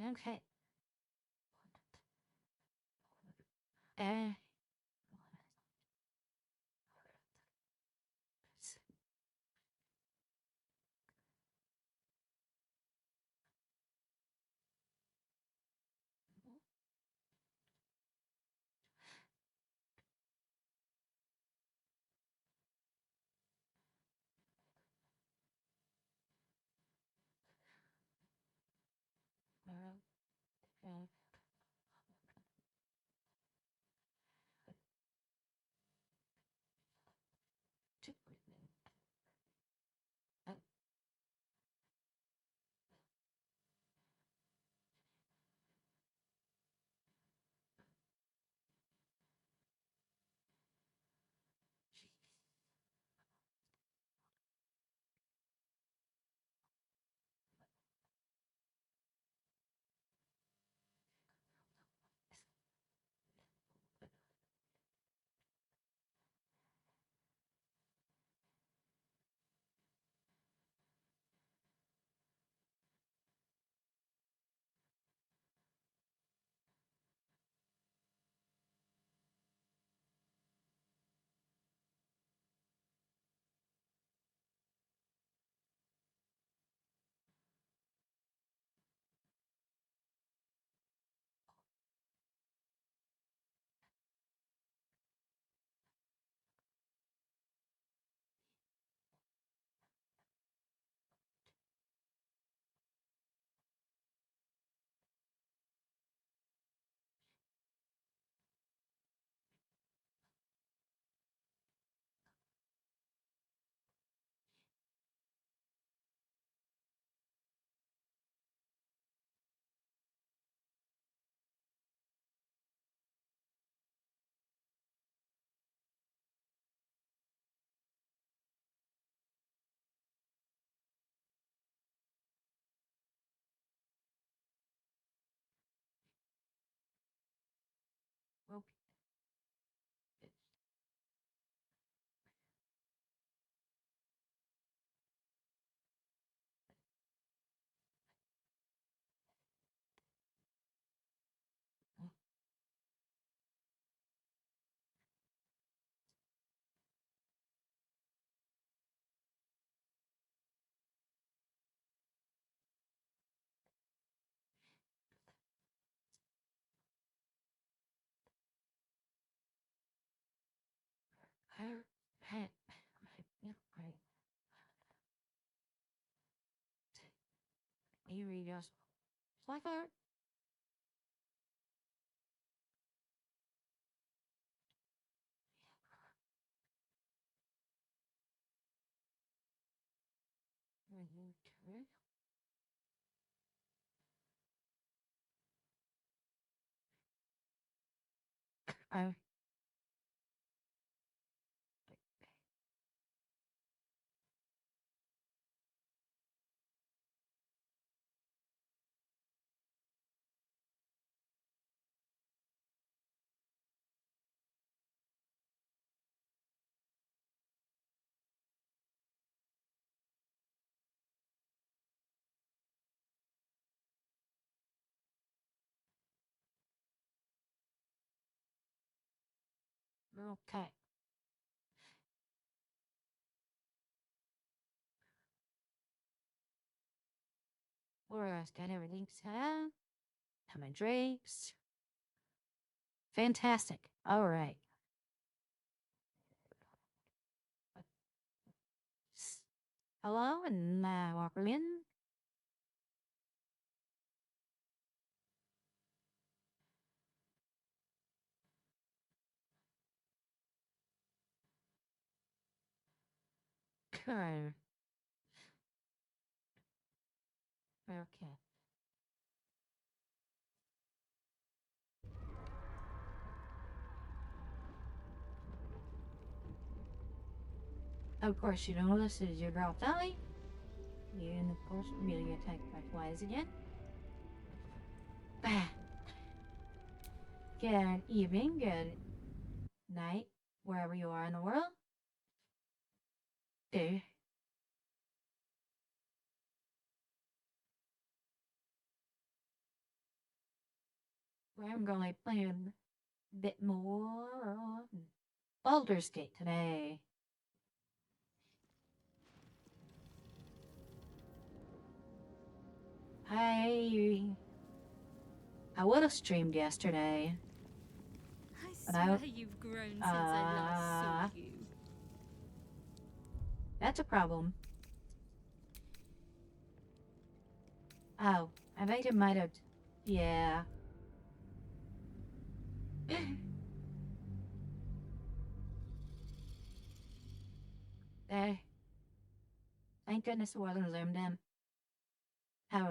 Okay. Eh. Well, Hey, right. You read us. Like art. I. Okay. We're got everything set up. Have my drinks. Fantastic. All right. Hello, and welcome in. Good. Okay. Of course, you know this is your girl Sally. And of course, we're getting attacked by flies again. Bah. Good evening, good night, wherever you are in the world. Do I'm gonna be playing a bit more Baldur's Gate today. I would have streamed yesterday, but I swear you've grown since I last saw you. That's a problem. Oh, I think it might have. Yeah. There. Thank goodness it wasn't zoomed in. I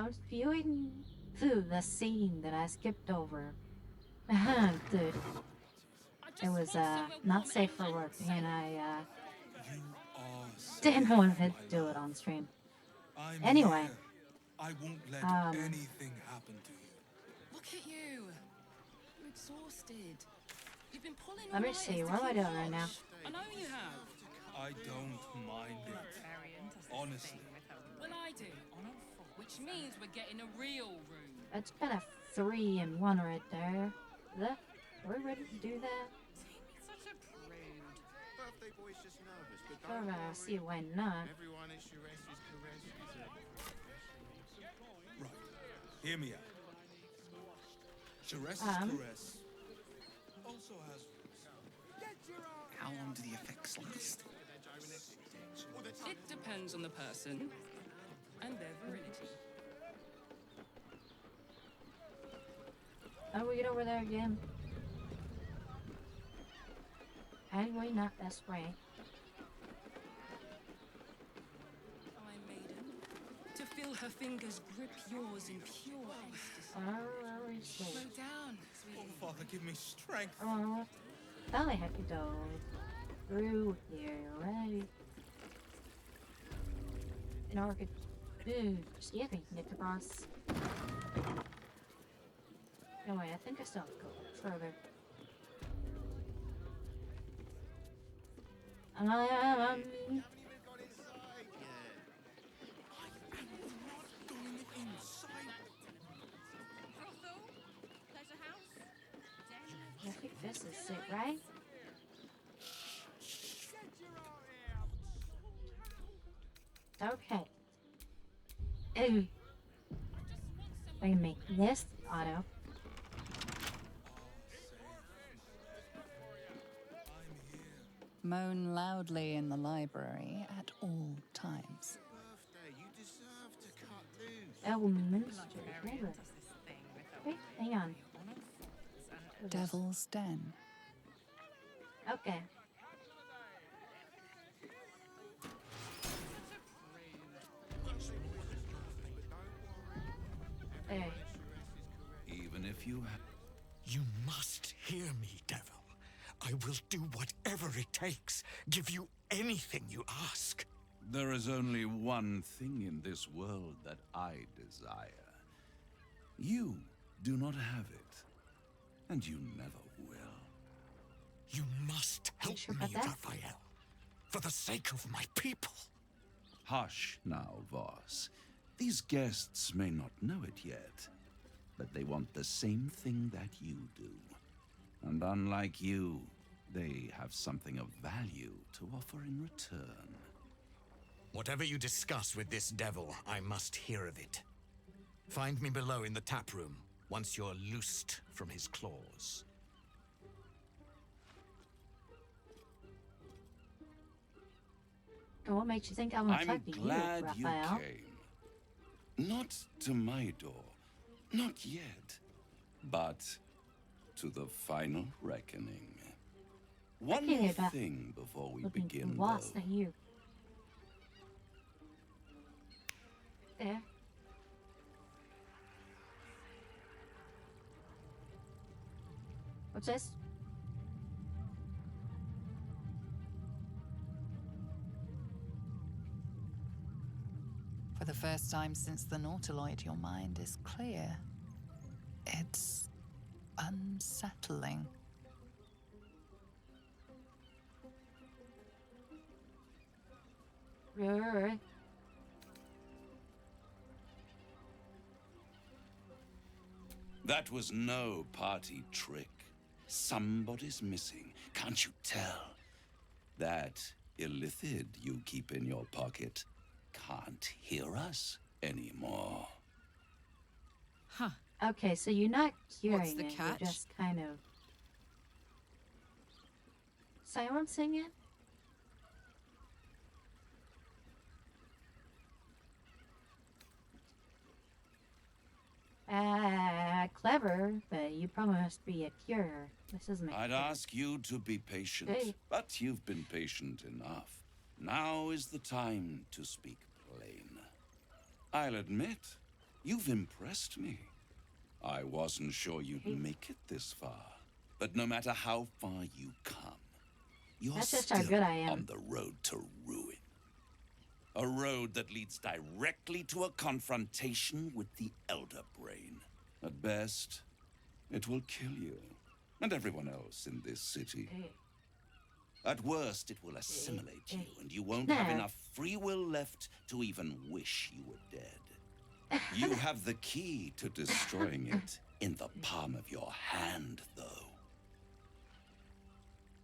was viewing through the scene that I skipped over. Dude, it was not safe for work, and I didn't want to do it on stream. Anyway, I won't let anything happen to you. Look at you. You're exhausted. You've been pulling let me see. What am I doing right now? I know you have. I don't mind it. Honestly. Well, I do. Which means we're getting a real room. That's kind of 3 in 1 right there. Are we ready to do that? Such a prude. Birthday boy's just nervous, but Oh, don't I worry. see why not. Everyone is Shuresh Right. Hear me out. Jerez's caress also has How long do the effects last? It depends on the person and their virility. How do we get over there again? Anyway, not this way. My maiden, to feel her fingers grip yours in pure ecstasy. Slow down, Oh, sweetie. Father, give me strength. Oh, Sally Happy Dog. Through here, right? In order to see if we can get to boss. No way, I think I still have to go further. haven't even got inside yet. Brothel, pleasure house, den. I think this is it, right? Okay. Ooh. We can make this auto. Moan loudly in the library at all times. Birthday, you deserve to cut loose. Oh, Minster. Never. Wait, hang on. Devil's Den. Okay. There. Even if you have... You must hear me, devil. I will do whatever it takes, give you anything you ask. There is only one thing in this world that I desire. You do not have it, and you never will. You must help sure me, about that? Raphael, for the sake of my people. Hush now, Voss. These guests may not know it yet, but they want the same thing that you do. And unlike you, they have something of value to offer in return. Whatever you discuss with this devil, I must hear of it. Find me below in the tap room, once you're loosed from his claws. And what makes you think I'm gonna I'm talk to you, glad you Raphael? came. Not to my door, not yet, but to the final reckoning. One can't more get that thing before we Looking begin, lost though. at you. There. What's this? For the first time since the Nautiloid, your mind is clear. It's unsettling. Right. That was no party trick. Somebody's missing. Can't you tell? That illithid you keep in your pocket can't hear us anymore. Huh. Okay, so you're not curing the it, catch? you're just kind of silencing it? Clever, but you promised me a cure. This isn't a I'd cure. ask you to be patient, Hey. but you've been patient enough. Now is the time to speak plain. I'll admit, you've impressed me. I wasn't sure you'd make it this far, but no matter how far you come, you're That's just how still good I am. on the road to ruin. A road that leads directly to a confrontation with the Elder Brain. At best, it will kill you and everyone else in this city. Hey. At worst, it will assimilate you, hey. and you won't have Nah. enough free will left to even wish you were dead. You have the key to destroying it in the palm of your hand, though.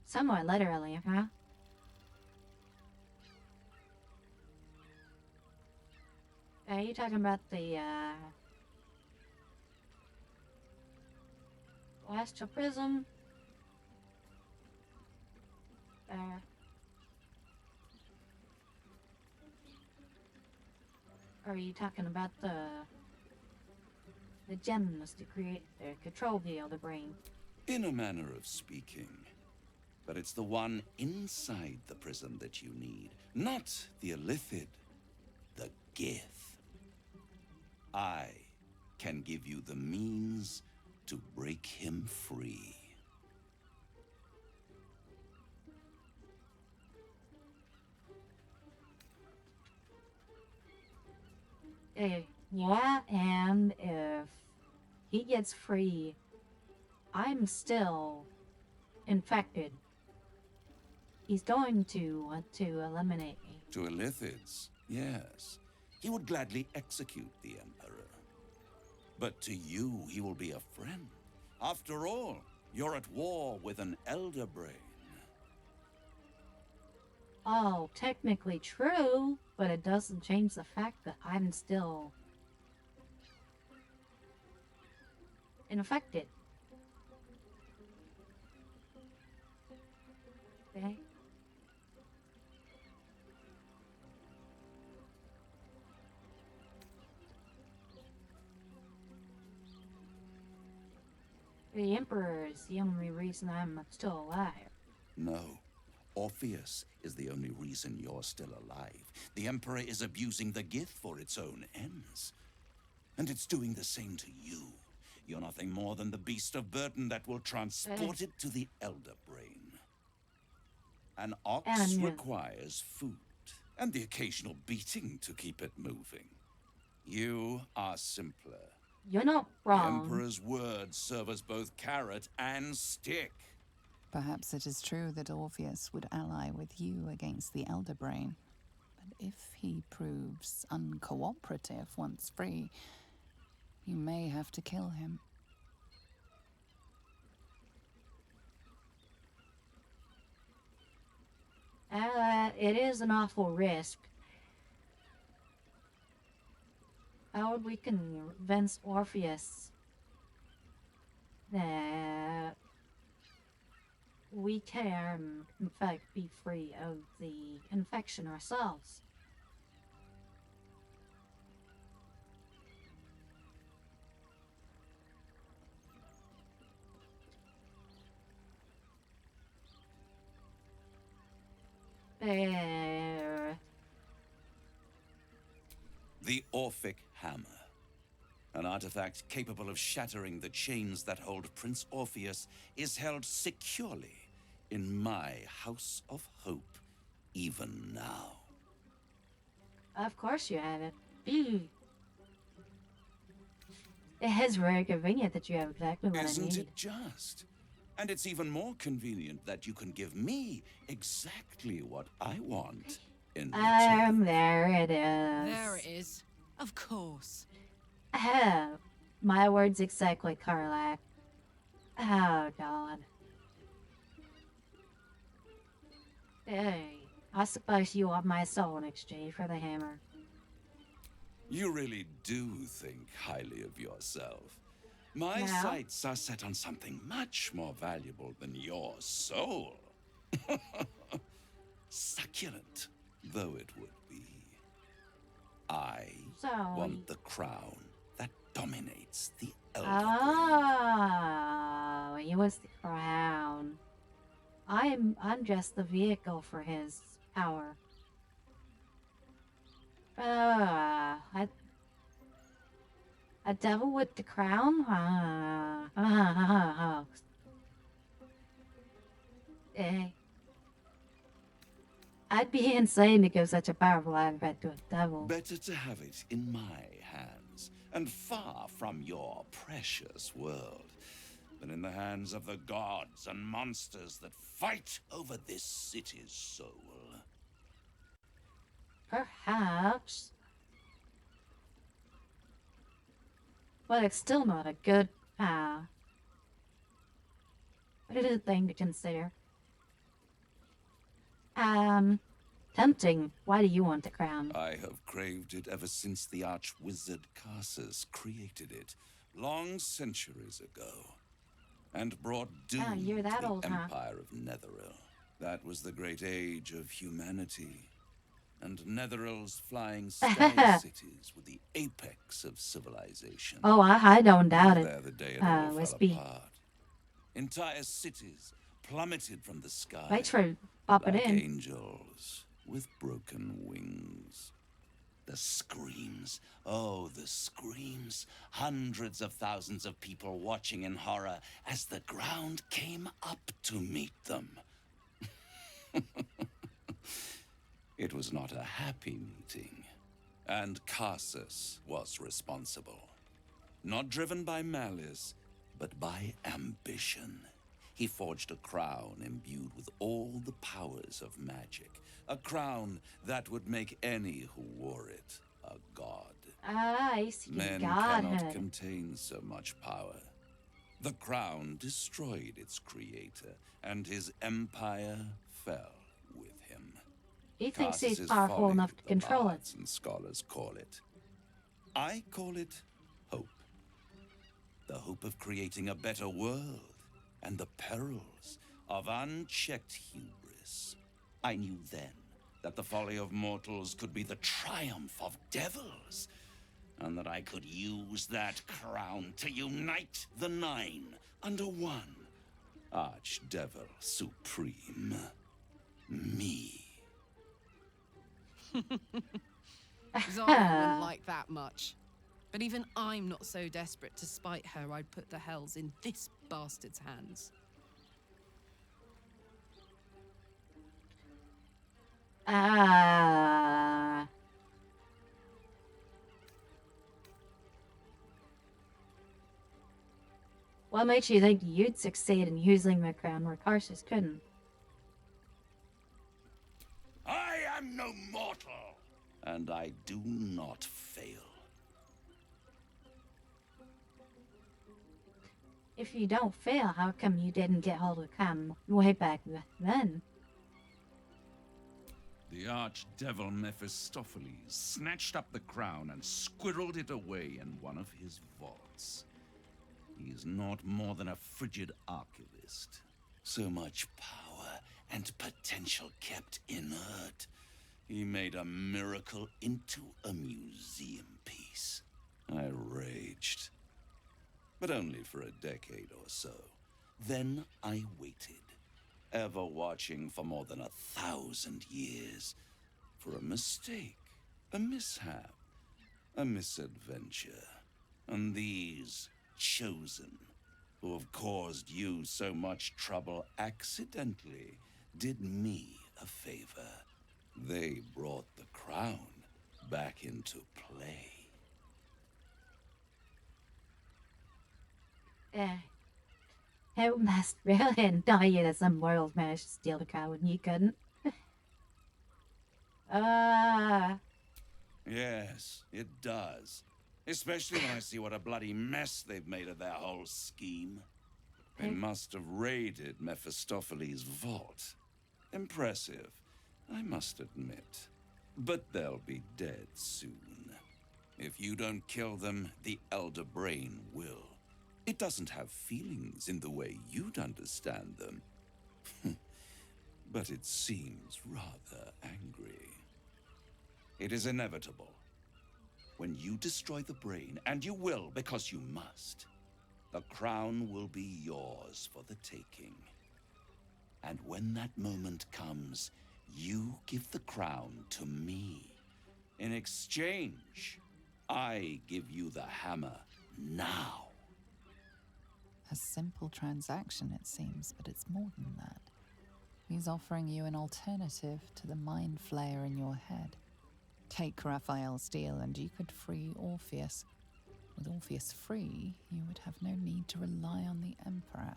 Somewhat literally, huh? Are you talking about the, Celestial Prism? Or are you talking about the gems to create, control the Elder Brain? In a manner of speaking. But it's the one inside the prism that you need, not the illithid, the Gith. I can give you the means to break him free. Yeah, and if he gets free, I'm still infected. He's going to want to eliminate me. To illithids, yes. He would gladly execute the Emperor. But to you, he will be a friend. After all, you're at war with an Elder Brain. Oh, technically true, but it doesn't change the fact that I'm still infected. Okay. The Emperor is the only reason I'm still alive. No. Orpheus is the only reason you're still alive. The Emperor is abusing the Gith for its own ends. And it's doing the same to you. You're nothing more than the beast of burden that will transport it to the Elder Brain. An ox requires food, and the occasional beating to keep it moving. You are simpler. You're not The wrong. Emperor's words serve as both carrot and stick. Perhaps it is true that Orpheus would ally with you against the Elder Brain. But if he proves uncooperative once free, you may have to kill him. It is an awful risk. How would we convince Orpheus that we can, in fact, be free of the infection ourselves? The Orphic Hammer. An artifact capable of shattering the chains that hold Prince Orpheus is held securely in my House of Hope, even now. Of course you have it. It is very convenient that you have exactly what I Isn't need. it just? And it's even more convenient that you can give me exactly what I want in return. There it is. There it is. Of course. Oh, My words exactly, Karlak. Oh, God. Hey, I suppose you want my soul in exchange for the hammer. You really do think highly of yourself. My No? sights are set on something much more valuable than your soul. Succulent though it would be. I So... want the crown that dominates the Elder Brain. Oh, he was the crown. I'm just the vehicle for his power. A devil with the crown? Eh. I'd be insane to give such a powerful artifact to a devil. Better to have it in my hands, and far from your precious world, than in the hands of the gods and monsters that fight over this city's soul. Perhaps. But it's still not a good but it is a thing to consider. Tempting. Why do you want the crown? I have craved it ever since the arch-wizard Carsus created it, long centuries ago, and brought doom you're that to the old, huh? Empire of Netheril. That was the great age of humanity, and Netheril's flying sky cities were the apex of civilization. Oh, I don't doubt it. There the day it all fell Wispy. apart. Entire cities plummeted from the sky. Wait for it. Pop it like in. angels with broken wings. The screams, oh, the screams. Hundreds of thousands of people watching in horror as the ground came up to meet them. It was not a happy meeting, and Carsus was responsible. Not driven by malice, but by ambition. He forged a crown imbued with all the powers of magic. A crown that would make any who wore it a god. I see. Men cannot Godhood. contain so much power. The crown destroyed its creator, and his empire fell with him. He thinks he's Carsus's powerful folly, enough to the control it. bards and scholars call it. I call it hope. The hope of creating a better world, and the perils of unchecked hubris. I knew then that the folly of mortals could be the triumph of devils, and that I could use that crown to unite the Nine under one Archdevil Supreme. Me. Zara wouldn't like that much. But even I'm not so desperate to spite her I'd put the hells in this bastard's hands. What makes you think you'd succeed in using the crown where Carsus couldn't? I am no mortal, and I do not fail. If you don't fail, how come you didn't get hold of the crown way back then? The archdevil Mephistopheles snatched up the crown and squirreled it away in one of his vaults. He is not more than a frigid archivist. So much power and potential kept inert. He made a miracle into a museum piece. I raged. But only for a decade or so. Then I waited, ever watching for more than 1,000 years, for a mistake, a mishap, a misadventure. And these chosen, who have caused you so much trouble accidentally, did me a favor. They brought the crown back into play. It must really annoy you that some mortals managed to steal the crown when you couldn't. Yes, it does. Especially when I see what a bloody mess they've made of their whole scheme. They must have raided Mephistopheles' vault. Impressive, I must admit. But they'll be dead soon. If you don't kill them, the Elder Brain will. It doesn't have feelings in the way you'd understand them. But it seems rather angry. It is inevitable. When you destroy the brain, and you will because you must, the crown will be yours for the taking. And when that moment comes, you give the crown to me. In exchange, I give you the hammer now. A simple transaction, it seems, but it's more than that. He's offering you an alternative to the mind flayer in your head. Take Raphael's deal and you could free Orpheus. With Orpheus free, you would have no need to rely on the Emperor.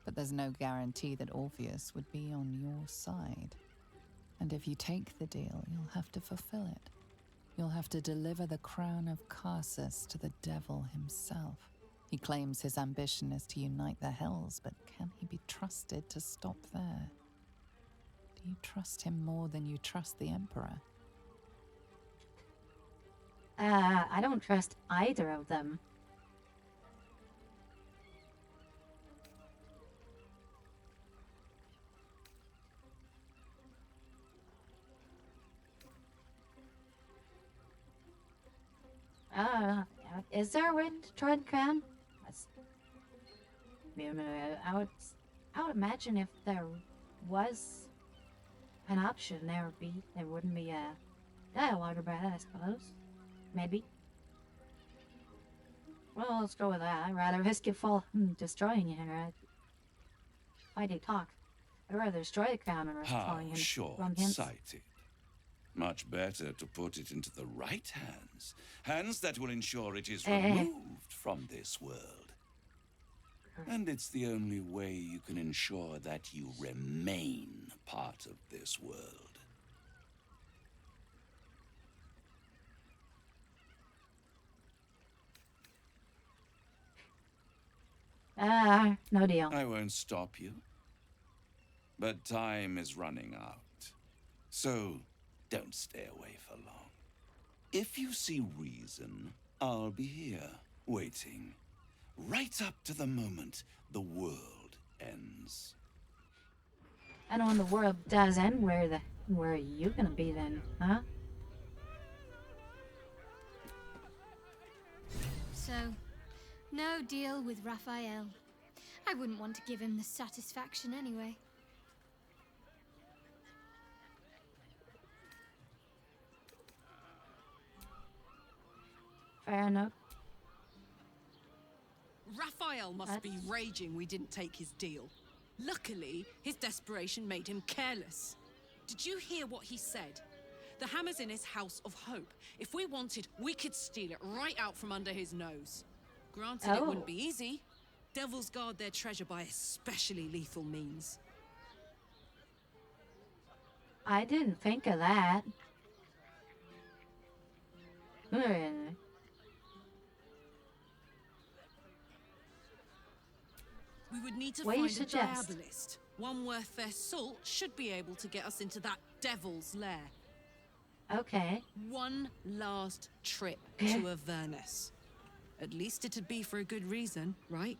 But there's no guarantee that Orpheus would be on your side. And if you take the deal, you'll have to fulfill it. You'll have to deliver the crown of Carsus to the devil himself. He claims his ambition is to unite the Hells, but can he be trusted to stop there? Do you trust him more than you trust the Emperor? I don't trust either of them. Is there a way to try the crown? I would imagine if there was an option, there wouldn't be a dialogue about it, I suppose. Maybe. Well, let's go with that. I'd rather risk it destroying it. Why do you talk? I'd rather destroy the crown and risk falling in wrong hands. Short-sighted. Much better to put it into the right hands. Hands that will ensure it is removed from this world. And it's the only way you can ensure that you remain part of this world. No deal. I won't stop you. But time is running out. So, don't stay away for long. If you see reason, I'll be here, waiting. Right up to the moment the world ends. And when the world does end, where are you gonna be then, huh? So, no deal with Raphael. I wouldn't want to give him the satisfaction anyway. Fair enough. Raphael must be raging we didn't take his deal. Luckily, his desperation made him careless. Did you hear what he said? The hammer's in his house of hope. If we wanted, we could steal it right out from under his nose. Granted, it wouldn't be easy. Devils guard their treasure by especially lethal means. I didn't think of that. We would need to What do you find a suggest? diabolist. One worth their salt should be able to get us into that devil's lair. Okay. One last trip to Avernus. At least it'd be for a good reason, right?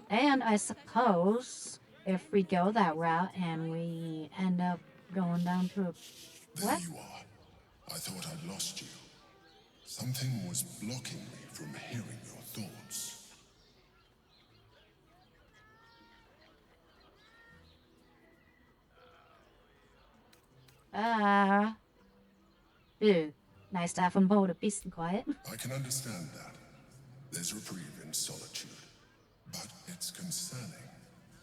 And I suppose if we go that route and we end up going down to a... There What? you are. I thought I'd lost you. Something was blocking me from hearing your thoughts. Ew. Nice to have them both at peace and quiet. I can understand that. There's reprieve in solitude. But it's concerning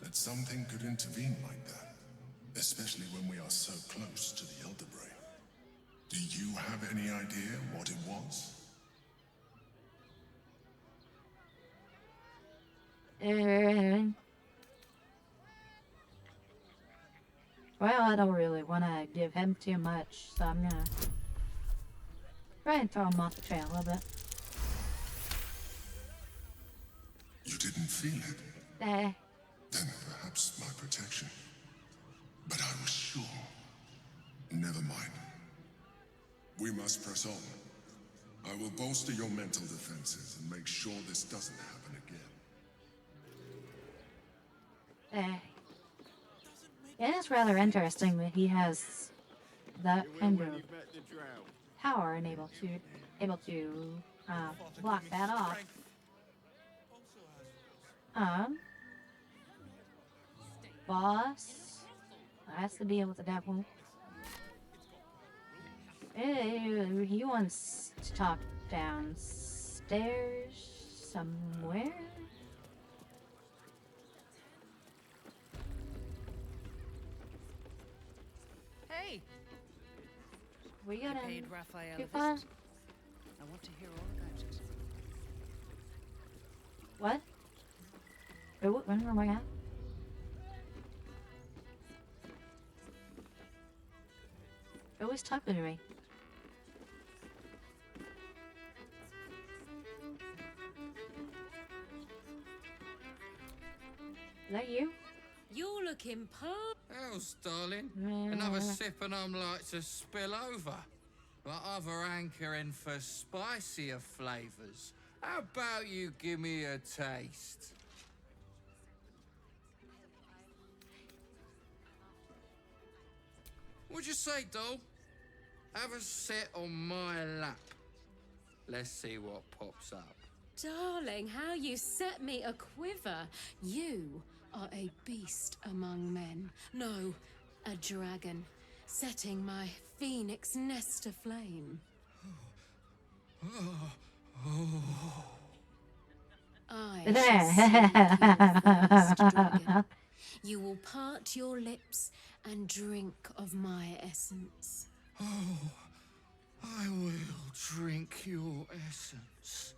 that something could intervene like that, especially when we are so close to the Elder Brain. Do you have any idea what it was? Well, I don't really want to give him too much, so I'm gonna try and throw him off the trail a little bit. You didn't feel it? Eh. Then perhaps my protection. But I was sure. Never mind. We must press on. I will bolster your mental defenses and make sure this doesn't happen again. It is rather interesting that he has that kind of power and able to block that off. Boss has to deal with the devil. He wants to talk downstairs somewhere. Hey, We you gotta paid Raphael a do visit. fun. I want to hear all about it. What? When am I at? Who was talking to me? Is that you? You're looking Else, darling. Yeah. Another sip and I'm like to spill over. But other hankering for spicier flavours. How about you give me a taste? What'd you say, doll? Have a sit on my lap. Let's see what pops up. Darling, how you set me a quiver. You are a beast among men. No, a dragon, setting my phoenix nest aflame. I shall see you first, dragon. You will part your lips and drink of my essence. Oh, I will drink your essence.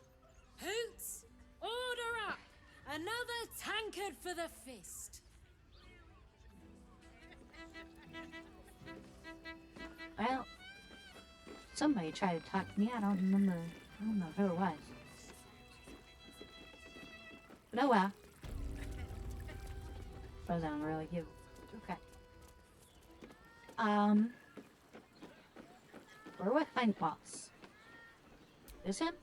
Hoots, order up! Another tankard for the fist. Well, somebody tried to talk to me. I don't know who it was. But oh well. Suppose I don't really give. Okay. Where would I find boss? Is him?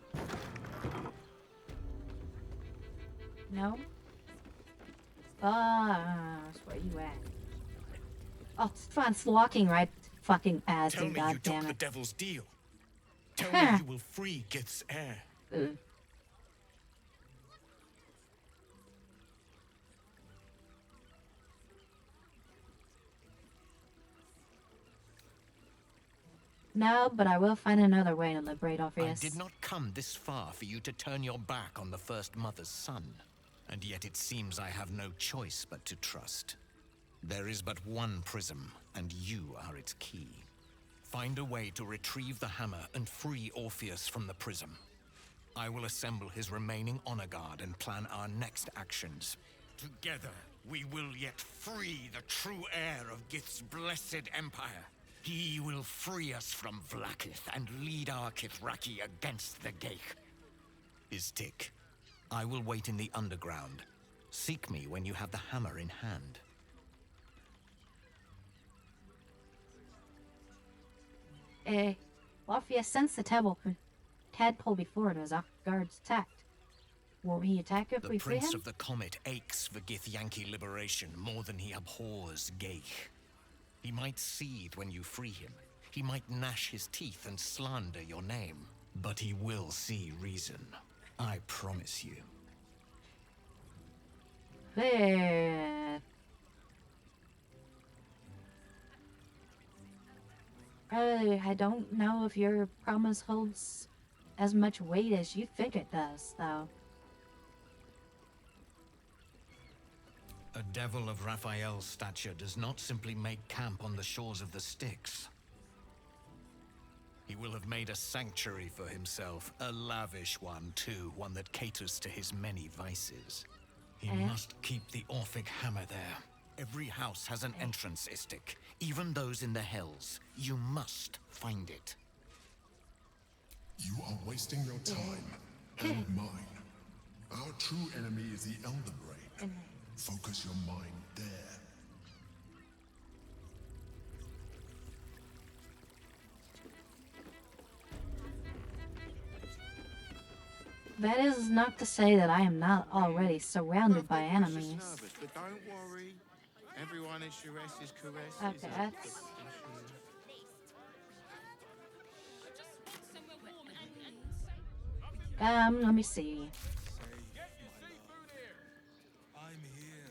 No. Boss, where you at? Oh, Fran's walking right fucking past Tell him, me you took goddammit. the devil's deal. Tell me you will free Gith's heir. No, but I will find another way to liberate I Orpheus. did not come this far for you to turn your back on the First Mother's son. And yet it seems I have no choice but to trust. There is but one prism, and you are its key. Find a way to retrieve the hammer and free Orpheus from the prism. I will assemble his remaining honor guard and plan our next actions. Together, we will yet free the true heir of Gith's blessed empire. He will free us from Vlaakith and lead our Kithraki against the Geich. Istik, I will wait in the underground. Seek me when you have the hammer in hand. Orpheus sensed the tadpole before it was off guard's attacked. Will he attack if The we free Prince him? of the Comet aches for Githyanki liberation more than he abhors Geich. He might seethe when you free him. He might gnash his teeth and slander your name. But he will see reason. I promise you. I don't know if your promise holds as much weight as you think it does, though. A devil of Raphael's stature does not simply make camp on the shores of the Styx. He will have made a sanctuary for himself, a lavish one too, one that caters to his many vices. He must keep the Orphic hammer there. Every house has an entrance, Istik. Even those in the Hells. You must find it. You are wasting your time and mine. Our true enemy is the Elder Brain. Focus your mind there. That is not to say that I am not already surrounded by enemies. But don't worry. Everyone is Sharess's caress. Okay, that's... let me see. I'm here.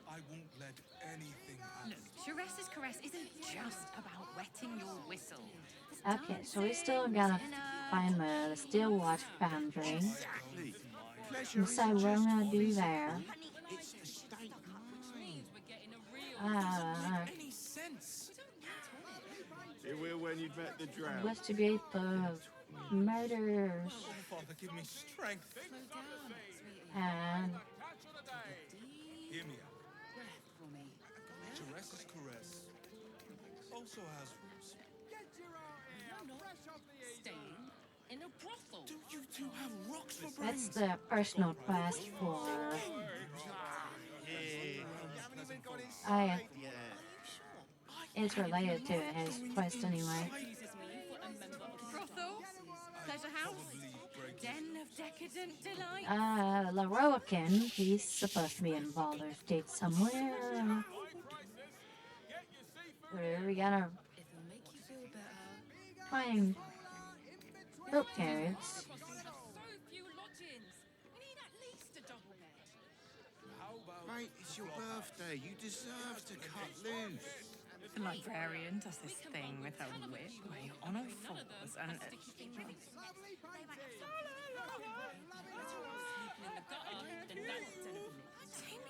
I won't let anything happen. Look, Sharess's caress isn't just about wetting your whistle. Okay, so we still gotta find the Steel Watch Foundry. Decide what I'm gonna do there. Any sense? It will when you've met the drought. Investigate the murders. Father, give me strength. And Hear me out. Teresa's caress also has rules. Staying in a brothel. Do you two have rocks for that's brains? the personal quest for... It's related to his quest anyway. Brothel? Pleasure house? Den of decadent delight? Laroakin, he's supposed to be involved. There's dates somewhere. We gotta find milk carrots. Mate, it's your birthday. You deserve to cut loose. The librarian does this thing with her whip where you're on all fours and... Don't be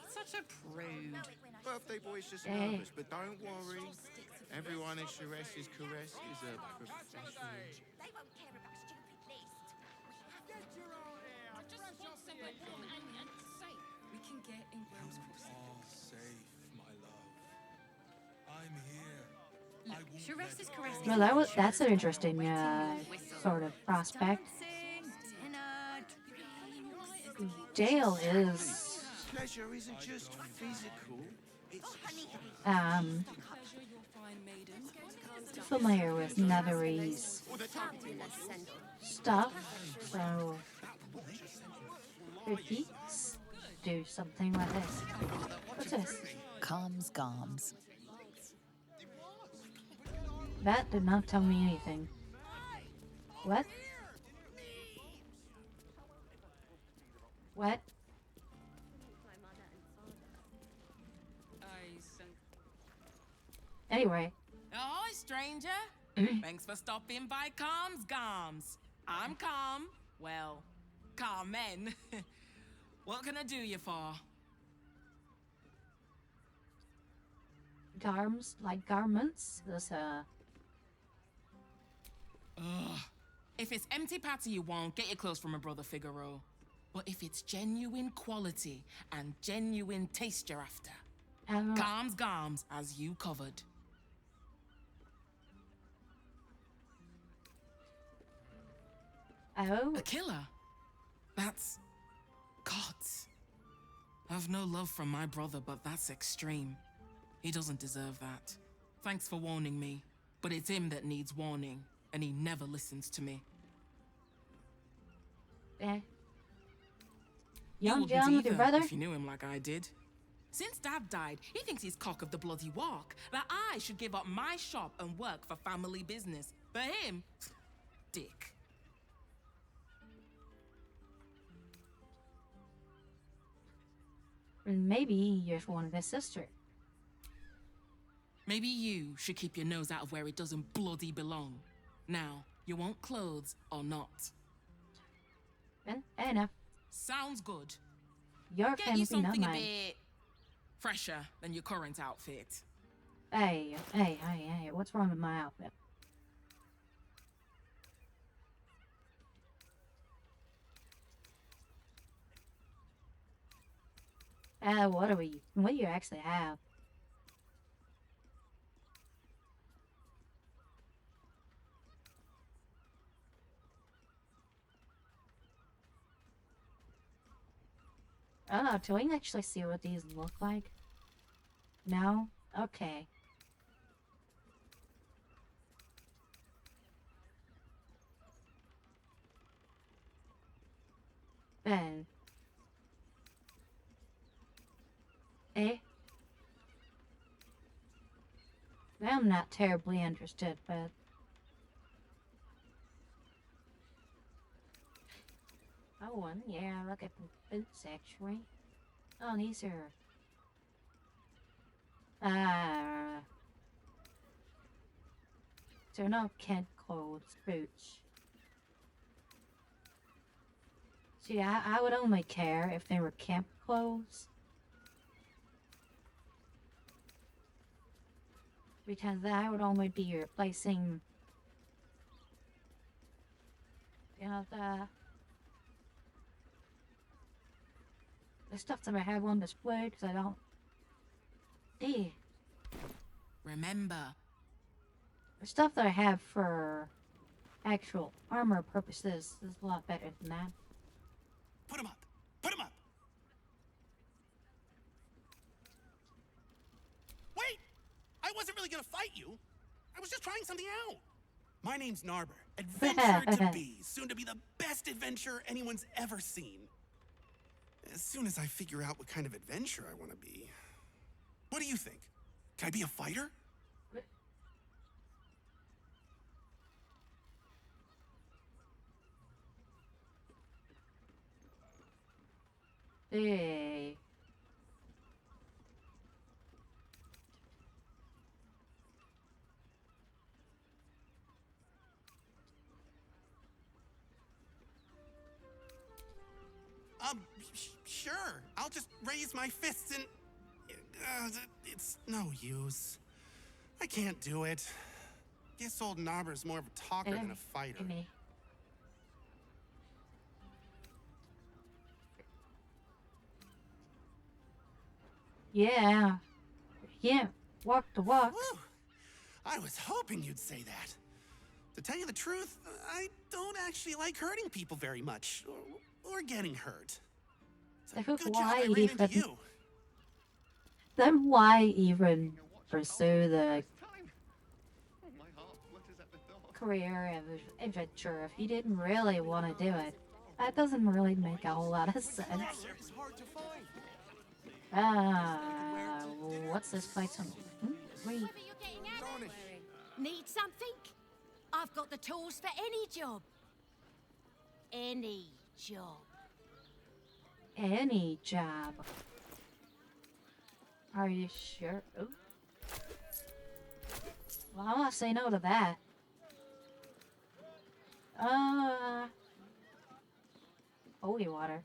such a prude. Birthday boy's just nervous, but don't worry. Everyone in Sharess's caress is a professional. They won't care about a stupid list. We can get in Rose Crossing. All safe, my love. I'm here. I won't Sharess's caress is Well, that's an interesting sort of prospect. Dale is Pleasure isn't just physical. It's familiar with Netherese stuff, so if geeks do something like this. What's this? Calms Garms. That did not tell me anything. What? What? Anyway. Ahoy, stranger. Thanks for stopping by Calm's Garms. I'm Calm. Well, Carmen. What can I do you for? Garms, like garments? There's If it's empty patty you want, get your clothes from my brother Figaro. But if it's genuine quality and genuine taste you're after, Calm's Garms as you covered. Oh? A killer? That's... gods. I've no love from my brother, but that's extreme. He doesn't deserve that. Thanks for warning me, but it's him that needs warning, and he never listens to me. Young John with your brother? If you knew him like I did. Since Dad died, he thinks he's cock of the bloody walk, that I should give up my shop and work for family business. For him, dick. Maybe you're one of his sister. Maybe you should keep your nose out of where it doesn't bloody belong. Now, you want clothes or not? Fair enough. Sounds good. Your Get you family, not something a mine. bit fresher than your current outfit. Hey, what's wrong with my outfit? What do you actually have? Oh, do we actually see what these look like? No? Okay. Ben. Eh? I'm not terribly interested, but... Oh, and yeah, look at the boots, actually. Oh, these are... They're not kid clothes, boots. See, I would only care if they were camp clothes. Because I would only be replacing... You know, the stuff that I have on display, because I don't... Eh. Remember. The stuff that I have for actual armor purposes is a lot better than that. Put him up! Put him up! Wait! I wasn't really gonna fight you. I was just trying something out. My name's Narber. Adventurer to be. Soon to be the best adventurer anyone's ever seen. As soon as I figure out what kind of adventurer I want to be. What do you think? Can I be a fighter? Hey. Sure. I'll just raise my fists and... it's no use. I can't do it. Guess old Narber's more of a talker than a fighter. Yeah. Yeah. Walk the walk. Whew. I was hoping you'd say that. To tell you the truth, I don't actually like hurting people very much. Or getting hurt. So good job I ran into you. Then why even pursue the career of adventure if you didn't really want to do it? That doesn't really make a whole lot of sense. What's this place on? Need something? I've got the tools for any job. Any job. Any job. Are you sure? Ooh. Well, I'm gonna say no to that. Holy water.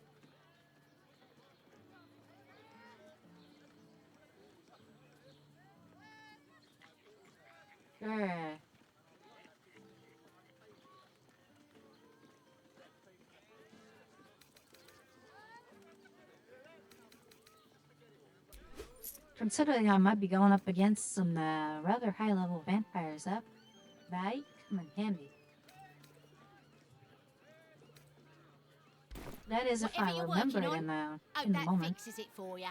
Sure. Considering I might be going up against some rather high-level vampires, that might come in handy. That is if I remember it in the moment. Fixes it for you.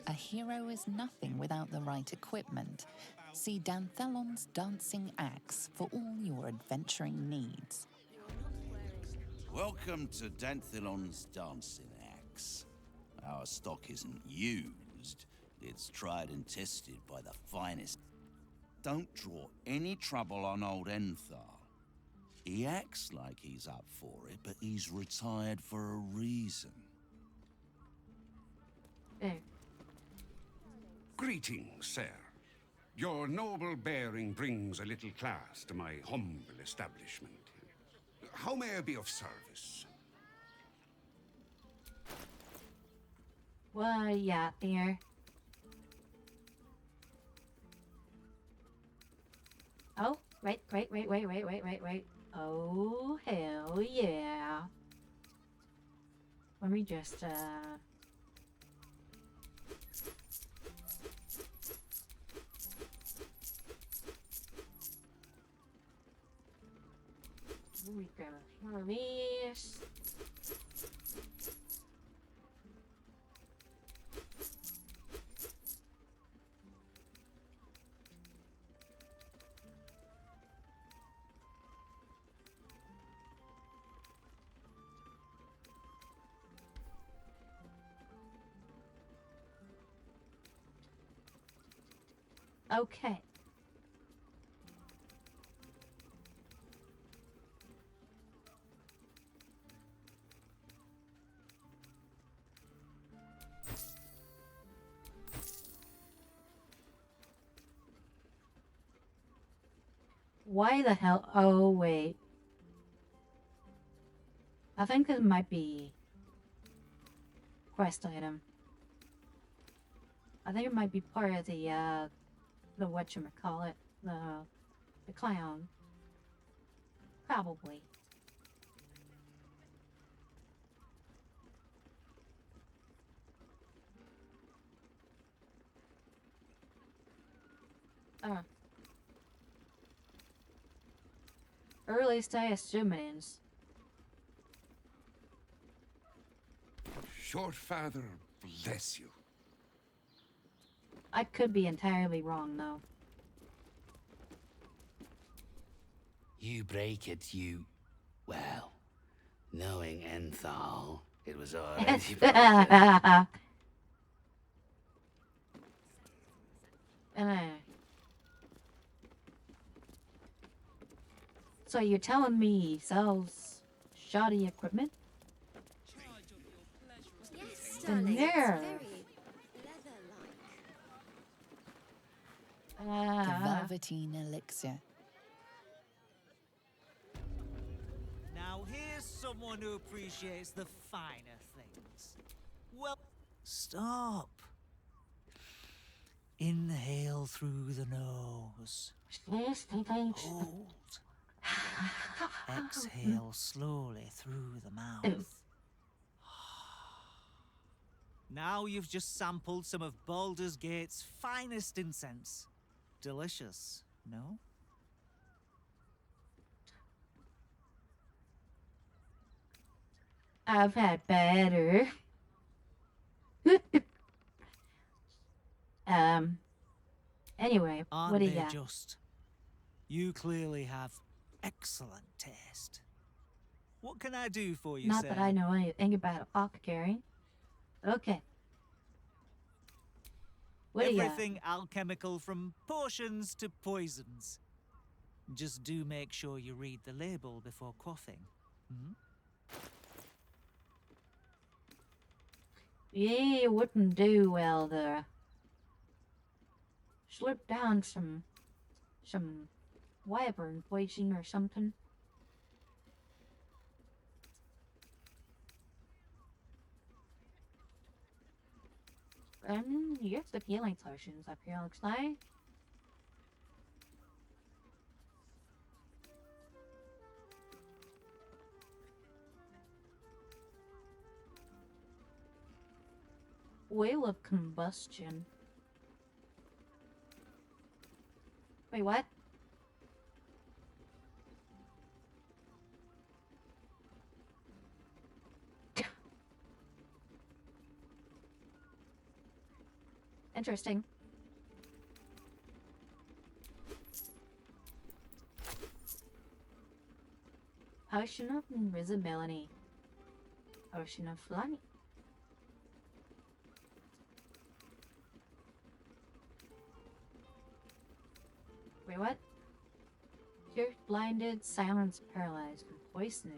A hero is nothing without the right equipment. See Danthelon's dancing axe for all your adventuring needs. Welcome to Danthelon's dancing axe. Our stock isn't used. It's tried and tested by the finest. Don't draw any trouble on old Enthar. He acts like he's up for it, but he's retired for a reason. Greetings, sir. Your noble bearing brings a little class to my humble establishment. How may I be of service? Well, yeah, dear. Wait. Oh, hell yeah. Let me just, let me grab a few of these. Okay. Why the hell? Oh, wait. I think this might be quest item. I think it might be part of the whatchamacallit, the clown. Probably. Earliest I assume it is. Short father, bless you. I could be entirely wrong, though. You break it, you... Well, knowing Enthal, it was already broken. So you're telling me he sells shoddy equipment? Yes, The darling. nerve. It's very leather-like. The Velveteen Elixir. Now here's someone who appreciates the finer things. Well, stop. Inhale through the nose. Hold. Exhale slowly through the mouth. Now you've just sampled some of Baldur's Gate's finest incense. Delicious, no? I've had better. Anyway, Aren't what do you they got? just? You clearly have excellent taste. What can I do for you, Not sir? that I know anything about apothecary. Okay. What do you got? Everything alchemical from potions to poisons. Just do make sure you read the label before quaffing. Hmm? Yeah, it wouldn't do well to slip down some wyvern poison or something. Here's the healing potions up here, looks like. Wheel of combustion. Wait, what? Interesting. Potion of invisibility. Potion of flight. Wait, what? You're blinded, silenced, paralyzed, and poisoned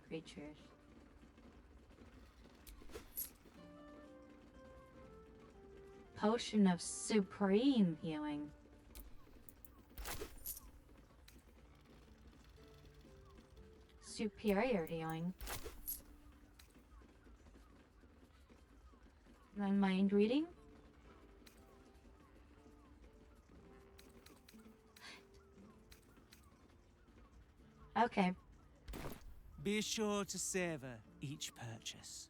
creatures. Potion of supreme healing. Superior healing. And then mind reading. Okay. Be sure to savor each purchase.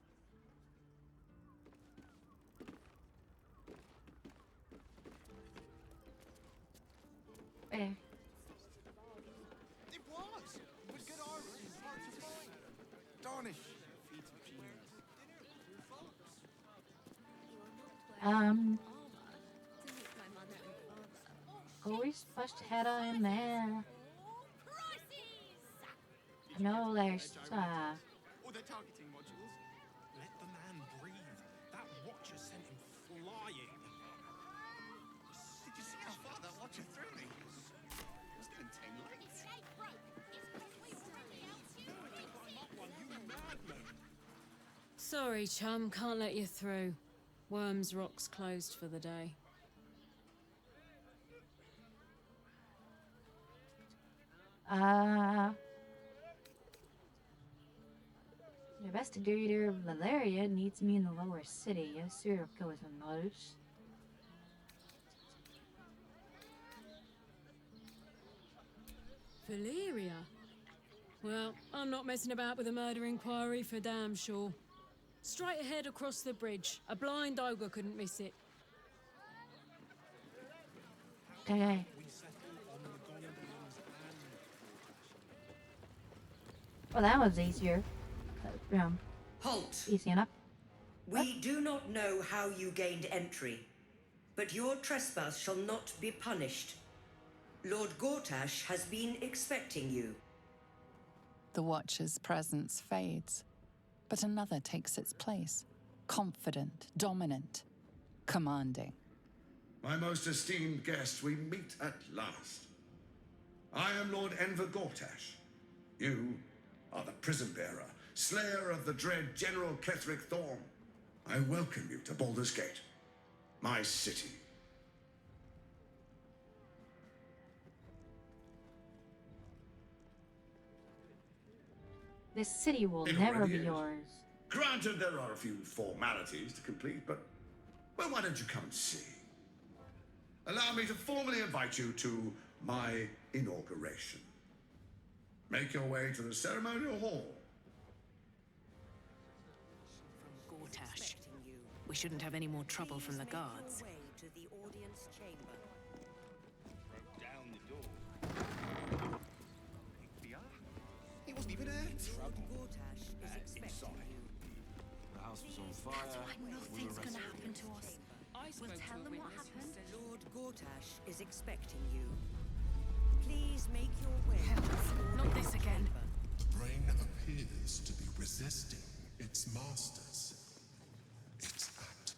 Eh. It was! But good armor is hard to find. Darnish. Always pushed head on there. No, there's Oh, they're targeting modules. Let the man breathe. That watcher sent him flying. Did you see how far that watcher threw me? It was doing 10 legs. Sorry, chum, can't let you through. Worms Rock's closed for the day. The investigator of Valeria needs me in the lower city. Yes, sir, of course, knows. Valeria? Well, I'm not messing about with a murder inquiry for damn sure. Straight ahead across the bridge. A blind ogre couldn't miss it. Okay. Well, that was easier. Halt! Easy enough. We do not know how you gained entry, but your trespass shall not be punished. Lord Gortash has been expecting you. The Watcher's presence fades, but another takes its place. Confident, dominant, commanding. My most esteemed guest, we meet at last. I am Lord Enver Gortash. You are the prison bearer, slayer of the dread General Ketheric Thorm. I welcome you to Baldur's Gate, my city. This city will It never already be is. yours. Granted, there are a few formalities to complete, but, well, why don't you come and see? Allow me to formally invite you to my inauguration. Make your way to the ceremonial hall. Gortash. We shouldn't have any more trouble from the guards. To the audience chamber. Down the door. He wasn't even there. Trouble. Gortash is expecting you. The house was on fire. That's why nothing's gonna happen to us. We'll tell them what happened. Lord Gortash is expecting you. Please make your way. Not this again. The brain appears to be resisting its masters. It's act.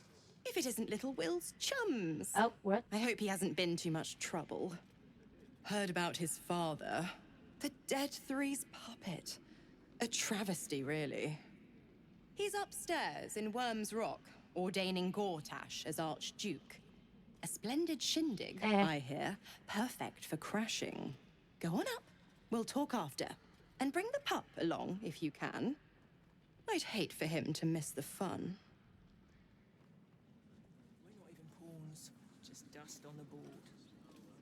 If it isn't little Will's chums. Oh, what? I hope he hasn't been too much trouble. Heard about his father. The Dead Three's puppet. A travesty, really. He's upstairs in Worms Rock, ordaining Gortash as Archduke. A splendid shindig, I hear. Perfect for crashing. Go on up. We'll talk after. And bring the pup along, if you can. I'd hate for him to miss the fun. We're not even pawns, just dust on the board.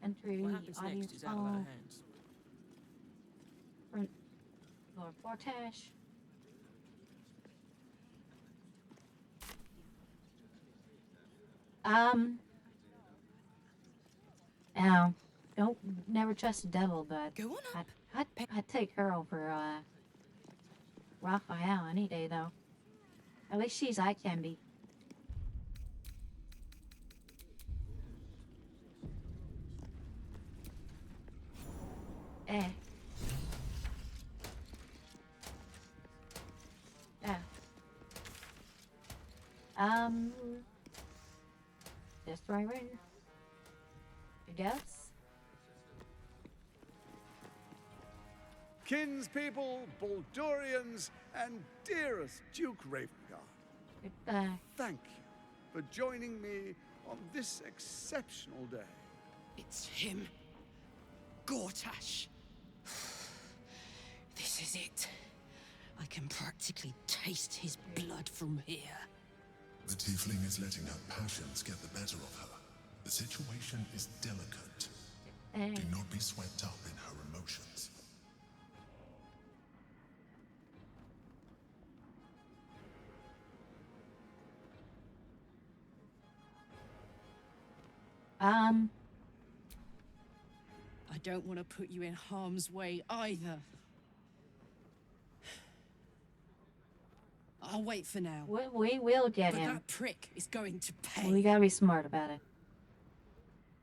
Entry, What happens audience next is out of our hall. hands. Front. Lord Gortash. Now, don't never trust the devil, but Go on up. I'd take her over Raphael any day, though. At least she's eye candy. Eh. Yeah. Just right way. I guess. Kinspeople, Baldurians, and dearest Duke Ravengard. Goodbye. Thank you for joining me on this exceptional day. It's him. Gortash. This is it. I can practically taste his blood from here. The tiefling is letting her passions get the better of her. The situation is delicate. Do not be swept up in her emotions. Um, I don't want to put you in harm's way either. I'll wait for now. we will get but him. That prick is going to pay. We gotta be smart about it.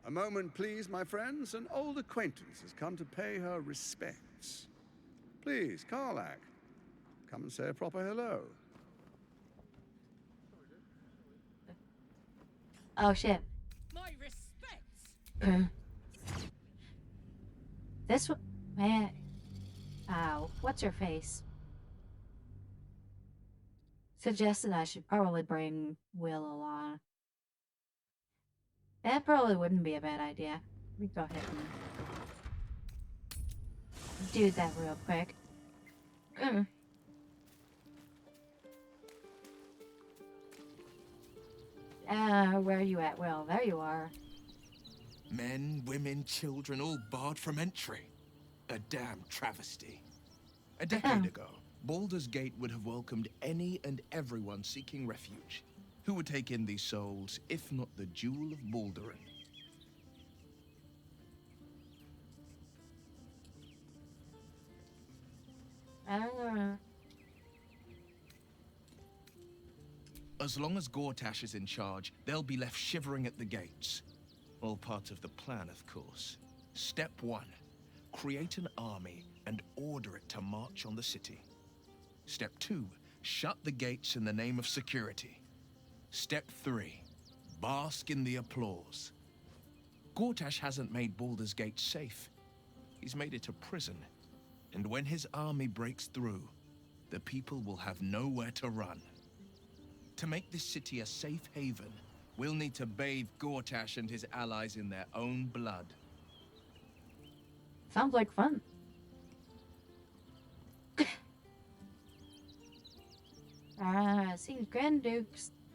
A moment, please, my friends. An old acquaintance has come to pay her respects. Please, Karlak, come and say a proper hello. Oh shit. My respects. This one, man. Ow. What's her face? Suggested I should probably bring Will along. That probably wouldn't be a bad idea. We go ahead and do that real quick. Where are you at, Will? There you are. Men, women, children, all barred from entry. A damn travesty. A decade ago, Baldur's Gate would have welcomed any and everyone seeking refuge. Who would take in these souls, if not the Jewel of Baldurin? I don't know. As long as Gortash is in charge, they'll be left shivering at the gates. All part of the plan, of course. Step 1. Create an army and order it to march on the city. Step 2. Shut the gates in the name of security. Step 3. Bask in the applause. Gortash hasn't made Baldur's Gate safe. He's made it a prison. And when his army breaks through, the people will have nowhere to run. To make this city a safe haven, we'll need to bathe Gortash and his allies in their own blood. Sounds like fun. Seems Grand Duke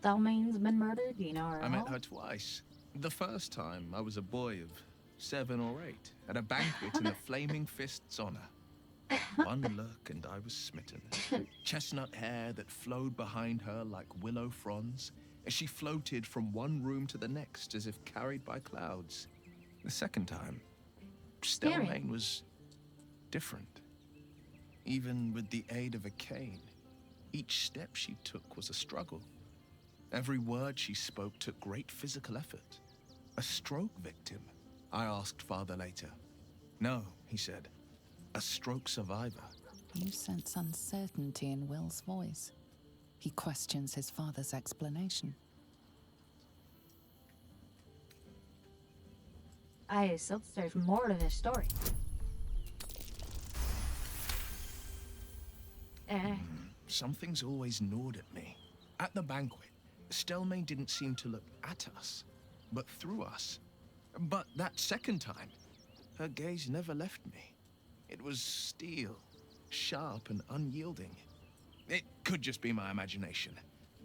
Stelmane's been murdered, you know her. I met her twice. The first time, I was a boy of 7 or 8, at a banquet in the Flaming Fist's honor. One look and I was smitten. Chestnut hair that flowed behind her like willow fronds, as she floated from one room to the next as if carried by clouds. The second time, Stelmane was different. Even with the aid of a cane, each step she took was a struggle. Every word she spoke took great physical effort. A stroke victim? I asked Father later. No, he said. A stroke survivor. You sense uncertainty in Will's voice. He questions his father's explanation. I sense there's more to this story. Something's always gnawed at me. At the banquet, Stelmane didn't seem to look at us, but through us. But that second time, her gaze never left me. It was steel, sharp and unyielding. It could just be my imagination,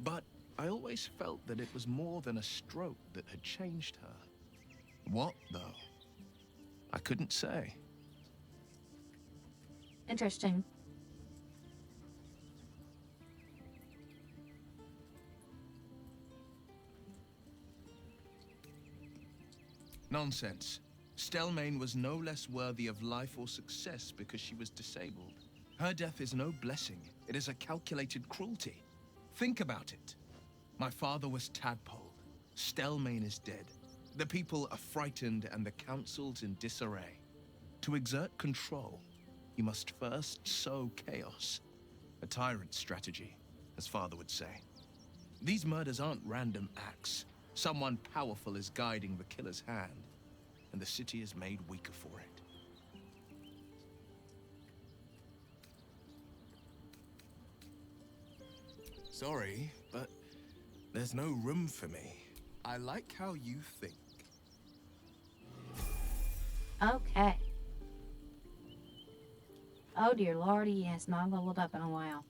but I always felt that it was more than a stroke that had changed her. What, though? I couldn't say. Interesting. Nonsense. Stelmane was no less worthy of life or success because she was disabled. Her death is no blessing. It is a calculated cruelty. Think about it. My father was tadpoled. Stelmane is dead. The people are frightened and the council's in disarray. To exert control, you must first sow chaos. A tyrant's strategy, as father would say. These murders aren't random acts. Someone powerful is guiding the killer's hand, and the city is made weaker for it. Sorry, but there's no room for me. I like how you think. Okay. Oh dear lord, he has not leveled up in a while.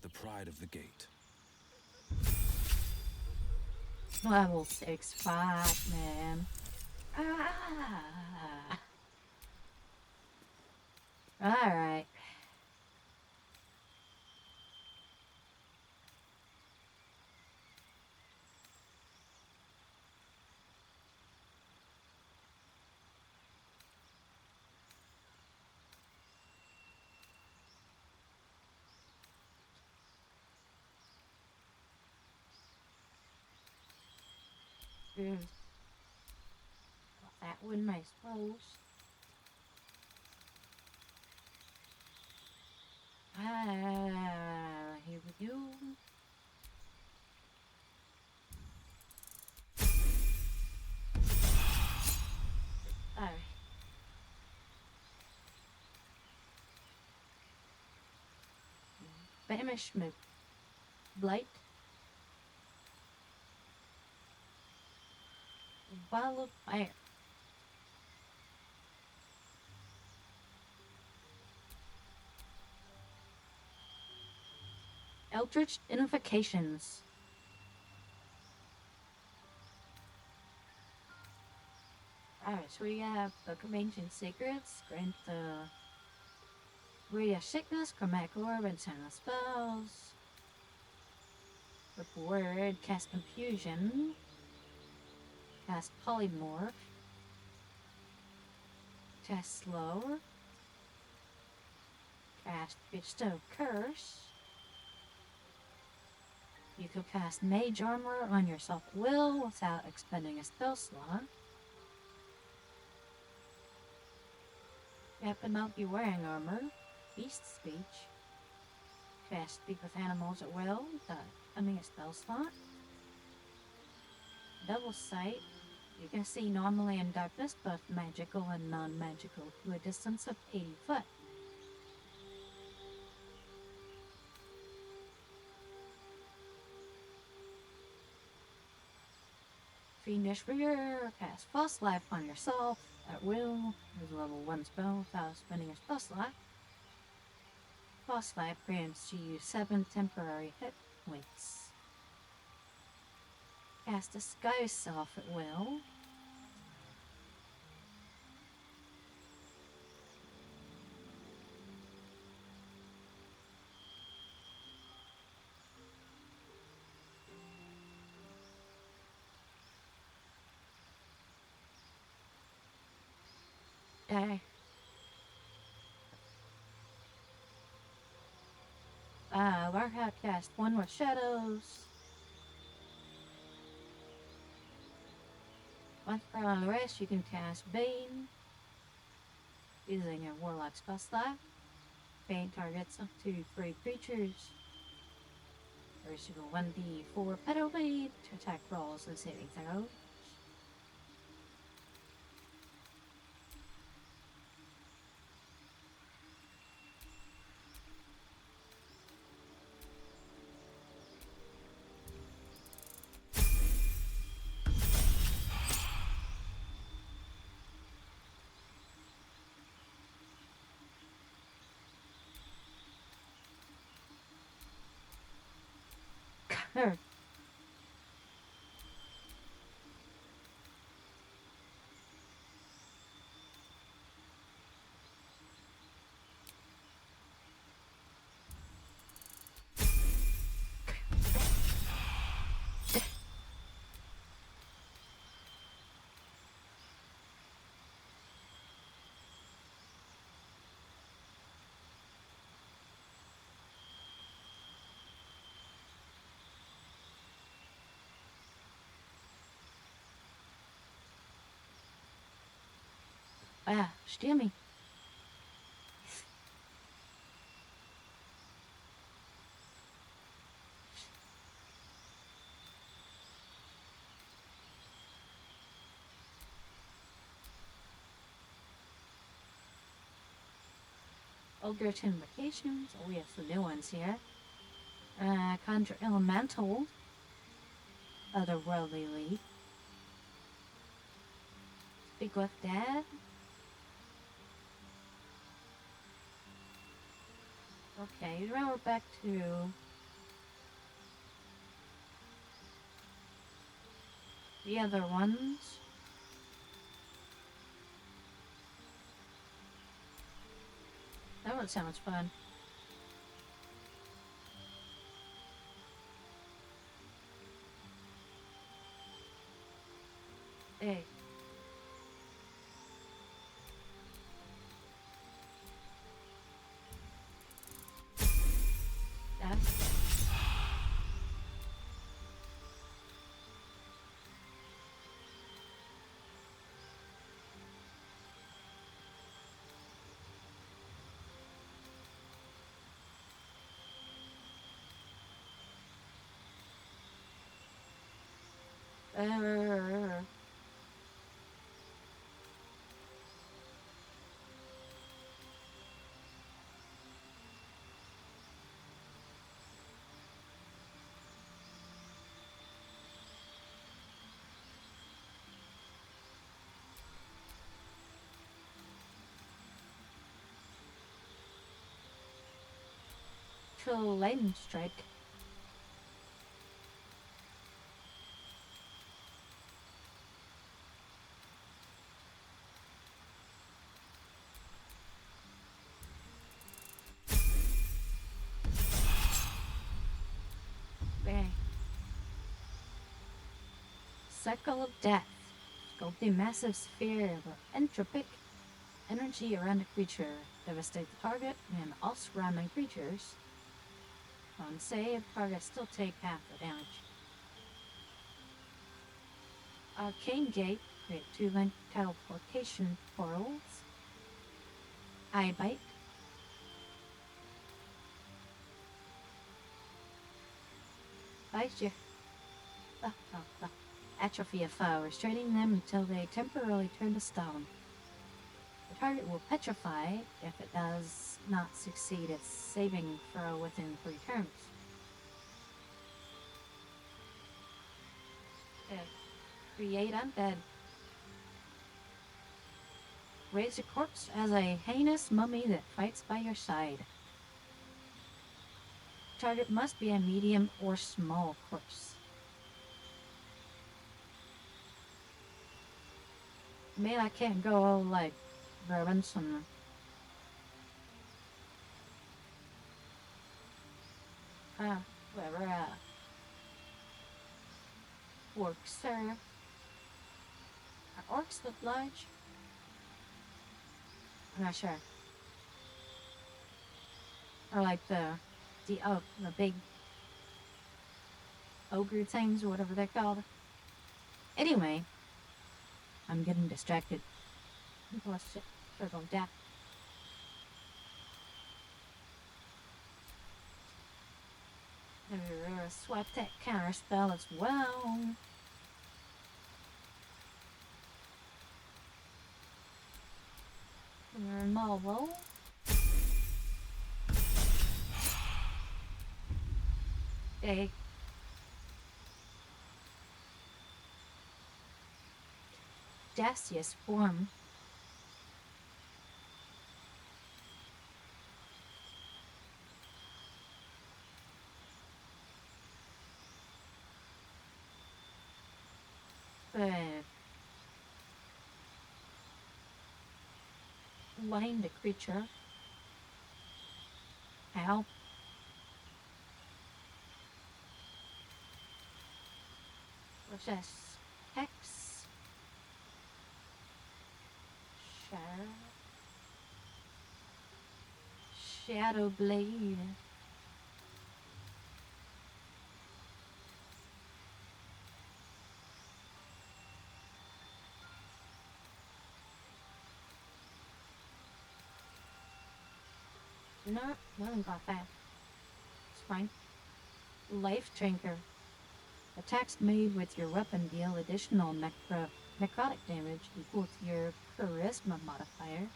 The pride of the gate. Level 6-5, man. Ah. Alright. Got that one, I suppose. Here we go. Alright. Banishment. Blight. Ball of fire. Eldritch Invocations. Alright, so we have Book of Ancient Secrets, grant the Ray of Sickness, Chromatic Orb, and Silent Spells. With Word, cast Confusion, cast Polymorph, cast Slow, cast Bestow Curse. You can cast Mage Armor on yourself at will without expending a spell slot. You have to not be wearing armor. Beast Speech. Cast Speak with Animals at will without expending a spell slot. Double Sight. You can see normally in darkness, both magical and non-magical, to a distance of 80 foot. Fiendish Rigor, cast False Life on yourself at will. Is a level 1 spell without spending a spell slot. False Life grants you 7 temporary hit points. Cast Disguise Self at will. Die. Learn how to cast One with Shadows. Once per long rest, you can cast Bane using a Warlock spell slot. Bane targets up to 3 creatures. First, you go 1d4 penalty to attack rolls and saving throws. Her. Steal me. Eldritch Invocations. Oh, we have some new ones here. Conjure Elemental. Otherworldly Leap. Speak with Dad. Okay, now we're back to the other ones. That one sounds fun. Hey. That. Lightning strike. Okay. Cycle of Death. Sculpt a massive sphere of entropic energy around a creature. Devastate the target and all surrounding creatures. On save, targets still take half the damage. Arcane Gate. Create 2-link teleportation portals. Eye Bite. Bite you. Atrophy a foe, restraining them until they temporarily turn to stone. The target will petrify if it does not succeed its saving throw within 3 turns. Create undead. Raise a corpse as a heinous mummy that fights by your side. Target must be a medium or small corpse. Man, I can't go all like Robinson. Whatever, orcs are orcs look large? I'm not sure. Or like the big ogre things or whatever they're called. Anyway, I'm getting distracted. Let's circle death. Swipe that counter spell as well. Mobile. Okay. Gaseous form. Blind the creature. Ow. What's this? Hex. Shadow Blade. No, nothing got that. It's fine. Life Drinker. Attacks made with your weapon deal additional necrotic damage equal to your charisma modifier.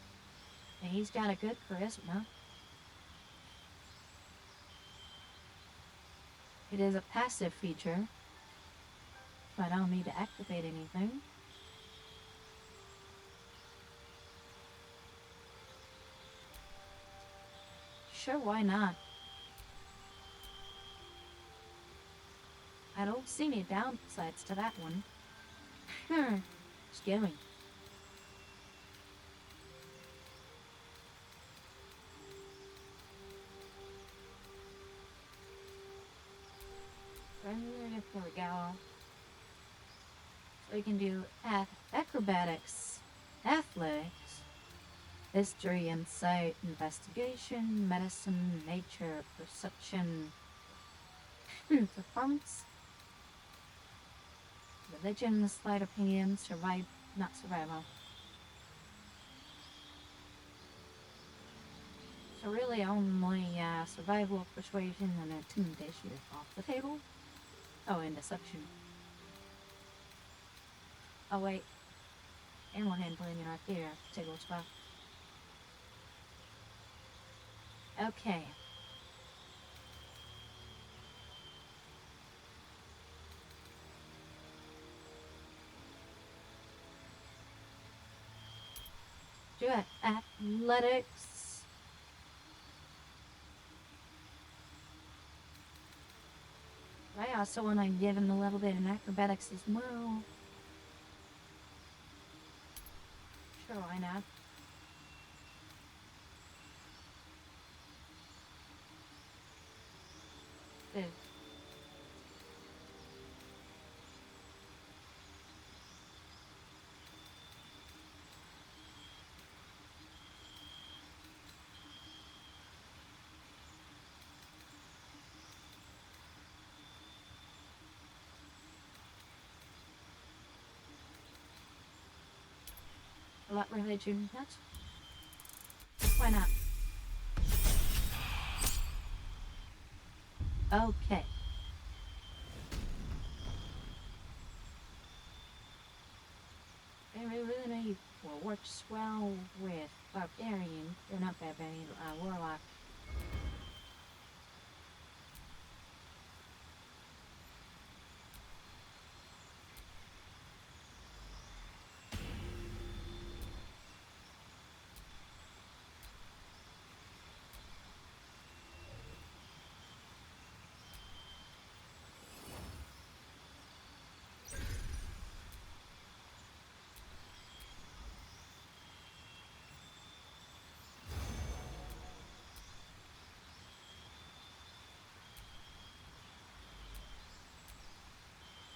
And he's got a good charisma. It is a passive feature, so I don't need to activate anything. Sure, why not? I don't see any downsides to that one. Just kidding. There we go. So we can do acrobatics, athletics, history, insight, investigation, medicine, nature, perception, performance, religion, slight opinion, not survival. So really only survival, persuasion, and intimidation is off the table. Oh, and deception. Oh wait. Animal handling in Arcadia. Take a spot. Okay. Do it. Athletics. I also want to give him a little bit in acrobatics as well. Sure, why not? Good. A lot religion, that's why not? Okay. Really works well with barbarian. They're not barbarian, warlock.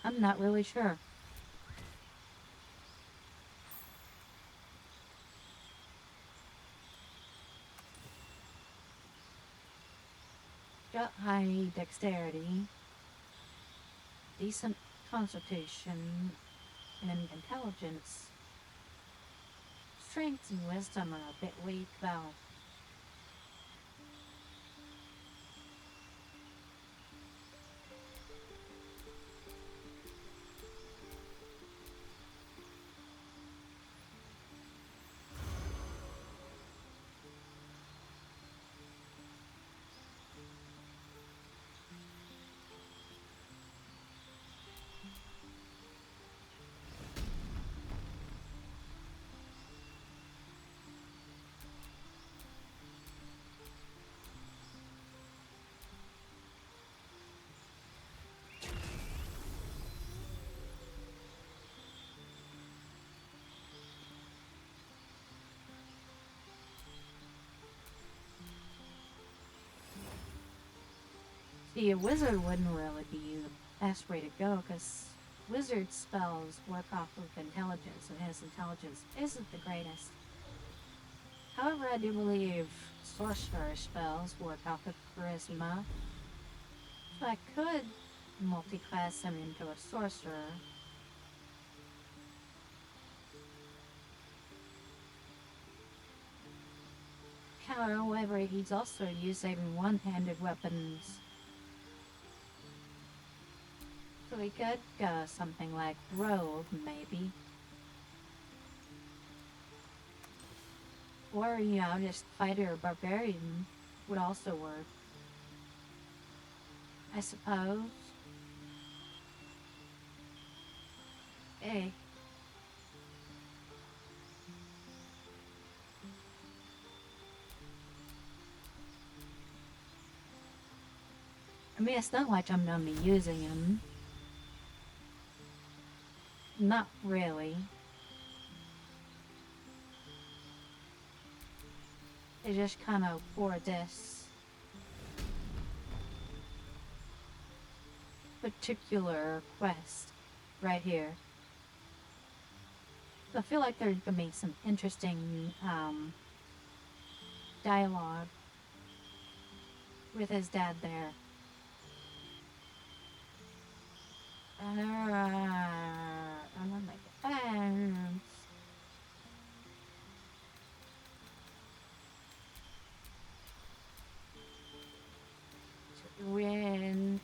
I'm not really sure. Got high dexterity, decent constitution, and intelligence. Strength and wisdom are a bit weak though. See, a wizard wouldn't really be the best way to go, because wizard spells work off of intelligence, and his intelligence isn't the greatest. However, I do believe sorcerer spells work off of charisma, so I could multi-class him into a sorcerer. However, he's also using one-handed weapons. So we could go something like rogue, maybe. Or, you know, just fighter or barbarian would also work, I suppose. Hey. I mean, it's not like I'm gonna be using him. Not really. It's just kind of for this particular quest right here. I feel like there's gonna be some interesting dialogue with his dad there. I'm gonna make a fence. To win.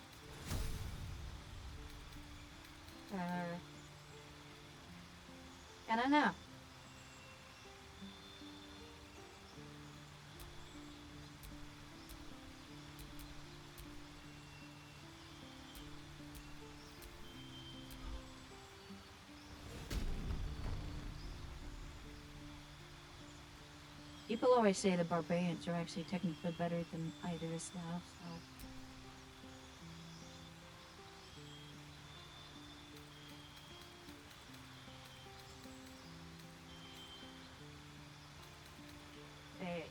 I don't know. People always say the barbarians are actually technically better than either Slavs, so. Hey.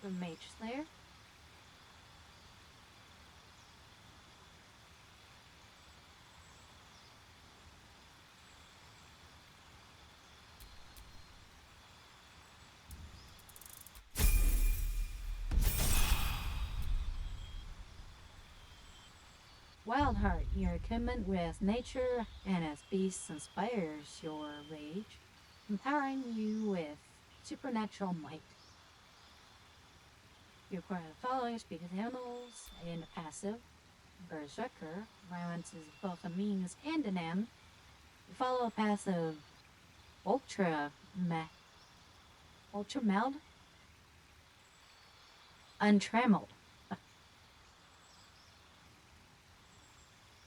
The Mage Slayer. Wildheart, your attunement with nature and its beasts inspires your rage, empowering you with supernatural might. You acquire the following: speak with animals, and a passive. Berserker, violence is both a means and an end. You follow a passive ultra mild, untrammeled.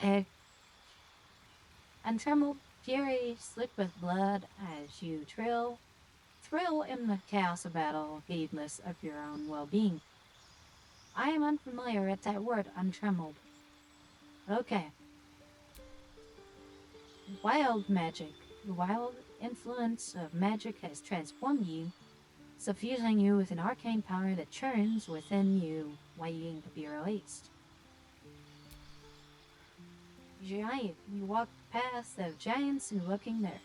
A untrammeled fury slick with blood as you thrill in the chaos of battle, heedless of your own well-being. I am unfamiliar with that word, untrammeled. Okay. Wild magic. The wild influence of magic has transformed you, suffusing you with an arcane power that churns within you, waiting to be released. Giant. You walk past the giants invoking their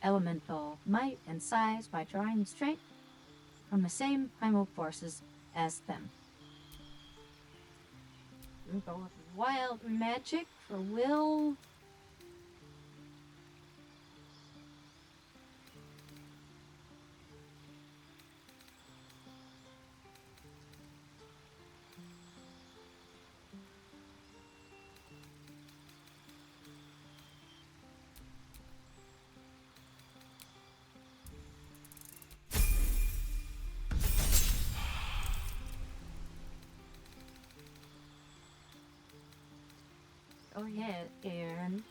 elemental might and size by drawing strength from the same primal forces as them. We'll go with wild magic for will. Go ahead, Aaron.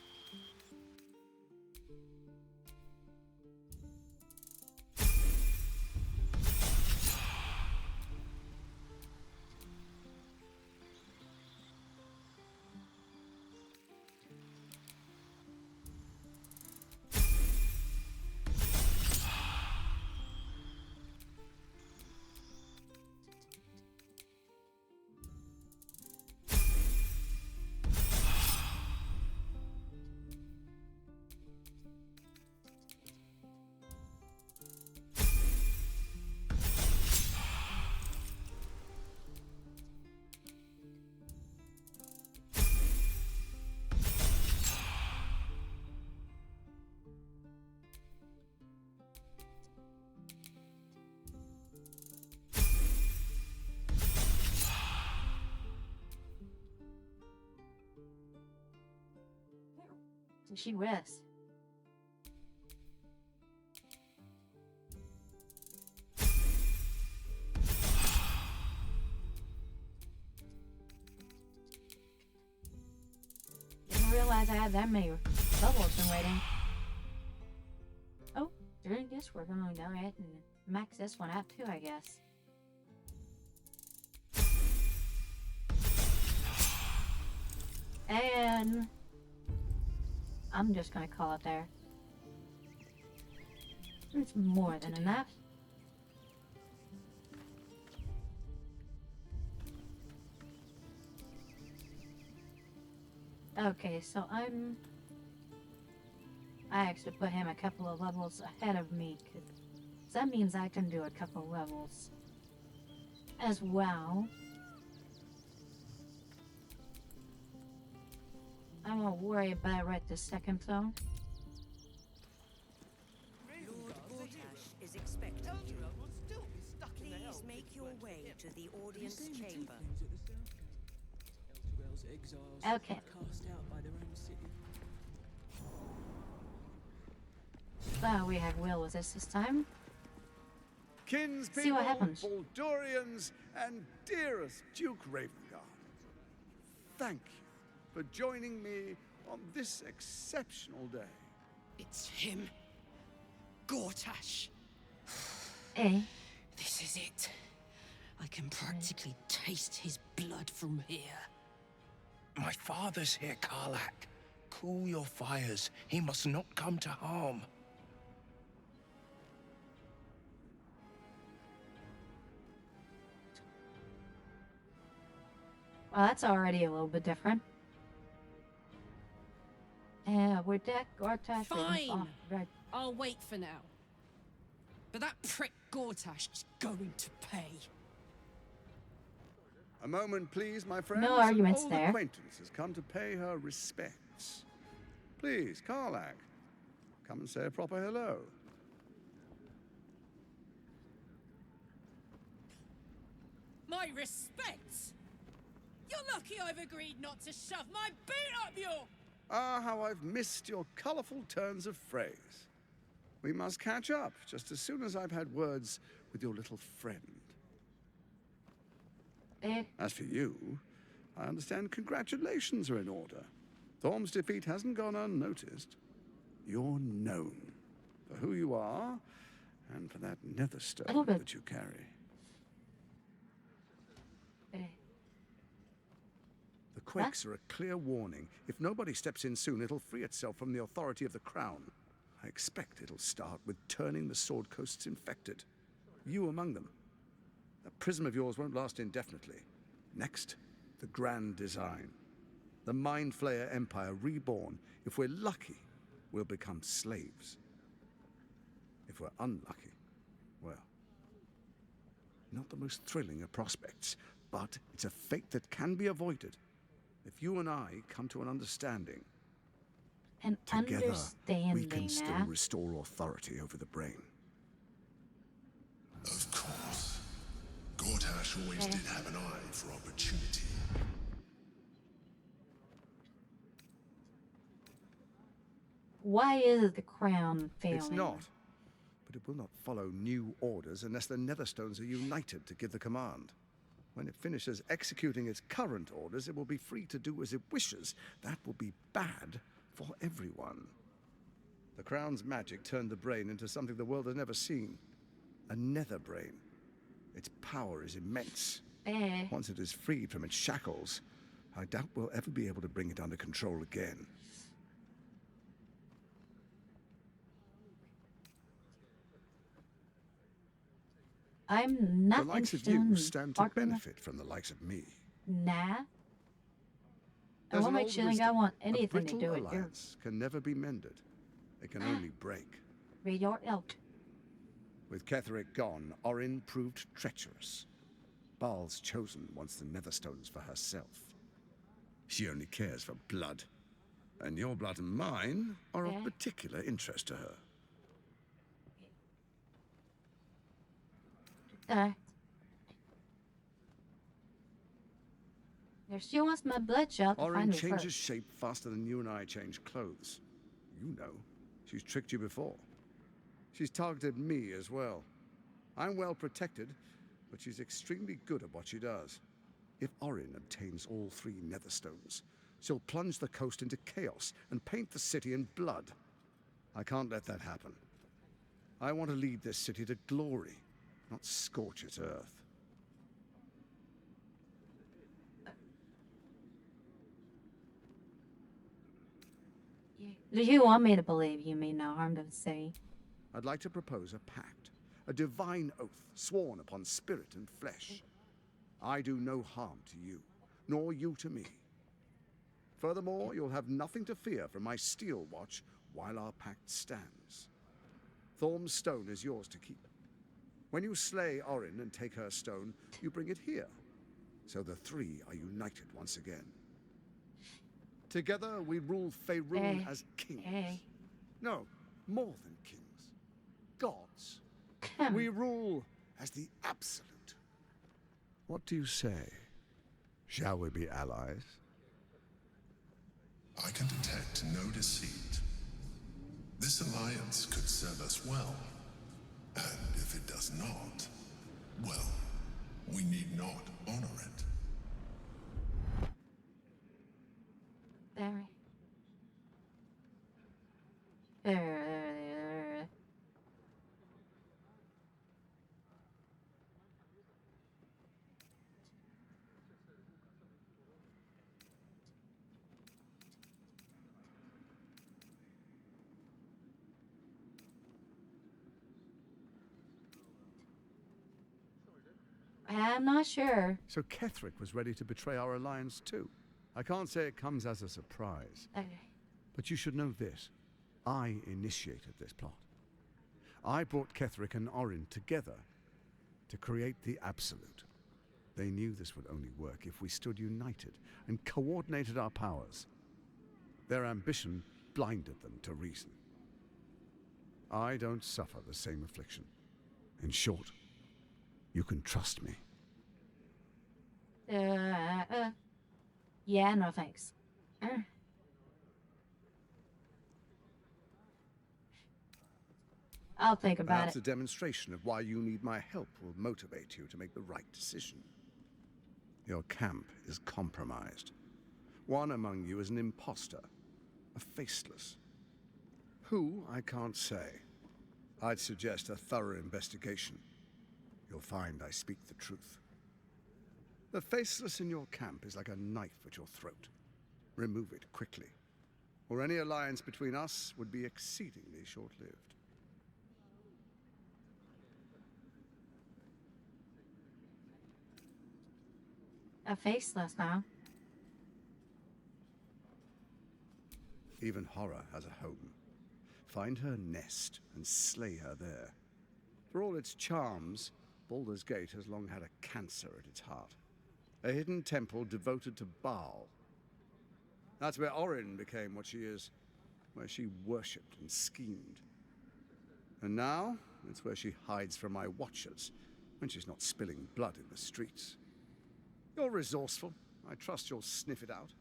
Did she rest? Didn't realize I had that many levels in waiting. Oh, during this we're gonna go ahead and max this one out too, I guess. And I'm just gonna call it there. It's more than enough. Okay, so I actually put him a couple of levels ahead of me, because that means I can do a couple levels as well. I won't worry about it right this second, though. Lord Gortash is expecting you. Please make your way to the audience chamber. Okay. So we have Will with us this time. Kinspeople, See what happens. Baldurians, and dearest Duke Ravengard, thank you for joining me on this exceptional day. It's him. Gortash. Eh? This is it. I can practically taste his blood from here. My father's here, Karlak. Cool your fires. He must not come to harm. Well, that's already a little bit different. We're deck Gortash. Fine. I'll wait for now. But that prick Gortash is going to pay. A moment, please, my friends. No arguments An old there. acquaintance has come to pay her respects. Please, Karlak, come and say a proper hello. My respects? You're lucky I've agreed not to shove my boot up your... Ah, how I've missed your colourful turns of phrase. We must catch up just as soon as I've had words with your little friend. As for you, I understand congratulations are in order. Thorm's defeat hasn't gone unnoticed. You're known for who you are and for that netherstone that you carry. The quakes are a clear warning. If nobody steps in soon, it'll free itself from the authority of the crown. I expect it'll start with turning the Sword Coasts infected. You among them. That prism of yours won't last indefinitely. Next, the grand design. The Mind Flayer Empire reborn. If we're lucky, we'll become slaves. If we're unlucky, well, not the most thrilling of prospects, but it's a fate that can be avoided. If you and I come to an understanding, together we can still restore authority over the brain. Of course. Gortash always did have an eye for opportunity. Why is the crown failing? It's not. But it will not follow new orders unless the Netherstones are united to give the command. When it finishes executing its current orders, it will be free to do as it wishes. That will be bad for everyone. The Crown's magic turned the brain into something the world has never seen. A nether brain. Its power is immense. Once it is freed from its shackles, I doubt we'll ever be able to bring it under control again. I'm not the likes of interested in you stand to benefit from the likes of me. Nah. I There's won't an make old sure I wisdom. want A anything to brittle do with your alliance can never be mended. It can only break. read your ilk. With Ketheric gone, Orin proved treacherous. Baal's chosen wants the Netherstones for herself. She only cares for blood. And your blood and mine are of particular interest to her. If she wants my bloodshot to Orin find me changes first. shape faster than you and I change clothes. You know, she's tricked you before. She's targeted me as well. I'm well protected, but she's extremely good at what she does. If Orin obtains all 3 Netherstones, she'll plunge the coast into chaos and paint the city in blood. I can't let that happen. I want to lead this city to glory, not scorch its earth. Do you want me to believe you mean no harm to the city? I'd like to propose a pact, a divine oath sworn upon spirit and flesh. I do no harm to you, nor you to me. Furthermore, you'll have nothing to fear from my steel watch while our pact stands. Thorm's stone is yours to keep. When you slay Orin and take her stone, you bring it here, so the three are united once again. Together, we rule Faerun as kings. No, more than kings. Gods. We rule as the Absolute. What do you say? Shall we be allies? I can detect no deceit. This alliance could serve us well. And if it does not, well, we need not honor it. I'm not sure. So Ketherick was ready to betray our alliance too. I can't say it comes as a surprise. Okay. But you should know this. I initiated this plot. I brought Ketherick and Orin together to create the Absolute. They knew this would only work if we stood united and coordinated our powers. Their ambition blinded them to reason. I don't suffer the same affliction. In short, you can trust me. Yeah, no thanks. I'll think about Perhaps it. a demonstration of why you need my help will motivate you to make the right decision. Your camp is compromised. One among you is an imposter, a faceless. Who, I can't say. I'd suggest a thorough investigation. You'll find I speak the truth. The faceless in your camp is like a knife at your throat. Remove it quickly, or any alliance between us would be exceedingly short-lived. A faceless now. Even horror has a home. Find her nest and slay her there. For all its charms, Baldur's Gate has long had a cancer at its heart. A hidden temple devoted to Baal. That's where Orin became what she is, where she worshipped and schemed. And now, it's where she hides from my watchers, when she's not spilling blood in the streets. You're resourceful. I trust you'll sniff it out.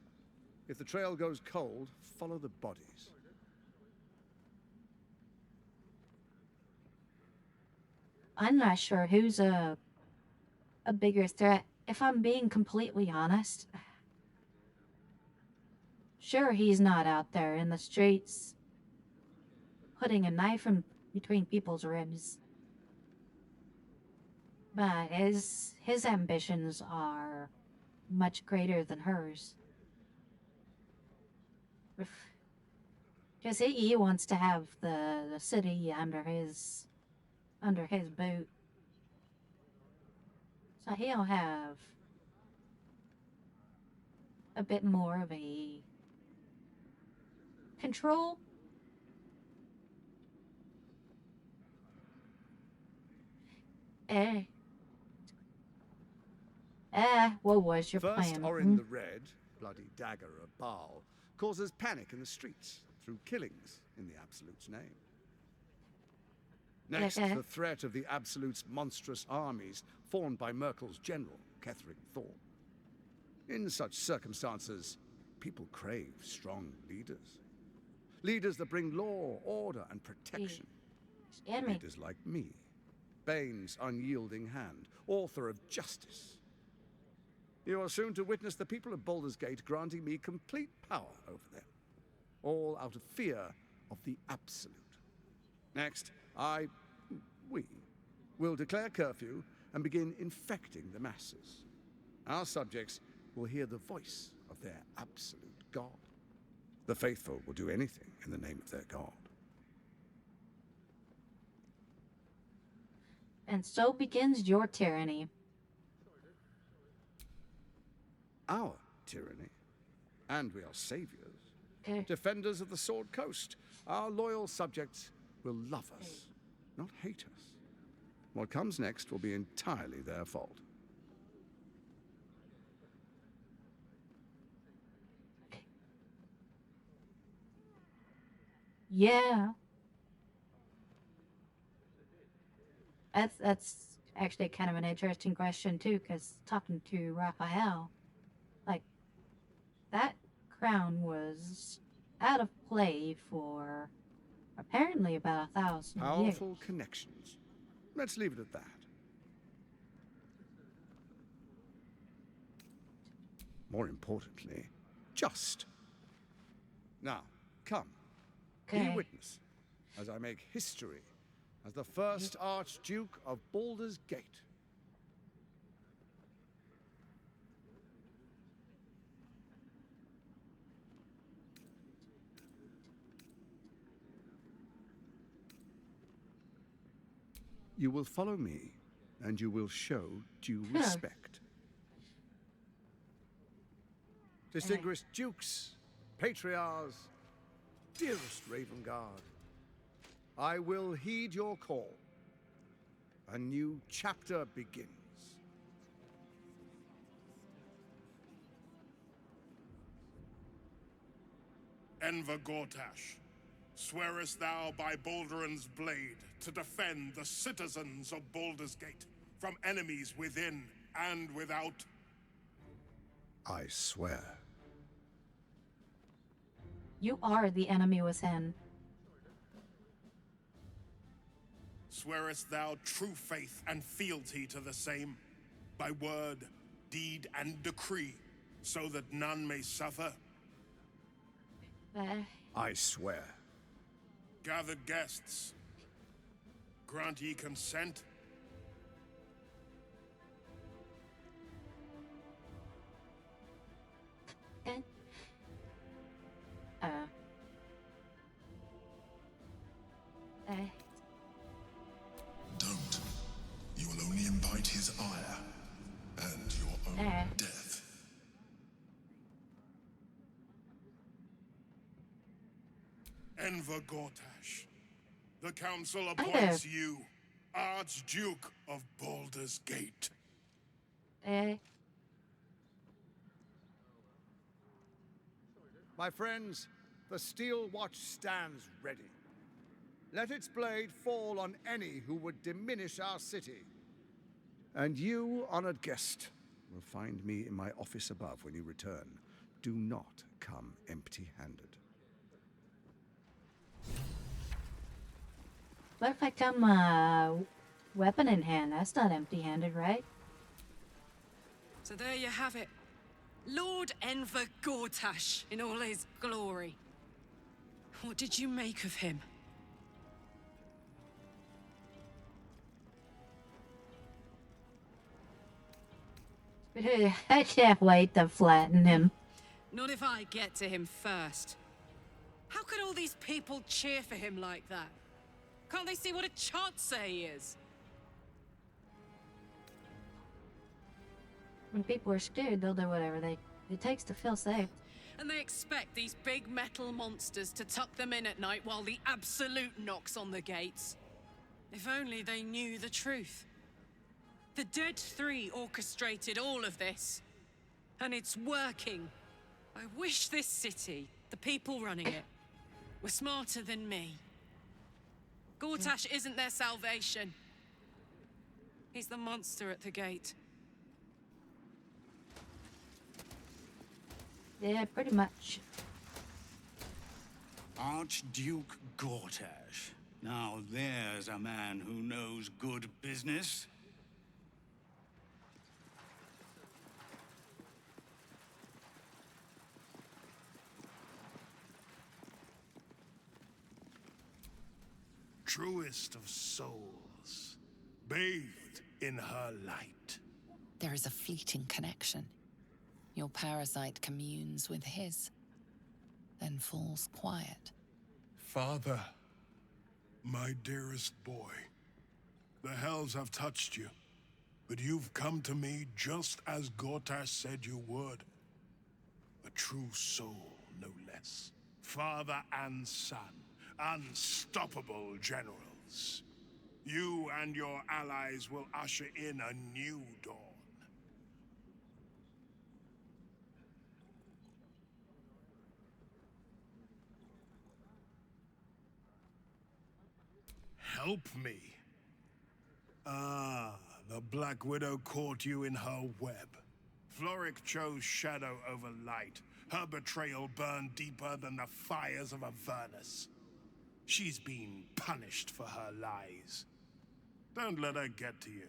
If the trail goes cold, follow the bodies. I'm not sure who's a bigger threat. If I'm being completely honest, sure, he's not out there in the streets putting a knife in between people's ribs. But his ambitions are much greater than hers. Because he wants to have the city under his boot. So he'll have a bit more of a control. What was your First, plan? Orin the Red, bloody dagger of Baal, causes panic in the streets through killings in the Absolute's name. Next, the threat of the Absolute's monstrous armies formed by Merkel's general, Ketherick Thorm. In such circumstances, people crave strong leaders. Leaders that bring law, order, and protection. Leaders like me, Bane's unyielding hand, author of justice. You are soon to witness the people of Baldur's Gate granting me complete power over them, all out of fear of the Absolute. Next, we will declare curfew and begin infecting the masses. Our subjects will hear the voice of their absolute God. The faithful will do anything in the name of their God. And so begins your tyranny. Our tyranny. And we are saviors. Okay. Defenders of the Sword Coast. Our loyal subjects will love us, not hate us. What comes next will be entirely their fault. Yeah. That's actually kind of an interesting question too, because talking to Raphael, like, that crown was out of play for apparently about 1,000 years. Powerful connections. Let's leave it at that. More importantly, just. Now, come. Be Okay. witness as I make history as the first Archduke of Baldur's Gate. You will follow me, and you will show due respect. Distinguished dukes, patriarchs, dearest Ravengard, I will heed your call. A new chapter begins. Enver Gortash, swearest thou by Balduran's blade to defend the citizens of Baldur's Gate from enemies within and without? I swear. You are the enemy within. Swearest thou true faith and fealty to the same, by word, deed, and decree, so that none may suffer? I swear. Gathered guests, grant ye consent? Don't. You will only invite his ire and your own death. Enver Gortash, the council appoints you Archduke of Baldur's Gate. My friends, the Steel Watch stands ready. Let its blade fall on any who would diminish our city. And you, honored guest, will find me in my office above when you return. Do not come empty-handed. What if I come weapon in hand? That's not empty-handed, right? So there you have it. Lord Enver Gortash in all his glory. What did you make of him? I can't wait to flatten him. Not if I get to him first. How could all these people cheer for him like that? Can't they see what a chancer he is? When people are scared, they'll do whatever it takes to feel safe. And they expect these big metal monsters to tuck them in at night while the Absolute knocks on the gates. If only they knew the truth. The Dead Three orchestrated all of this. And it's working. I wish this city, the people running it, were smarter than me. Gortash isn't their salvation. He's the monster at the gate. Yeah, pretty much. Archduke Gortash. Now there's a man who knows good business. Truest of souls, bathed in her light. There is a fleeting connection. Your parasite communes with his, then falls quiet. Father, my dearest boy, The hells have touched you, but you've come to me just as Gortash said you would. A true soul, no less. Father and son, unstoppable generals. You and your allies will usher in a new dawn. Help me. Ah, the Black Widow caught you in her web. Floric chose shadow over light. Her betrayal burned deeper than the fires of Avernus. She's been punished for her lies. Don't let her get to you.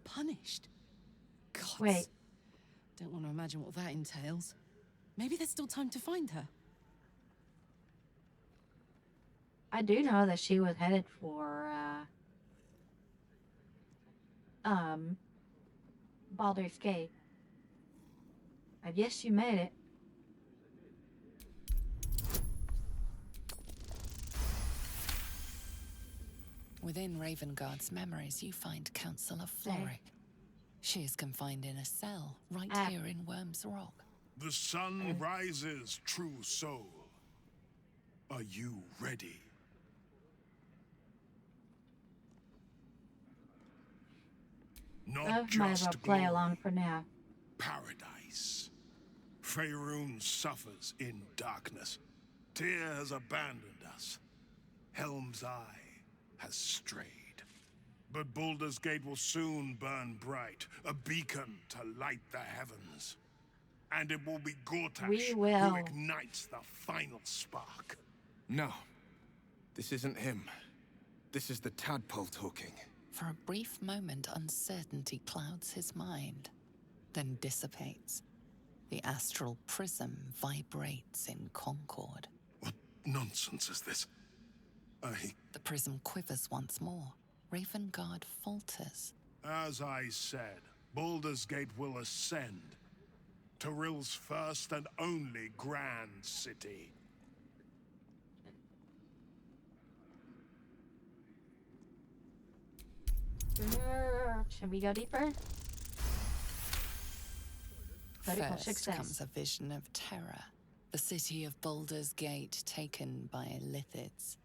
Punished? God. Wait. Don't want to imagine what that entails. Maybe there's still time to find her. I do know that she was headed for, Baldur's Gate. I guess you made it. Within Ravengard's memories, you find Councillor Floric. She is confined in a cell right here in Worm's Rock. The sun rises, true soul. Are you ready? Not Might as well just play glory, along for now. paradise. Faerun suffers in darkness. Tyr has abandoned us. Helm's Eye has strayed. But Baldur's Gate will soon burn bright, a beacon to light the heavens. And it will be Gortash who ignites the final spark. No. This isn't him. This is the tadpole talking. For a brief moment, uncertainty clouds his mind, then dissipates. The astral prism vibrates in concord. What nonsense is this? The prism quivers once more. Ravengard falters. As I said, Baldur's Gate will ascend. Tyrill's first and only grand city. Should we go deeper? Critical First success. comes a vision of terror. The city of Baldur's Gate taken by Lithids.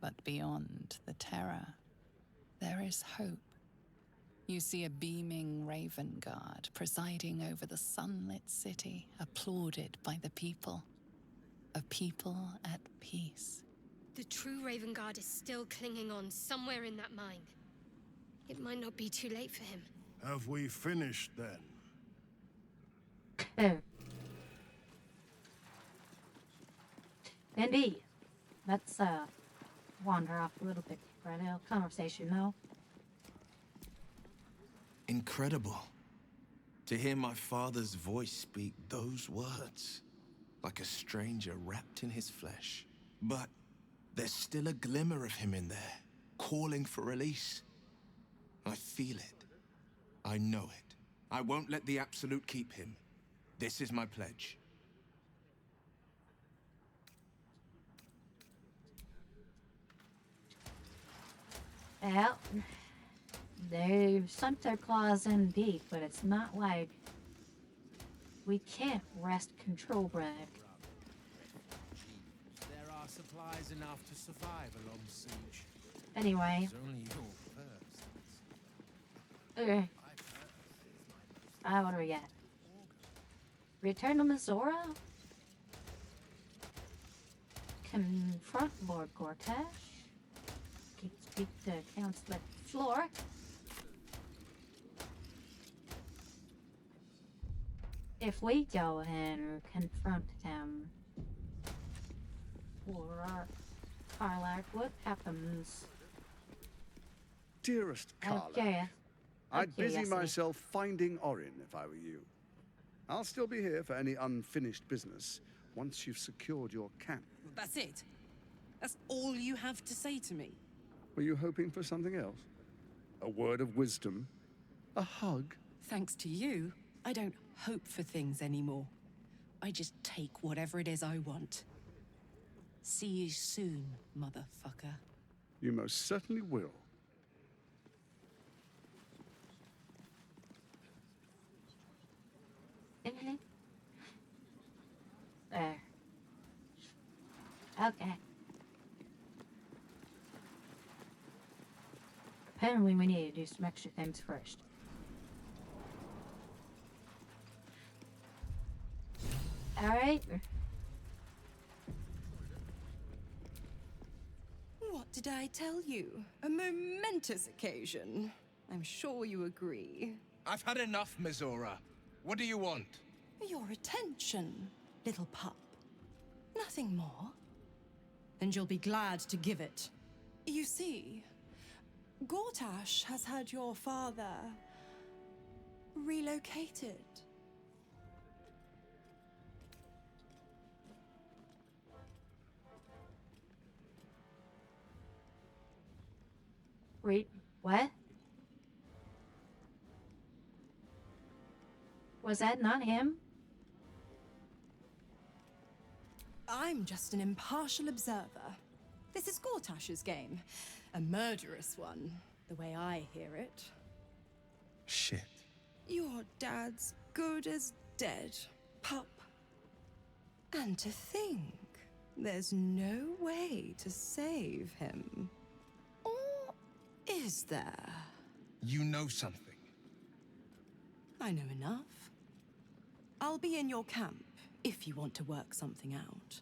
But beyond the terror, there is hope. You see a beaming Ravengard presiding over the sunlit city, applauded by the people. A people at peace. The true Ravengard is still clinging on somewhere in that mine. It might not be too late for him. Have we finished then? Indeed. Let's wander off a little bit for a little conversation, though. Incredible. To hear my father's voice speak those words. Like a stranger wrapped in his flesh. But there's still a glimmer of him in there, calling for release. I feel it. I know it. I won't let the Absolute keep him. This is my pledge. Well, they've sunk their claws in deep, but it's not like we can't wrest control back. There are supplies enough to survive a long siege. Anyway. It's only your first. Okay. What do we got? Return to Mizora? Confront Lord Gortash? Speak to Councillor Floric? If we go and confront him for Karlach, what happens? Dearest Carla, Okay. I'd busy yes, myself finding Orin if I were you. I'll still be here for any unfinished business once you've secured your camp. That's it? That's all you have to say to me? Were you hoping for something else? A word of wisdom? A hug? Thanks to you, I don't hope for things anymore. I just take whatever it is I want. See you soon, motherfucker. You most certainly will. Okay. Apparently we need to do some extra things first. Alright. What did I tell you? A momentous occasion. I'm sure you agree. I've had enough, Mizora. What do you want? Your attention, little pup. Nothing more. And you'll be glad to give it. You see, Gortash has had your father relocated. Wait, what? Was that not him? I'm just an impartial observer. This is Gortash's game. A murderous one, the way I hear it. Shit. Your dad's good as dead, pup. And to think, there's no way to save him. Or is there? You know something. I know enough. I'll be in your camp if you want to work something out.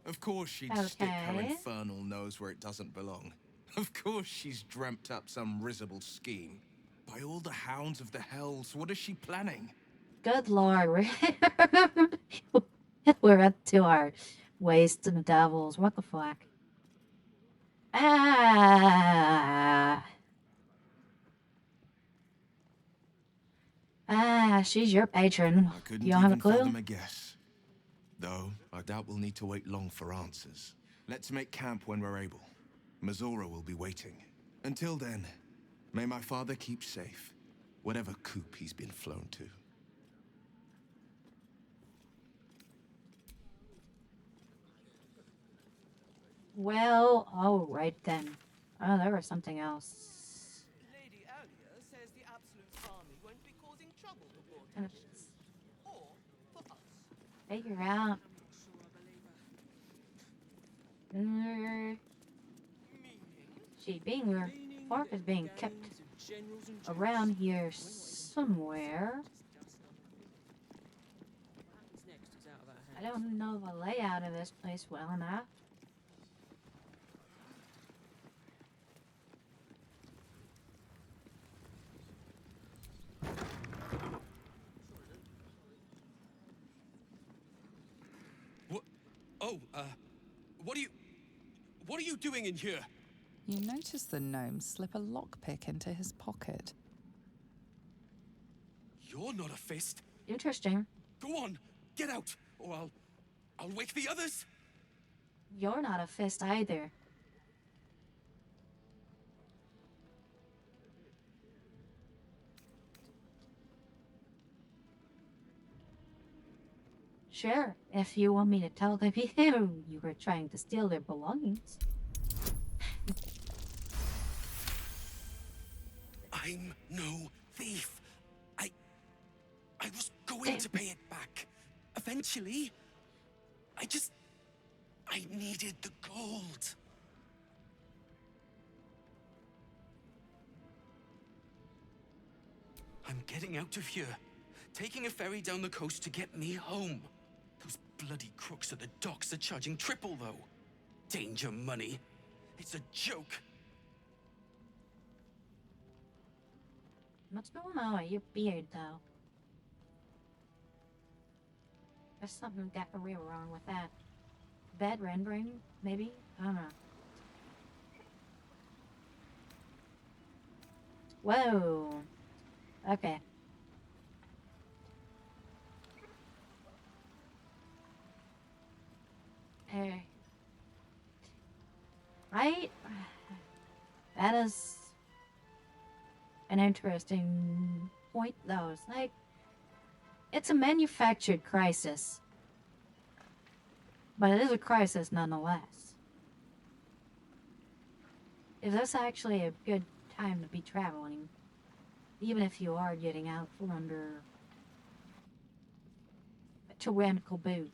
Of course she'd stick her infernal nose where it doesn't belong. Of course she's dreamt up some risible scheme. By all the hounds of the hells, what is she planning? Good lord, we're up to our waste and the devils. What the fuck? She's your patron. I couldn't You don't have a even clue? fathom a guess. Though, I doubt we'll need to wait long for answers. Let's make camp when we're able. Mizora will be waiting. Until then, may my father keep safe, whatever coop he's been flown to. Well, alright then. Oh, there was something else. Lady Alia says the Absolute's army won't be causing trouble for Kind Gortash. Or for us. Figure out. She being Fark is being kept around here somewhere. I don't know the layout of this place well enough. What are you doing in here? You notice the gnome slip a lockpick into his pocket. You're not a fist. Interesting. Go on, get out, or I'll wake the others. You're not a fist either. Sure, if you want me to tell them you were trying to steal their belongings. I'm no thief. I was going to pay it back. Eventually. I needed the gold. I'm getting out of here. Taking a ferry down the coast to get me home. Those bloody crooks at the docks are charging triple, though. Danger money. It's a joke. What's going on with your beard, though? There's something definitely wrong with that. Bad rendering, maybe? I don't know. Whoa. Okay. Hey. Right? That is an interesting point, though. It's like, it's a manufactured crisis. But it is a crisis nonetheless. Is this actually a good time to be traveling. Even if you are getting out from under a tyrannical boot.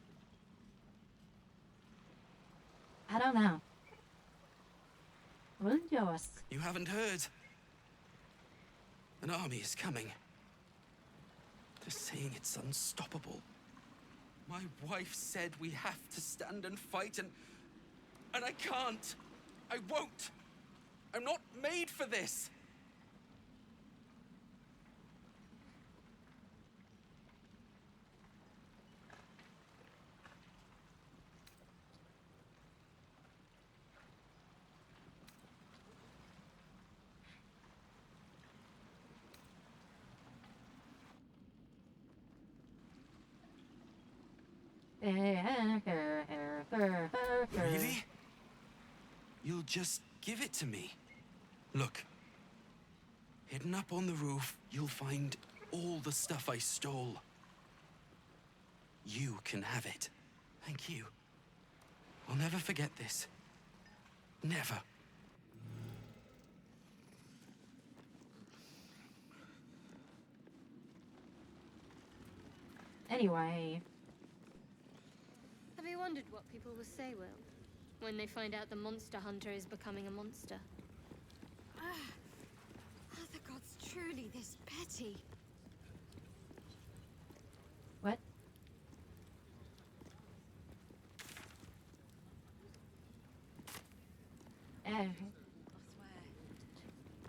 I don't know. You haven't heard? An army is coming. They're saying it's unstoppable. My wife said we have to stand and fight, and I can't. I won't. I'm not made for this. Really? You'll just give it to me? Look. Hidden up on the roof, you'll find all the stuff I stole. You can have it. Thank you. I'll never forget this. Never. Anyway. Have you wondered what people will say, Will, when they find out the monster hunter is becoming a monster? Are the gods truly this petty? What?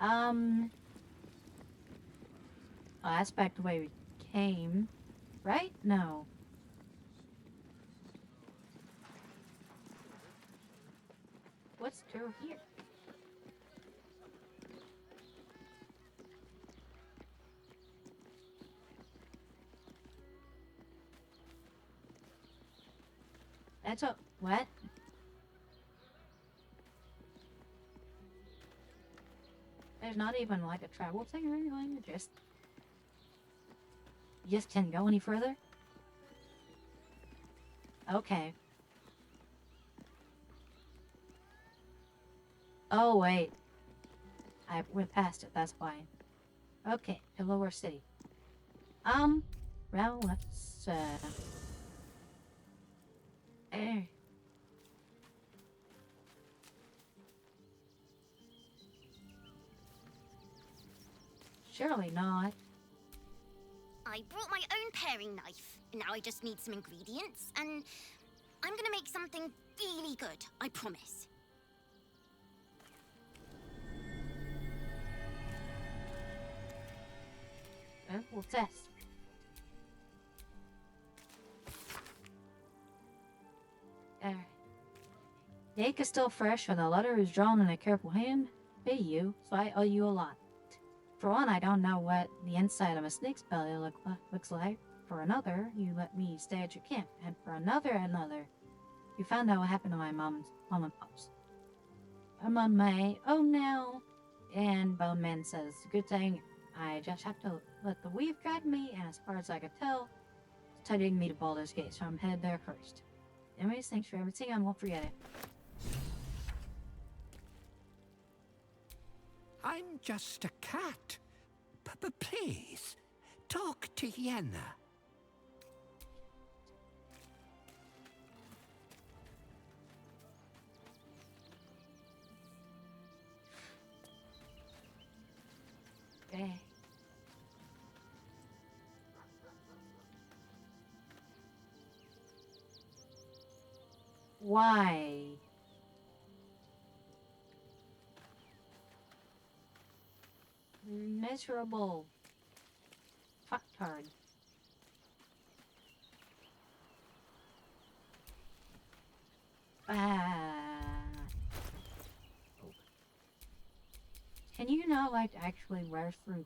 Oh, that's back the way we came, right? No. What's through here? That's a what? There's not even like a travel thing or anything. You just can't go any further. Okay. Oh wait, I went past it. That's why. Okay, the lower city. Well, let's Surely not. I brought my own paring knife. Now I just need some ingredients, and I'm gonna make something really good, I promise. We'll test. The ink is still fresh and the letter is drawn in a careful hand. Be you, so I owe you a lot. For one, I don't know what the inside of a snake's belly looks like. For another, you let me stay at your camp. And for another, you found out what happened to my mom and pops. I'm on my own now. And Bone Man says, good thing I just have to let the weave guide me, and as far as I could tell, it's taking me to Baldur's Gate, so I'm headed there first. Anyways, thanks for everything, I won't forget it. I'm just a cat. Please, talk to Yenna. Okay. Why? Miserable fucktard. Can you not like actually wear through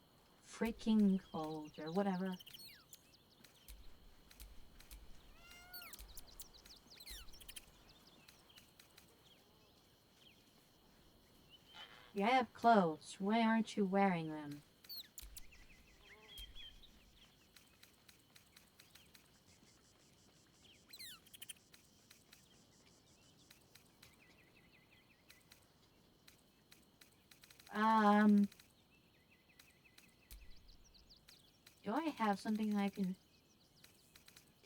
freaking clothes or whatever? You have clothes. Why aren't you wearing them? have something I can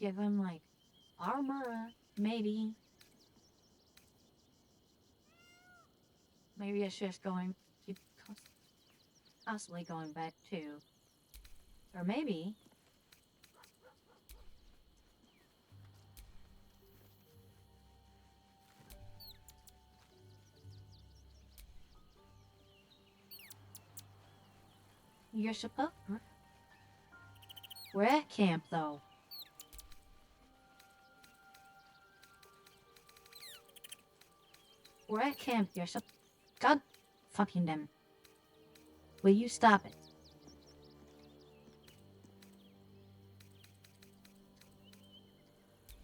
give him, like armor, maybe. Maybe it's just keep constantly going back to, or maybe. You're supposed. We're at camp, though. We're at camp. You're God fucking damn. Will you stop it?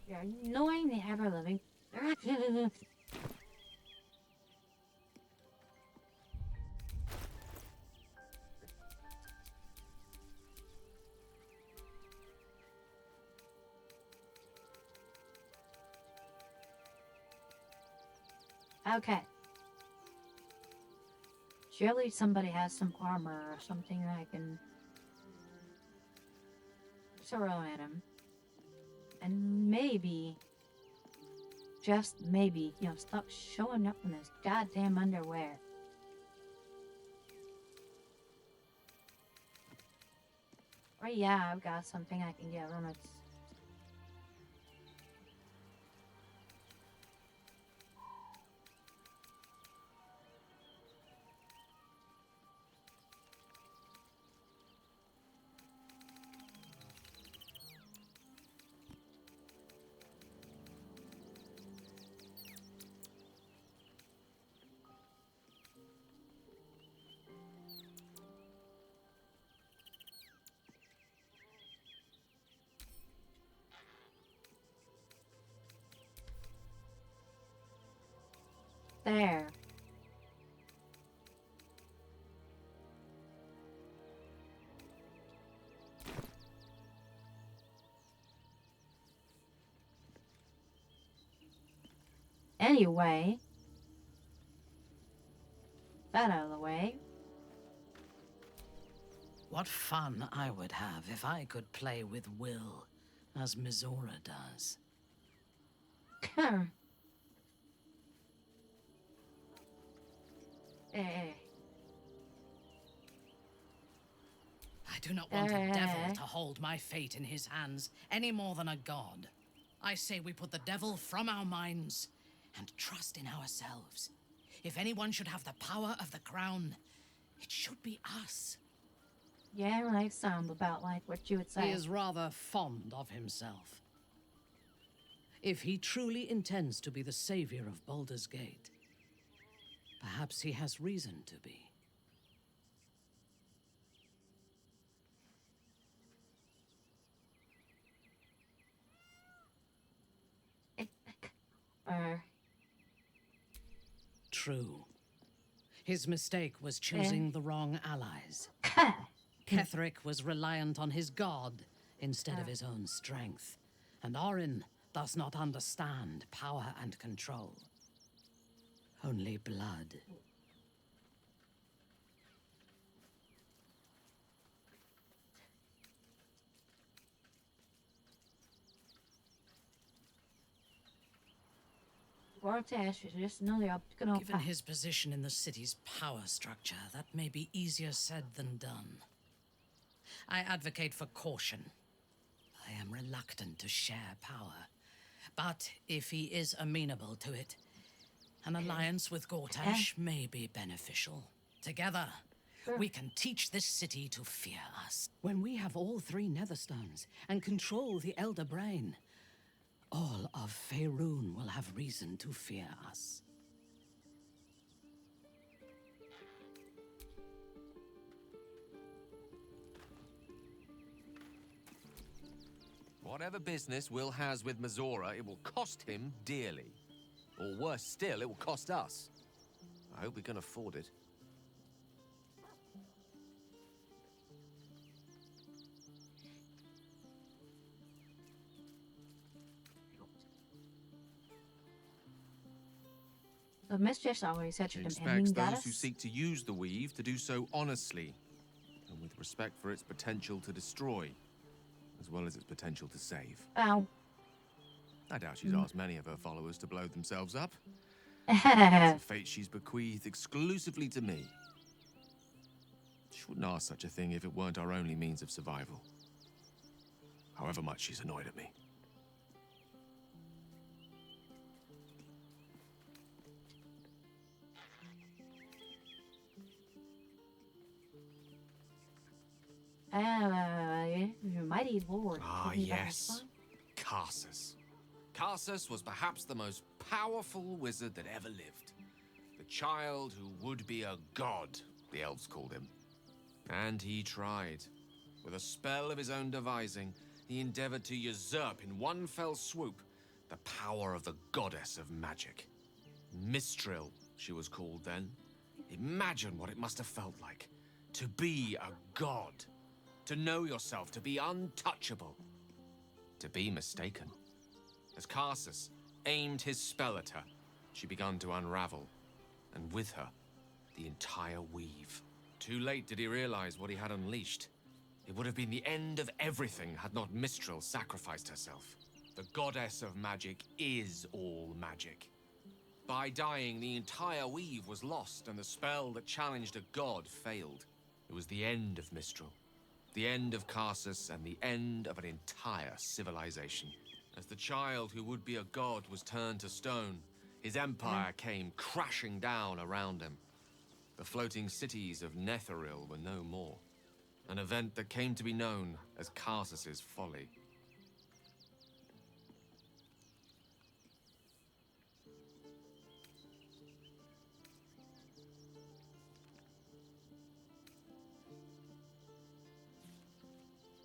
You're annoying the ever living. Okay. Surely somebody has some armor or something that I can throw at him. And maybe, just maybe, stop showing up in this goddamn underwear. Or yeah, I've got something I can give him. It's there. Anyway, that out of the way. What fun I would have if I could play with Will, as Mizora does. I do not want a devil to hold my fate in his hands any more than a god. I say we put the devil from our minds and trust in ourselves. If anyone should have the power of the crown, it should be us. Yeah, right. Sound about like what you would say. He is rather fond of himself. If he truly intends to be the savior of Baldur's Gate, perhaps he has reason to be. True. His mistake was choosing the wrong allies. Ketheric was reliant on his god instead of his own strength, and Orin does not understand power and control. Only blood. Given his position in the city's power structure, that may be easier said than done. I advocate for caution. I am reluctant to share power, but if he is amenable to it, an alliance with Gortash may be beneficial. Together, we can teach this city to fear us. When we have all 3 Netherstones and control the Elder Brain, all of Faerun will have reason to fear us. Whatever business Will has with Mizora, it will cost him dearly. Or worse still, it will cost us. I hope we can afford it. The mistress always said to She them, expects those who seek to use the weave to do so honestly, and with respect for its potential to destroy. as well as its potential to save. Ow. I doubt she's asked many of her followers to blow themselves up. It's a fate she's bequeathed exclusively to me. She wouldn't ask such a thing if it weren't our only means of survival. However much she's annoyed at me. Mighty Lord. Ah, Give me that yes. response. Karsus. Karsus was perhaps the most powerful wizard that ever lived. The child who would be a god, the elves called him. And he tried. With a spell of his own devising, he endeavored to usurp in one fell swoop the power of the goddess of magic. Mistril, she was called then. Imagine what it must have felt like to be a god. To know yourself, to be untouchable. To be mistaken. As Karsus aimed his spell at her, she began to unravel, and with her, the entire weave. Too late did he realize what he had unleashed. It would have been the end of everything had not Mistril sacrificed herself. The goddess of magic is all magic. By dying, the entire weave was lost, and the spell that challenged a god failed. It was the end of Mistril, the end of Karsus, and the end of an entire civilization. As the child who would be a god was turned to stone, his empire came crashing down around him. The floating cities of Netheril were no more. An event that came to be known as Karsus's folly.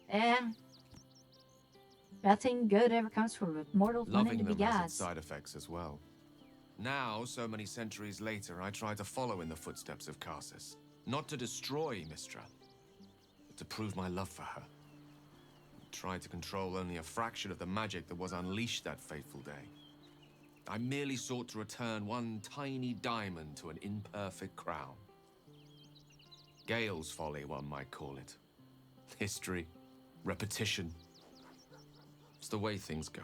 And nothing good ever comes from mortals wanting Loving to be them has its gods. side effects as well. Now, so many centuries later, I try to follow in the footsteps of Karsus. Not to destroy Mistra, but to prove my love for her. I tried to control only a fraction of the magic that was unleashed that fateful day. I merely sought to return one tiny diamond to an imperfect crown. Gale's folly, one might call it. History, repetition. It's the way things go.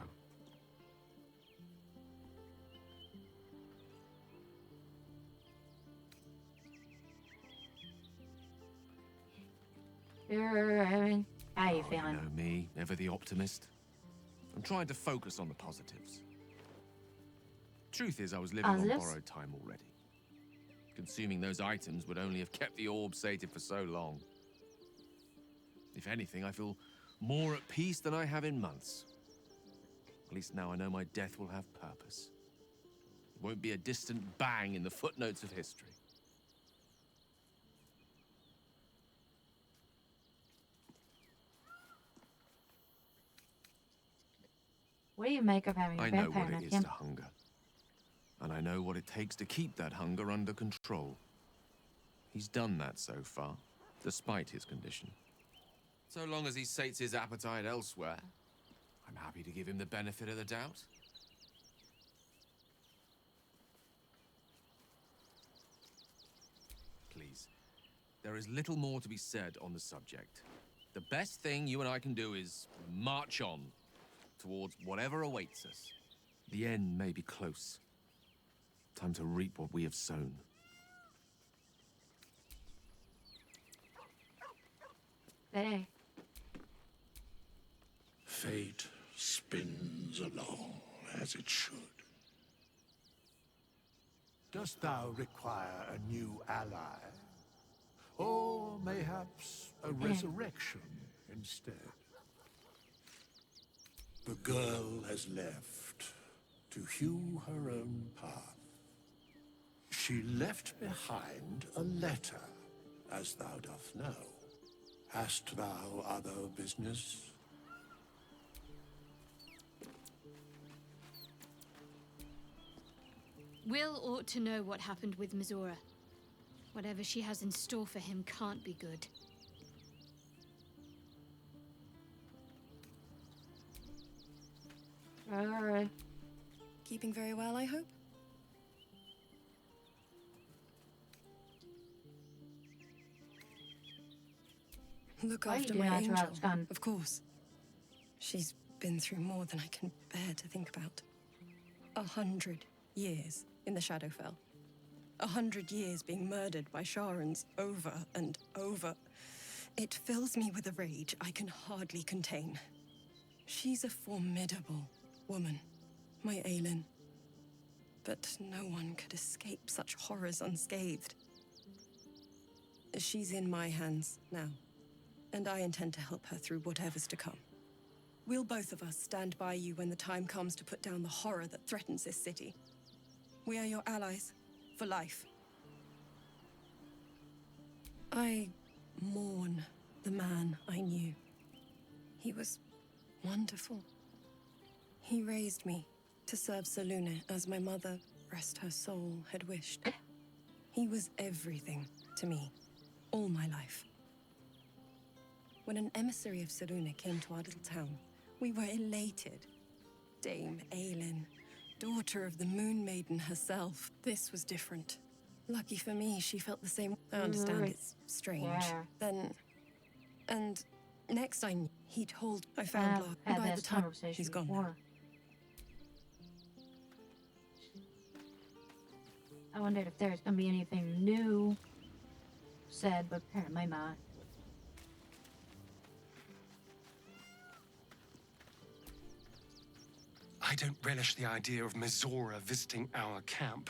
How you You feeling? know me, ever the optimist. I'm trying to focus on the positives. Truth is, I was living on Positives? borrowed time already. Consuming those items would only have kept the orb sated for so long. If anything, I feel more at peace than I have in months. At least now I know my death will have purpose. It won't be a distant bang in the footnotes of history. What do you make of having a I know vampire what neck it is him? to hunger. And I know what it takes to keep that hunger under control. He's done that so far, despite his condition. So long as he sates his appetite elsewhere, I'm happy to give him the benefit of the doubt. Please, there is little more to be said on the subject. The best thing you and I can do is march on towards whatever awaits us. The end may be close. Time to reap what we have sown. Hey. Fate spins along as it should. Dost thou require a new ally? Or mayhaps a resurrection instead? The girl has left to hew her own path. She left behind a letter, as thou doth know. Hast thou other business? Will ought to know what happened with Mizora. Whatever she has in store for him can't be good. Alright. Keeping very well, I hope? Look Why after you do my that to angel, Alex Gunn? of course. She's been through more than I can bear to think about. 100 years in the Shadowfell. 100 years being murdered by Sharans over and over. It fills me with a rage I can hardly contain. She's a formidable woman, my Aelin. But no one could escape such horrors unscathed. She's in my hands now, and I intend to help her through whatever's to come. We'll both of us stand by you when the time comes to put down the horror that threatens this city. We are your allies, for life. I mourn the man I knew. He was wonderful. He raised me to serve Selûne as my mother, rest her soul, had wished. He was everything to me, all my life. When an emissary of Selûne came to our little town, we were elated. Dame Aelin, daughter of the Moon Maiden herself. This was different. Lucky for me, she felt the same. I understand it's strange. Yeah. And next I knew, he told I found love. Had By this the time conversation he's gone before. now. I wondered if there's gonna be anything new said, but apparently not. I don't relish the idea of Mizora visiting our camp,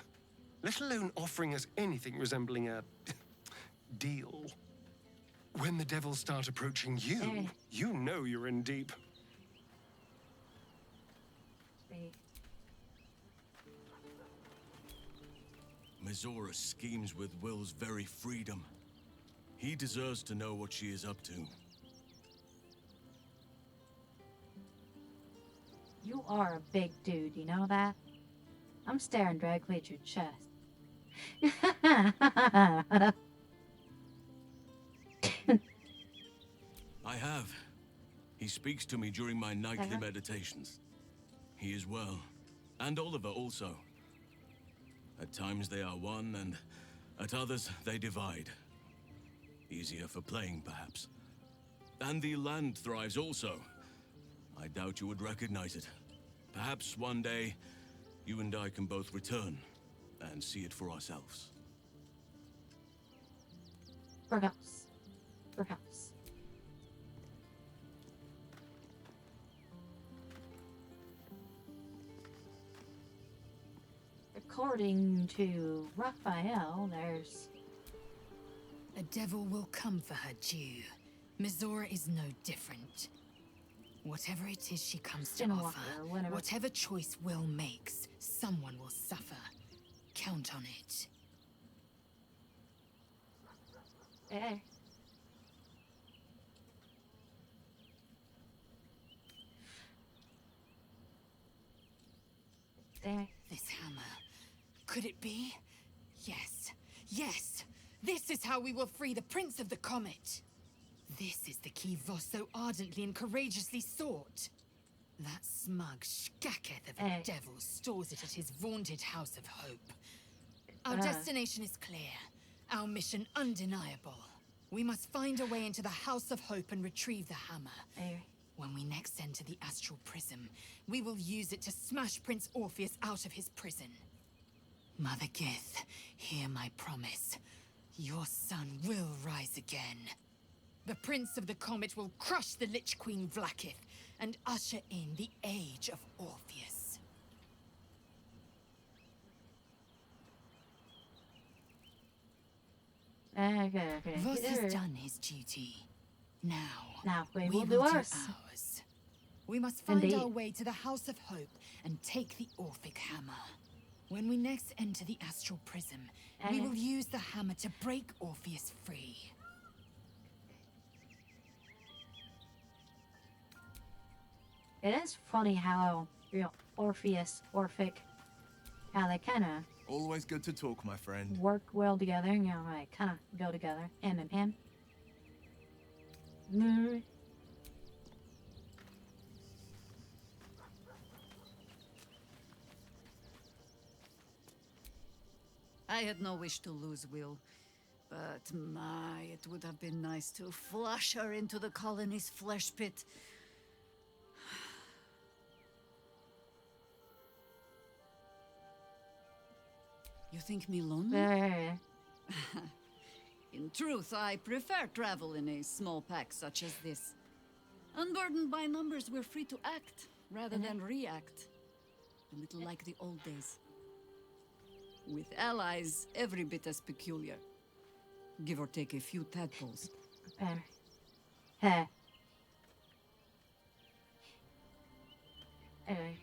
let alone offering us anything resembling a deal. When the devils start approaching you, you know you're in deep. Mizora schemes with Will's very freedom. He deserves to know what she is up to. You are a big dude, you know that? I'm staring directly at your chest. I have. He speaks to me during my nightly meditations. He is well. And Oliver also. At times they are one, and at others they divide. Easier for playing, perhaps. And the land thrives also. I doubt you would recognize it. Perhaps one day, you and I can both return and see it for ourselves. Perhaps. Perhaps. According to Raphael, there's... A devil will come for her due. Mizora is no different. Whatever it is she comes to offer, whatever choice Will makes, someone will suffer. Count on it. Hey. There. This hammer. Could it be? Yes. Yes! This is how we will free the Prince of the Comet! This is the key Voss so ardently and courageously sought. That smug Skaketh of a devil stores it at his vaunted House of Hope. Our destination is clear. Our mission undeniable. We must find a way into the House of Hope and retrieve the hammer. When we next enter the Astral Prism, we will use it to smash Prince Orpheus out of his prison. Mother Gith, hear my promise. Your son will rise again. The Prince of the Comet will crush the Lich Queen Vlaakith and usher in the Age of Orpheus. Okay. Voss has done his duty. Now we will do ours. We must find our way to the House of Hope and take the Orphic Hammer. When we next enter the Astral Prism, we will use the hammer to break Orpheus free. It is funny how Orpheus, Orphic, how they kind of Always good to talk, my friend. work well together, you know, like kind of go together, hand in hand. I had no wish to lose Will, but my, it would have been nice to flush her into the colony's flesh pit. You think me lonely? In truth, I prefer travel in a small pack such as this. Unburdened by numbers, we're free to act rather than react. A little like the old days. With allies, every bit as peculiar. Give or take a few tadpoles. Hey. Anyway.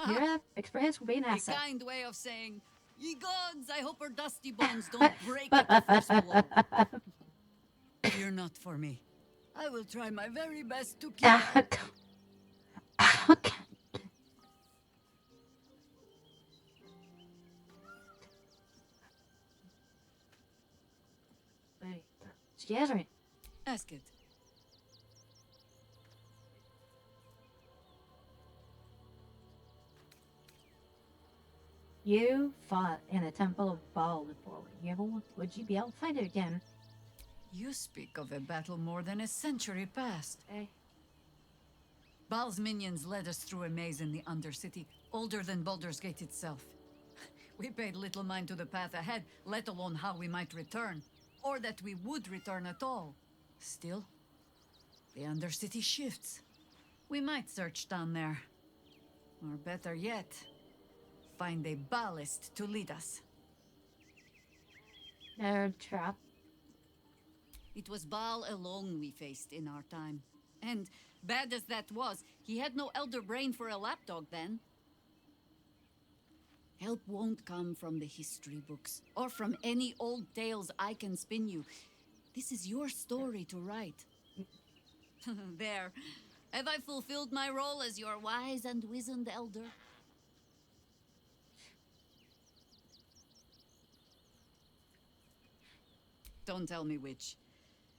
You have experience with being A asset. kind way of saying, ye gods, I hope her dusty bones don't break at the first blow. Fear not for me. I will try my very best to keep up. Wait, scares me. Ask it. You fought in a temple of Baal before. Would you be able to fight it again? You speak of a battle more than a century past. Hey. Baal's minions led us through a maze in the Undercity, older than Baldur's Gate itself. We paid little mind to the path ahead, let alone how we might return, or that we would return at all. Still, the Undercity shifts. We might search down there. Or better yet, find a ballast to lead us. Nerd trap. It was Baal alone we faced in our time. And bad as that was, he had no elder brain for a lapdog then. Help won't come from the history books, or from any old tales I can spin you. This is your story to write. There. Have I fulfilled my role as your wise and wizened elder? Don't tell me which.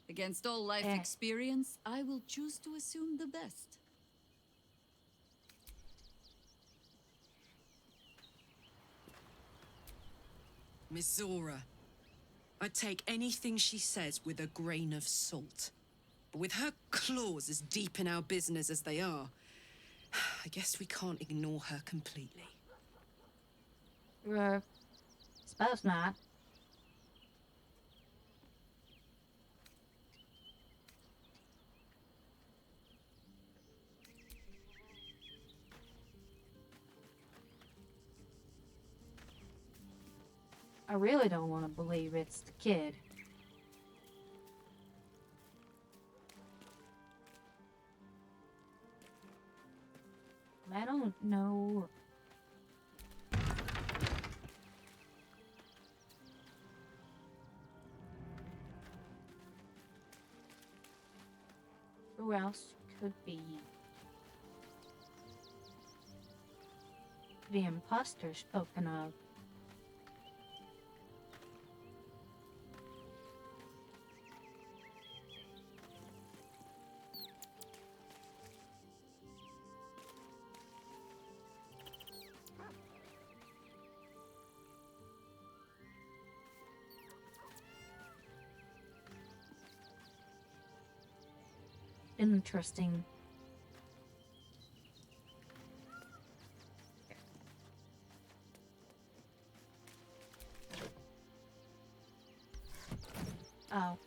Against all life experience, I will choose to assume the best. Miss Zora, I take anything she says with a grain of salt. But with her claws as deep in our business as they are, I guess we can't ignore her completely. Suppose not. I really don't want to believe it's the kid. I don't know. Who else could be? The imposter spoken of. Interesting. Oh.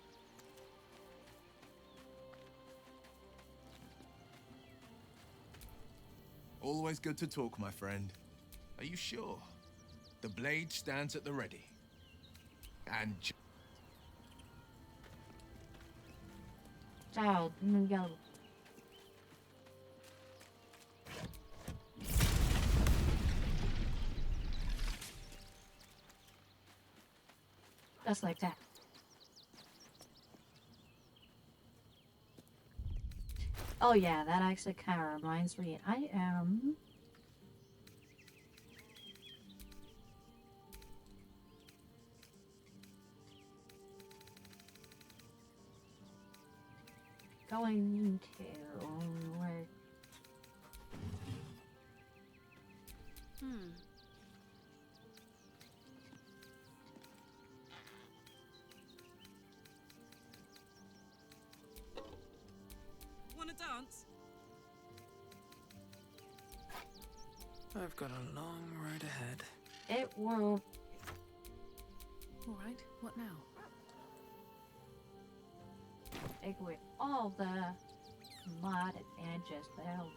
Always good to talk, my friend. Are you sure? The blade stands at the ready. And... Child, go. Just like that. Oh yeah, that actually kind of reminds me. I am... going to... where... Wanna dance? I've got a long road ahead. It will. All right, what now? Take away all the mod advantages, though.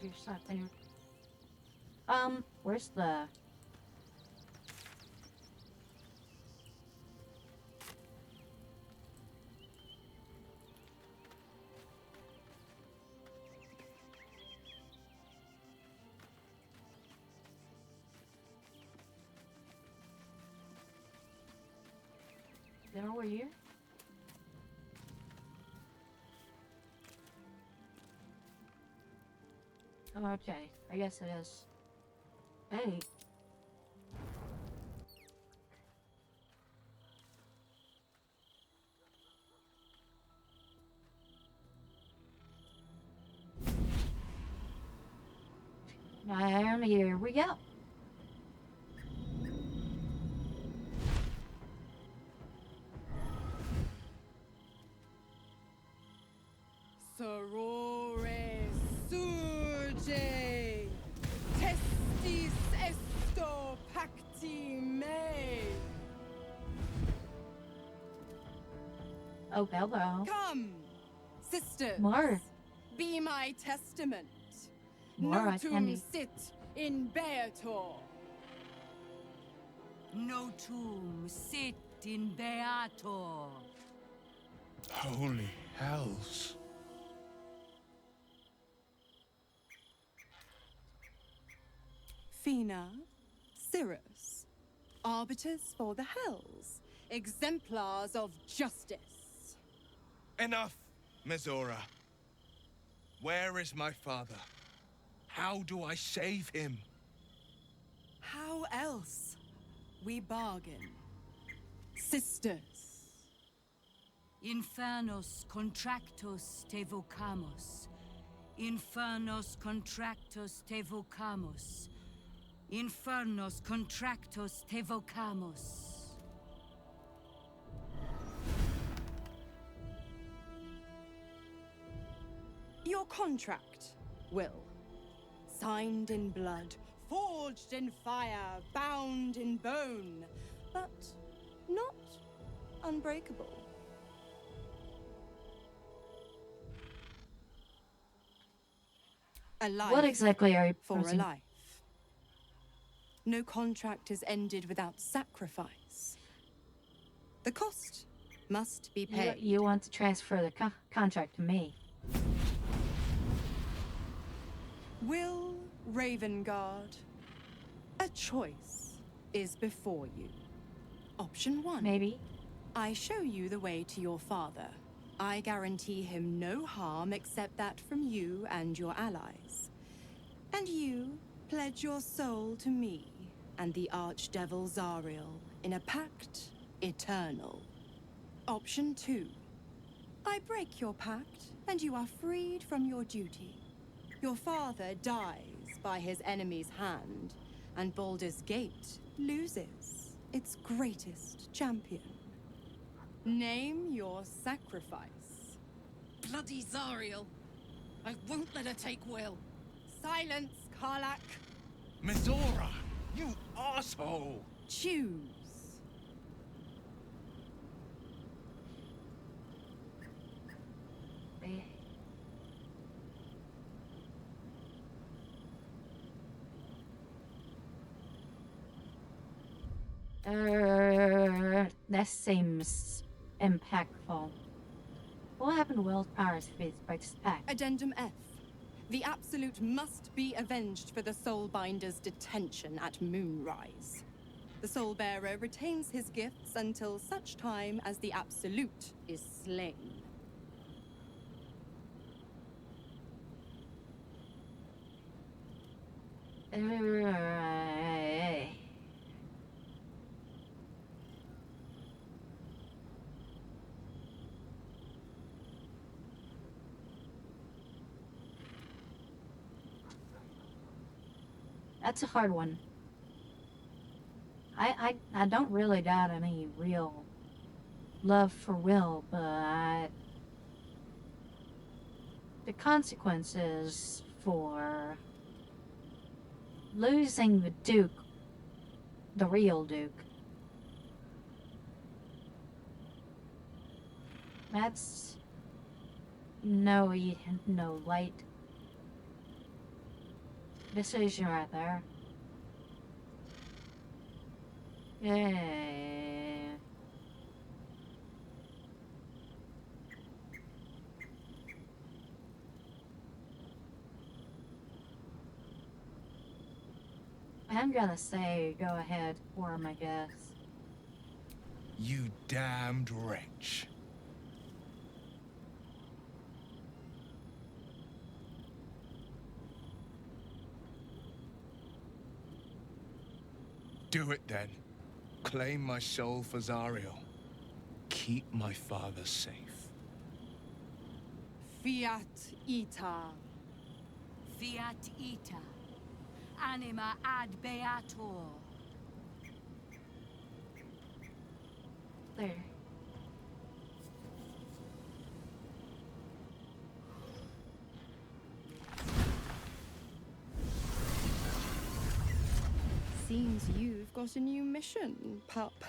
There's something. Where's the? There were you? Oh, okay. I guess it is. Hey. And here we go. Sorore surge, testis esto pacti me. Oh, hello. Come, sisters. More. Be my testament. More Notum candy. sit in beator. Notum sit in beato. Holy hells. Fina, Cirrus, arbiters for the hells, exemplars of justice. Enough, Mizora. Where is my father? How do I save him? How else? We bargain. Sisters. Infernos contractos te vocamos. Infernos contractos te vocamos. Infernos contractos te vocamos. Your contract, Will. Signed in blood, forged in fire, bound in bone, but not unbreakable. A life What exactly are you for a proposing? life. No contract is ended without sacrifice. The cost must be paid. You want to transfer the contract to me. Will Ravengard, a choice is before you. Option 1. Maybe. I show you the way to your father. I guarantee him no harm except that from you and your allies. And you pledge your soul to me and the Archdevil Zariel in a pact eternal. Option 2. I break your pact and you are freed from your duty. Your father dies by his enemy's hand, and Baldur's Gate loses its greatest champion. Name your sacrifice. Bloody Zariel. I won't let her take Will. Silence, Karlak. Mizora, you asshole! Choose. That seems impactful. What happened to Will's powers by this pact? Addendum F. The Absolute must be avenged for the Soulbinder's detention at Moonrise. The Soulbearer retains his gifts until such time as the Absolute is slain. That's a hard one. I don't really doubt any real love for Will, but the consequences for losing the Duke, the real Duke, that's no light decision right there. Yeah. I'm gonna say go ahead for him, I guess. You damned wretch. Do it then. Claim my soul for Zariel. Keep my father safe. Fiat ita. Fiat ita. Anima ad beator. There. Seems you've got a new mission, pup.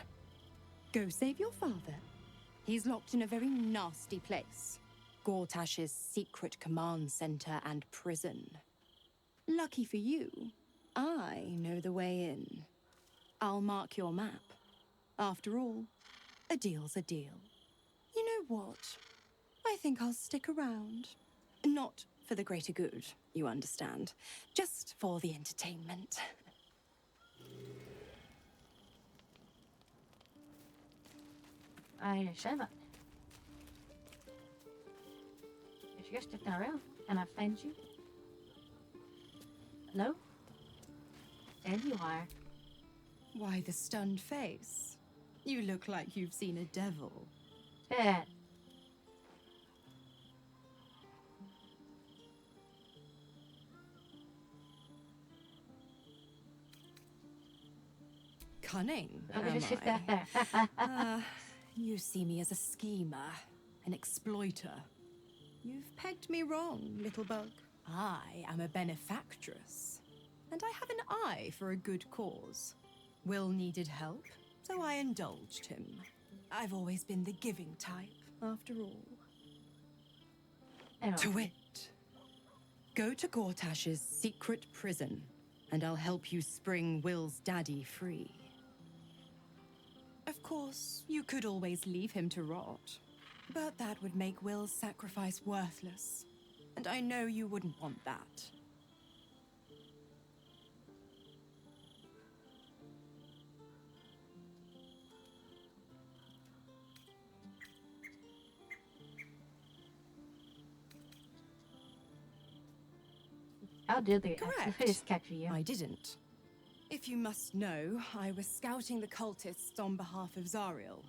Go save your father. He's locked in a very nasty place. Gortash's secret command center and prison. Lucky for you, I know the way in. I'll mark your map. After all, a deal's a deal. You know what? I think I'll stick around. Not for the greater good, you understand. Just for the entertainment. I said that. If you're sticking around and I find you. Hello? There you are. Why the stunned face? You look like you've seen a devil. Yeah. Cunning, am I? You see me as a schemer, an exploiter. You've pegged me wrong, little bug. I am a benefactress, and I have an eye for a good cause. Will needed help, so I indulged him. I've always been the giving type, after all. To wit, go to Gortash's secret prison, and I'll help you spring Will's daddy free. Of course, you could always leave him to rot, but that would make Will's sacrifice worthless, and I know you wouldn't want that. How did they Correct. catch you? I didn't. If you must know, I was scouting the cultists on behalf of Zariel,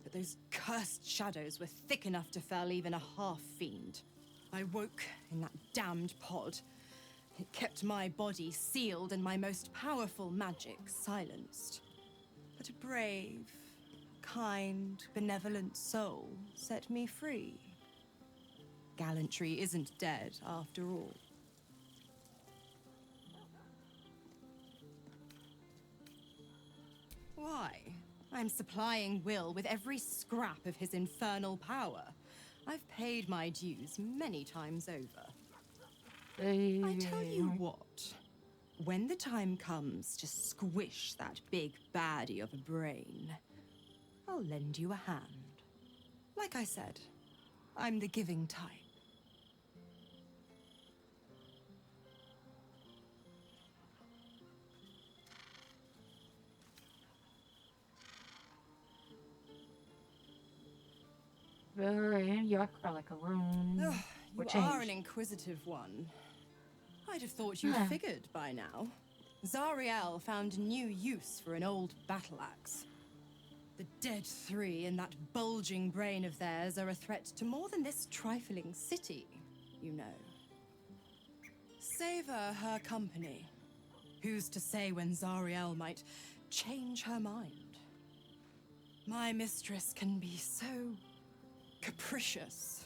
but those cursed shadows were thick enough to fell even a half-fiend. I woke in that damned pod. It kept my body sealed and my most powerful magic silenced. But a brave, kind, benevolent soul set me free. Gallantry isn't dead, after all. Why? I'm supplying Will with every scrap of his infernal power. I've paid my dues many times over. I tell you what, when the time comes to squish that big baddie of a brain, I'll lend you a hand. Like I said, I'm the giving type. You're like a room. You are an inquisitive one. I'd have thought you'd figured by now. Zariel found new use for an old battle axe. The dead three in that bulging brain of theirs are a threat to more than this trifling city, you know. Savor her company. Who's to say when Zariel might change her mind. My mistress can be so capricious.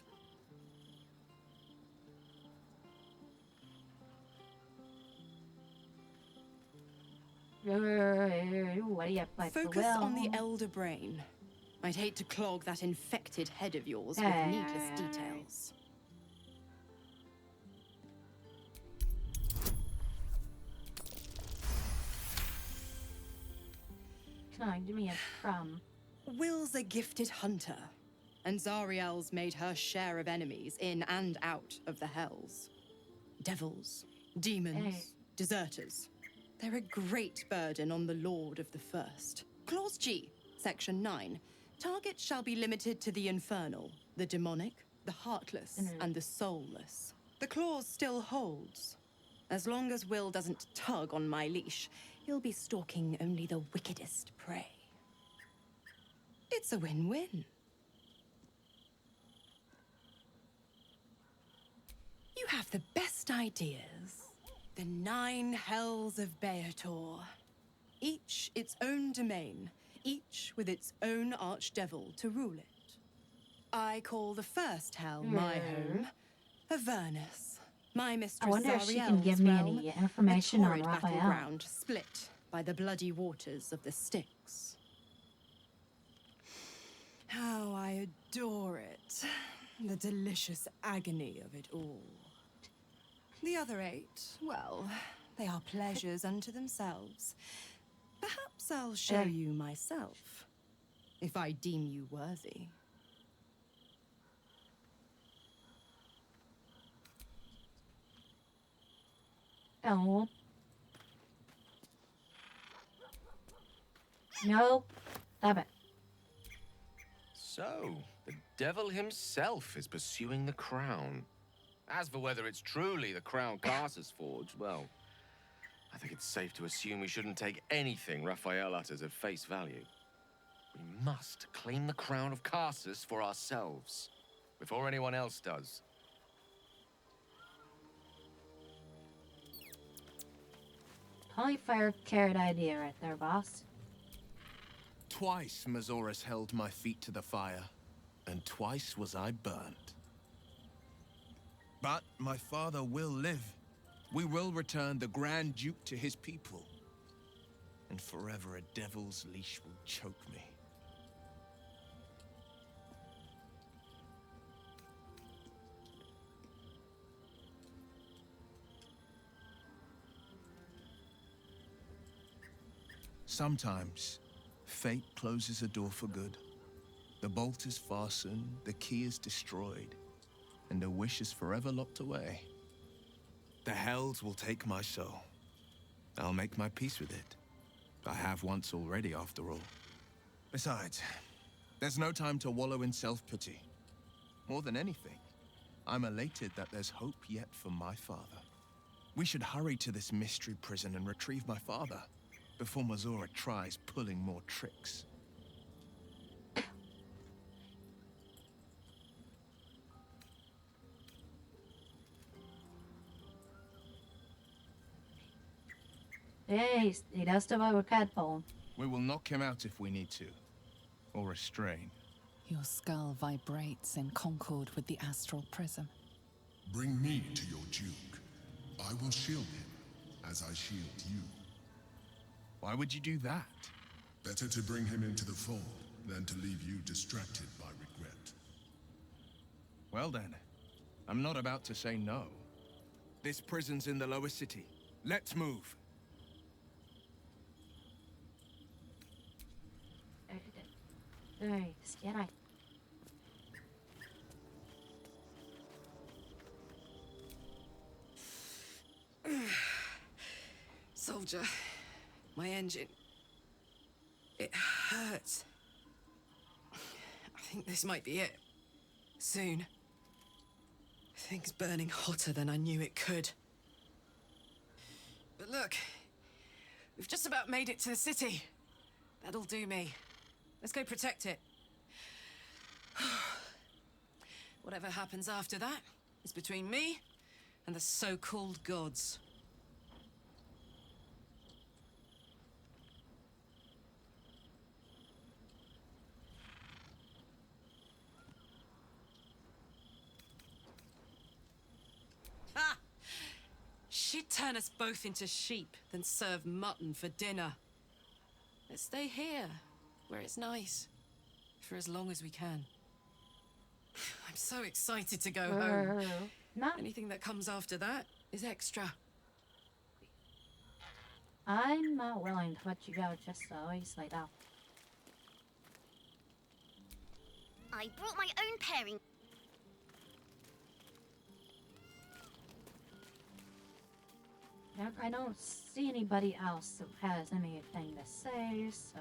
What do you play for Focus on the Will? elder brain. I'd hate to clog that infected head of yours with Aye, needless aye, aye. details. Come on, give me a crumb. Will's a gifted hunter, and Zariel's made her share of enemies in and out of the hells. Devils, demons, Hey. deserters. They're a great burden on the Lord of the First. Clause G, Section 9. Targets shall be limited to the infernal, the demonic, the heartless, and the soulless. The clause still holds. As long as Will doesn't tug on my leash, he'll be stalking only the wickedest prey. It's a win-win. You have the best ideas. The 9 hells of Beator. Each its own domain, each with its own archdevil to rule it. I call the first hell my home, Avernus. My mistress I wonder if she can Zariel's give me realm, any information a on torrid Raphael. battleground split by the bloody waters of the Styx. How I adore it. The delicious agony of it all. The other 8, well, they are pleasures unto themselves. Perhaps I'll show you myself, if I deem you worthy. Oh. Nope. Stop it. So, the devil himself is pursuing the crown. As for whether it's truly the crown Carsus forged, well, I think it's safe to assume we shouldn't take anything Raphael utters at face value. We must claim the crown of Carsus for ourselves, before anyone else does. Totally fair carrot idea right there, boss. Twice Mazoris held my feet to the fire, and twice was I burned. But my father will live. We will return the Grand Duke to his people. And forever a devil's leash will choke me. Sometimes, fate closes a door for good. The bolt is fastened, the key is destroyed, and the wish is forever locked away. The hells will take my soul. I'll make my peace with it. I have once already, after all. Besides, there's no time to wallow in self-pity. More than anything, I'm elated that there's hope yet for my father. We should hurry to this mystery prison and retrieve my father, before Mazora tries pulling more tricks. Hey, he does stuff over Cadpole. We will knock him out if we need to, or restrain. Your skull vibrates in concord with the astral prism. Bring me to your Duke. I will shield him, as I shield you. Why would you do that? Better to bring him into the fold than to leave you distracted by regret. Well then, I'm not about to say no. This prison's in the lower city. Let's move. Alright, scared. Soldier, my engine. It hurts. I think this might be it. Soon. Things burning hotter than I knew it could. But look, we've just about made it to the city. That'll do me. Let's go protect it. Whatever happens after that is between me and the so-called gods. They'd turn us both into sheep, then serve mutton for dinner. Let's stay here, where it's nice, for as long as we can. I'm so excited to go home. Anything that comes after that is extra. I'm not willing to let you go just so easily, though. I brought my own pairing. I don't see anybody else who has anything to say, so...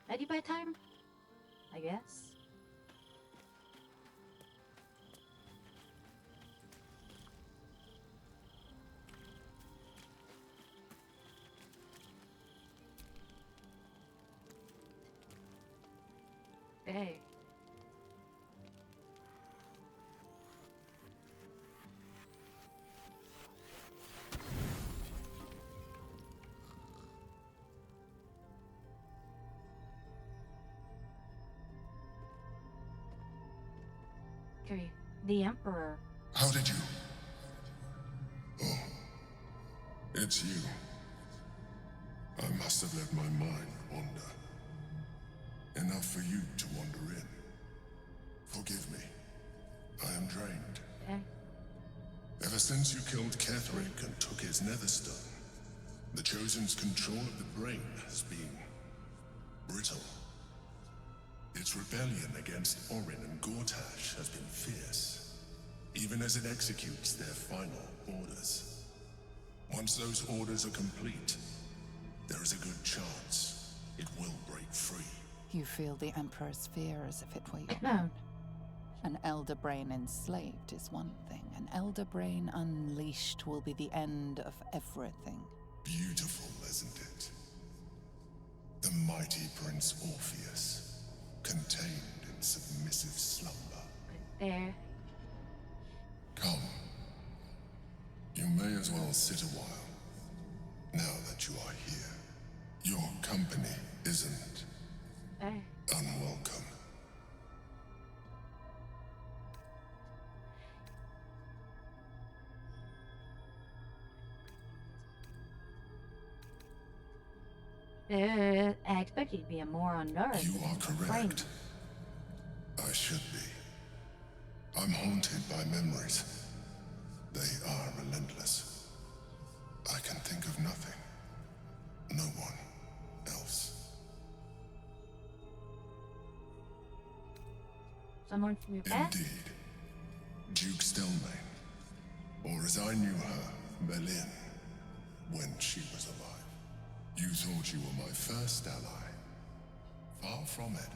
Ready by time? I guess. Okay. Okay, the Emperor. How did you? Oh, it's you. I must have let my mind wander. Enough for you to wander in. Forgive me. I am drained. Okay. Ever since you killed Ketherick and took his netherstone, the Chosen's control of the brain has been brittle. Its rebellion against Orin and Gortash has been fierce, even as it executes their final orders. Once those orders are complete, there is a good chance it will break free. You feel the Emperor's fear as if it were your own. An Elder Brain enslaved is one thing. An Elder Brain unleashed will be the end of everything. Beautiful, isn't it? The mighty Prince Orpheus, contained in submissive slumber. There. Come. You may as well sit a while, now that you are here. Your company isn't unwelcome. I expect you to be a more unnerved. You are correct. I should be. I'm haunted by memories. They are relentless. I can think of nothing. No one else. Someone from your past? Indeed. Duke Stelmane. Or as I knew her, Berlin, when she was alive. You thought you were my first ally. Far from it.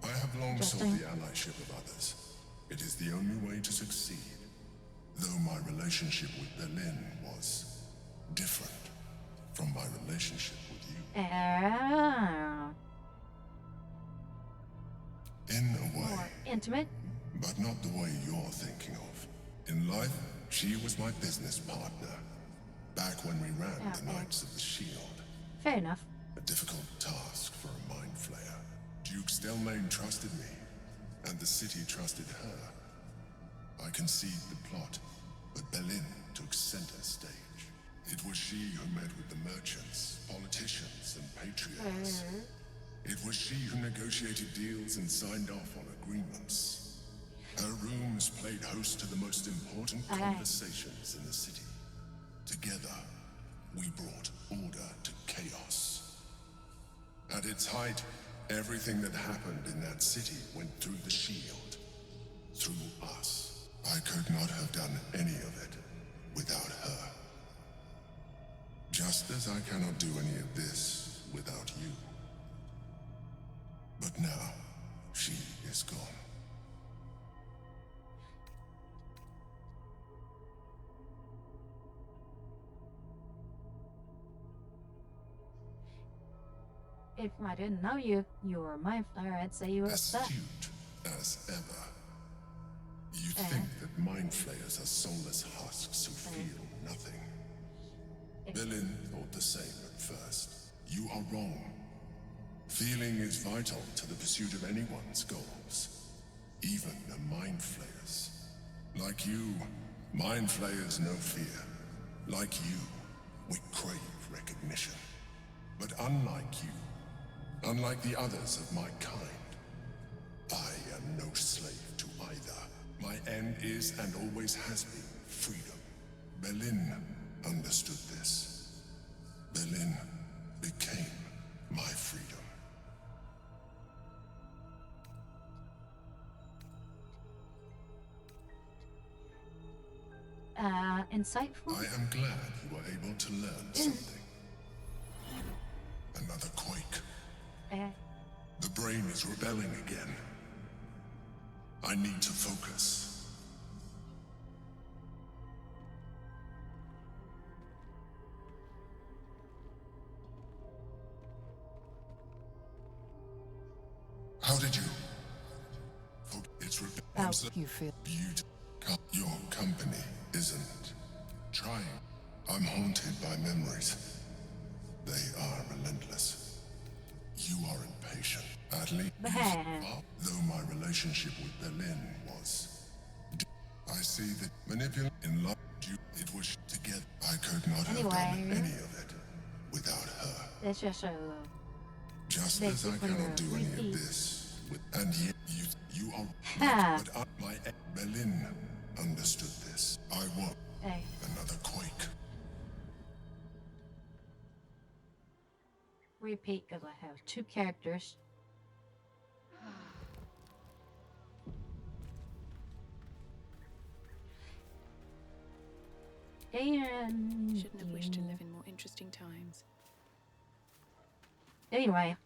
I have long sought the allyship of others. It is the only way to succeed. Though my relationship with Berlin was different from my relationship with you. In a way. More intimate? But not the way you're thinking of. In life, she was my business partner. Back when we ran the Knights of the Shield. Fair enough. A difficult task for a mind flayer. Duke Stelmane trusted me, and the city trusted her. I conceived the plot, but Berlin took center stage. It was she who met with the merchants, politicians, and patriarchs. It was she who negotiated deals and signed off on agreements. Her rooms played host to the most important conversations in the city. Together, we brought order to chaos. At its height, everything that happened in that city went through the shield. Through us. I could not have done any of it without her. Just as I cannot do any of this without you. But now, she is gone. If I didn't know you were a mind flayer, I'd say you were upset. Astute as ever. You think that mind flayers are soulless husks who feel nothing. Berlin thought the same at first. You are wrong. Feeling is vital to the pursuit of anyone's goals. Even a mind flayer's. Like you, Mind flayers know fear. Like you, we crave recognition. But unlike you, unlike the others of my kind, I am no slave to either. My end is and always has been freedom. Berlin understood this. Berlin became my freedom. Insightful? I am glad you were able to learn something. Another quake. The brain is rebelling again. I need to focus. How did you? It's You feel beautiful. Your company isn't trying. I'm haunted by memories. They are relentless. You are impatient. At least, though my relationship with Berlin was. I see that manipulate in love. It was together. I could not have done any of it without her. It's just a. Just as I cannot do any of this, and yet you are. But my Berlin understood this. I want another quake. Repeat, because I have 2 characters. And shouldn't have wished to live in more interesting times. Anyway.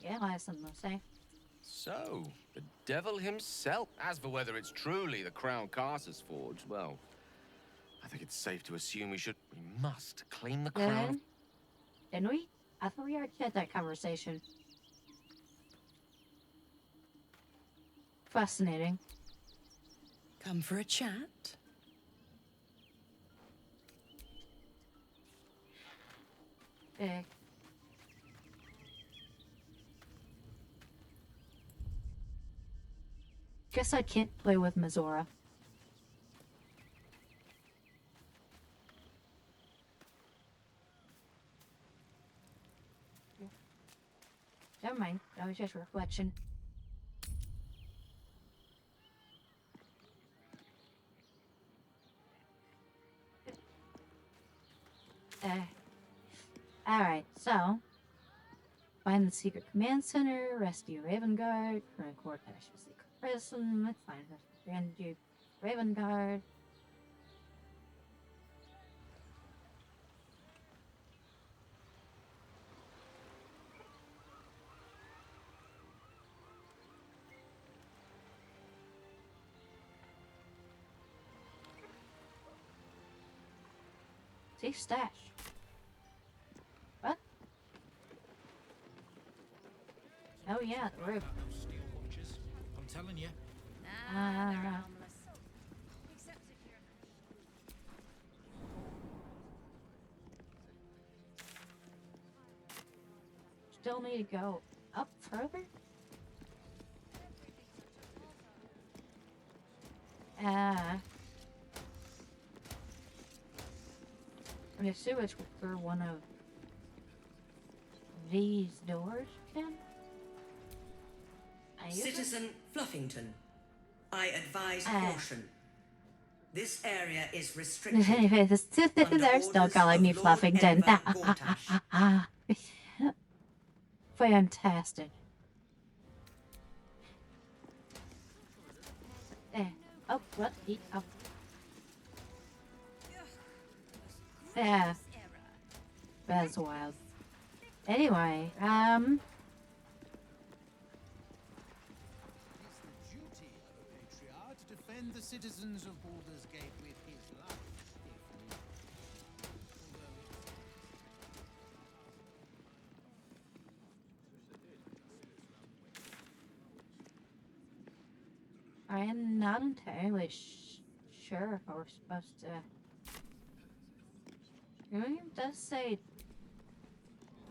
Yeah, I have something to say. So, the devil himself. As for whether it's truly the Crown Castle's forge, well, I think it's safe to assume we must claim the crown. Didn't we? I thought we already had that conversation. Fascinating. Come for a chat? Guess I can't play with Mizora. Never mind, that was just reflection. Alright, so find the secret command center, rescue Raven Guard, current court Asher's secret prison, let's find her Grand Duke Raven Guard. Safe stash. What? Oh yeah, the roof. I'm telling you. Still need to go up further? I'm assuming it's for one of these doors, Ken? Citizen Fluffington, I advise caution. This area is restricted. They're still calling me Fluffington. Fantastic. Oh, what? Oh. Yeah. That's wild. Anyway, It's the duty of a patriarch to defend the citizens of Baldur's Gate with his life. I am not entirely sure how we're supposed to. It does say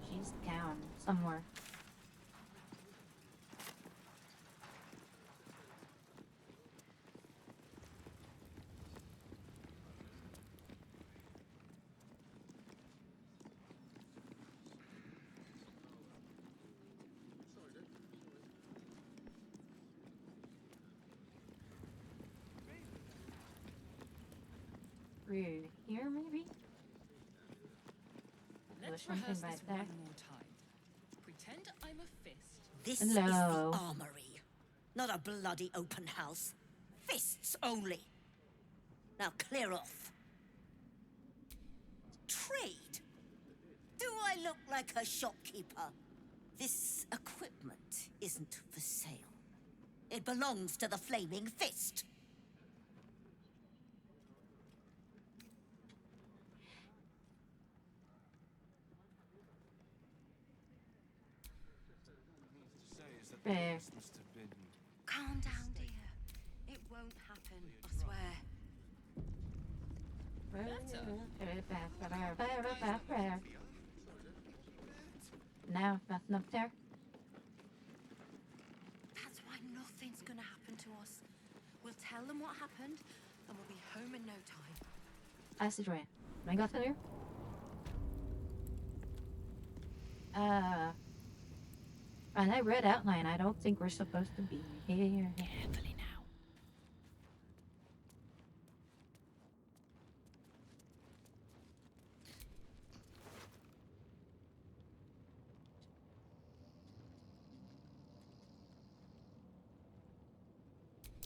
she's down somewhere. Through here, maybe? Let's Something rehearse right this there. one more time. Pretend I'm a fist. This Hello. is the armory, not a bloody open house. Fists only. Now clear off. Trade? Do I look like a shopkeeper? This equipment isn't for sale. It belongs to the Flaming Fist. Fair. Calm down, dear. It won't happen, I swear. Now, nothing up there. That's why nothing's gonna happen to us. We'll tell them what happened, and we'll be home in no time. Acid rain. Can I go through? And I read outline. I don't think we're supposed to be here. Carefully now.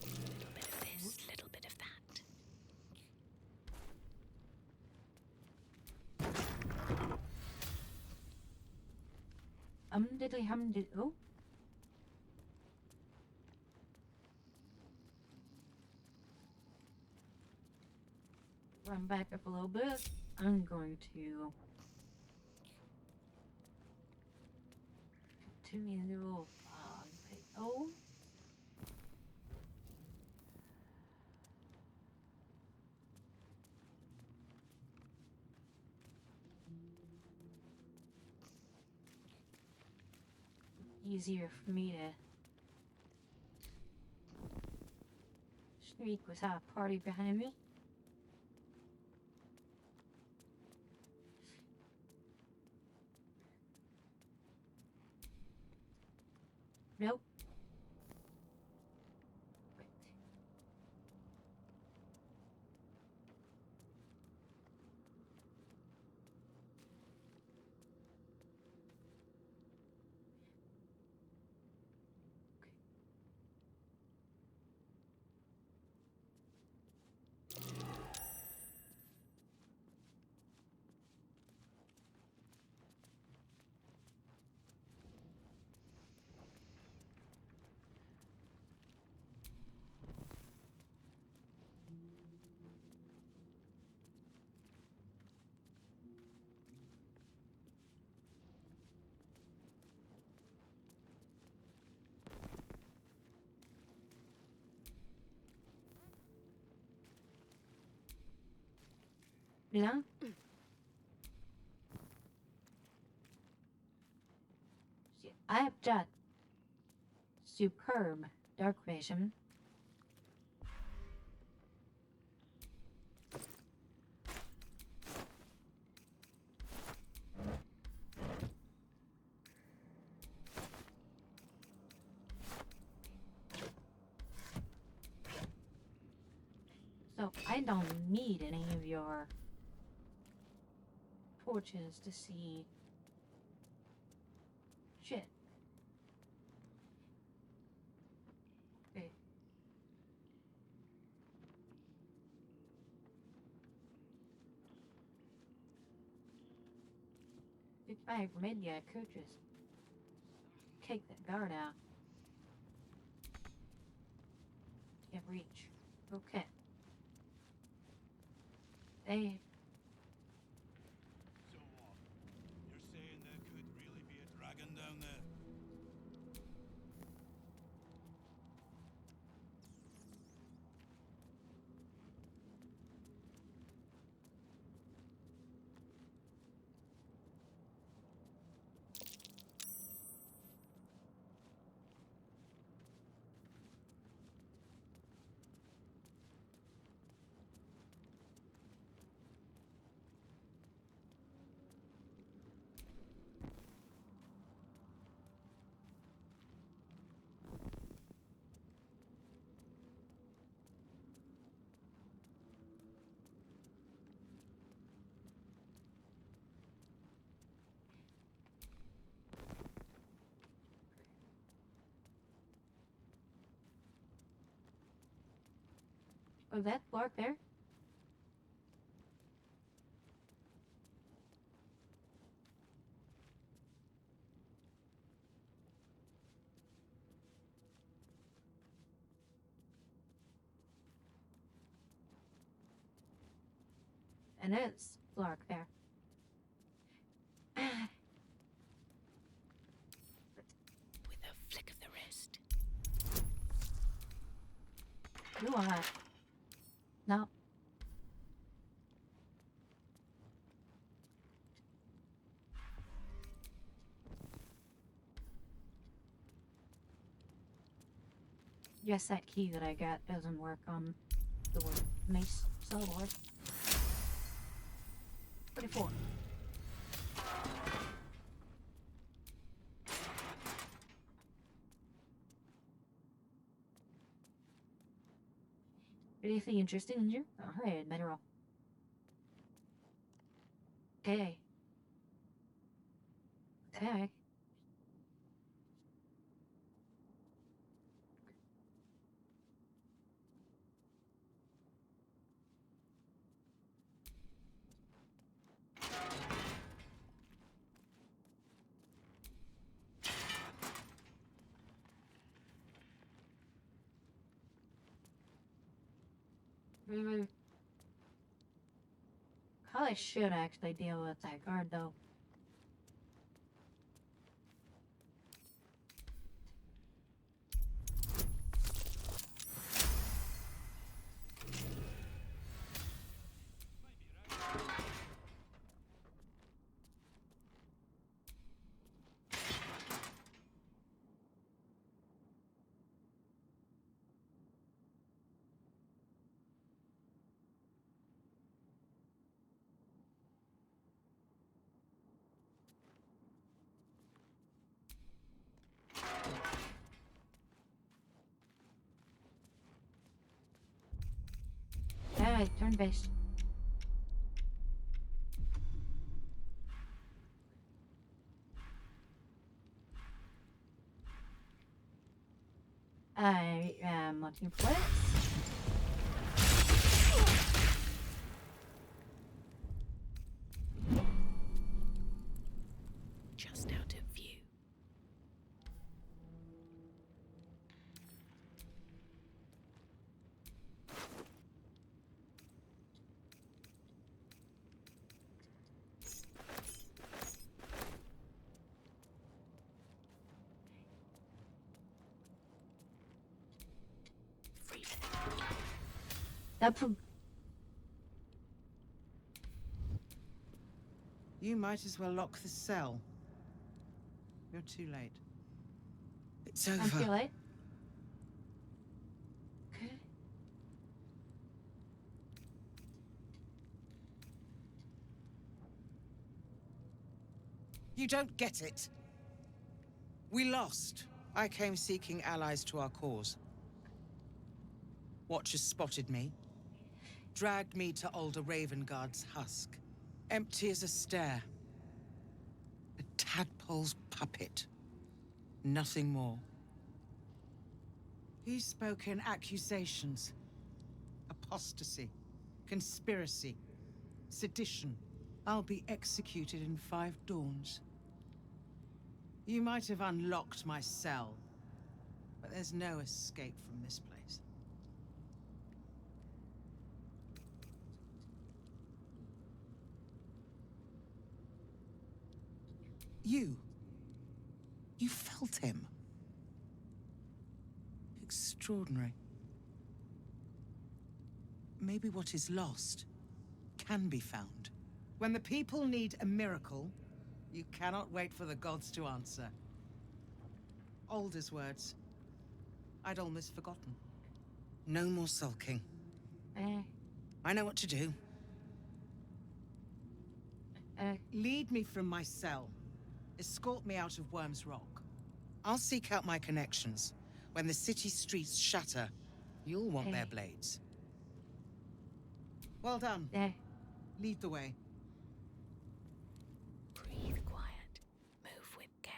Little bit of this, little bit of that. Diddly hum did. Oh. Run back up a little bit. I'm going to continue. Oh. Easier for me to sneak without a party behind me. Nope. Yeah. See, I have got superb dark vision. So I don't need any of your torches to see shit. Okay. If I maybe I could just take that guard out. Can't reach. Okay. They. So what? You're saying there could really be a dragon down there? Oh, that bark there? And it's Lark there. With a flick of the wrist. You are. No. Yes, that key that I got doesn't work on the mace sword. 24. Anything interesting in here? Alright, better roll. Okay. Okay. Probably should actually deal with that guard though. Alright, turn based. I am looking for it. Just out of view. You might as well lock the cell. You're too late. It's I'm too late. Okay. You don't get it. We lost. I came seeking allies to our cause. Watchers spotted me, dragged me to Alder Ravengard's husk. Empty as a stare. A tadpole's puppet. Nothing more. He spoke in accusations. Apostasy. Conspiracy. Sedition. I'll be executed in 5 dawns. You might have unlocked my cell, but there's no escape from this place. You felt him. Extraordinary. Maybe what is lost can be found. When the people need a miracle, you cannot wait for the gods to answer. Alder's words. I'd almost forgotten. No more sulking. I know what to do. Lead me from my cell. Escort me out of Worm's Rock. I'll seek out my connections. When the city streets shatter, you'll want their blades. Well done. Lead the way. Breathe quiet. Move with care.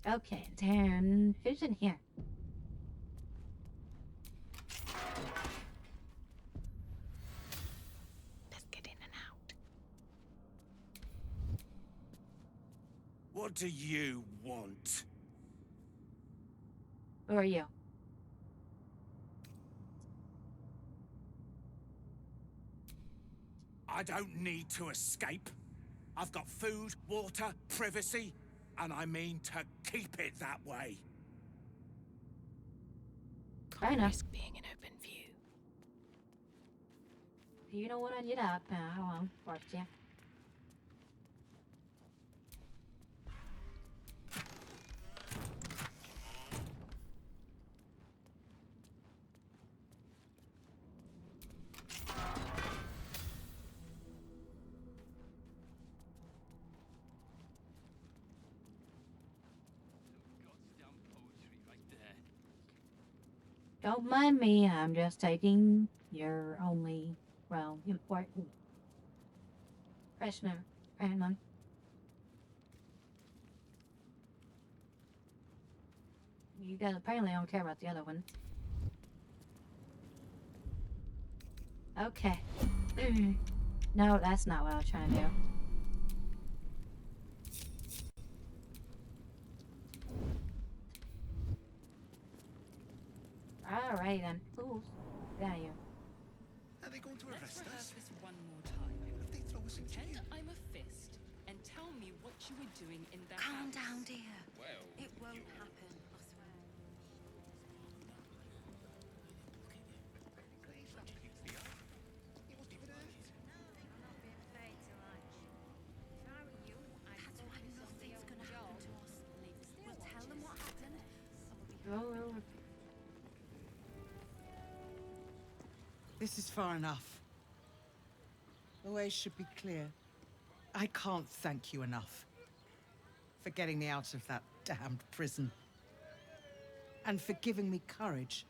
Okay, then who's in here? Let's get in and out. What do you want? Who are you? I don't need to escape. I've got food, water, privacy, and I mean to keep it that way. Can't risk being in open view. You know what I need up now, work you. Don't mind me, I'm just taking your only, well, important prisoner, apparently. You guys apparently don't care about the other one. Okay. No, that's not what I was trying to do. Alright then. Ooh, got you. Are they going to arrest us? This one more time. If they throw us in Pretend jail. I'm a fist and tell me what you were doing in that Calm house. down, dear. Well, It won't happen, I swear. That's why nothing's gonna happen to us. We'll tell them what happened. Oh, This is far enough. The way should be clear. I can't thank you enough for getting me out of that damned prison. And for giving me courage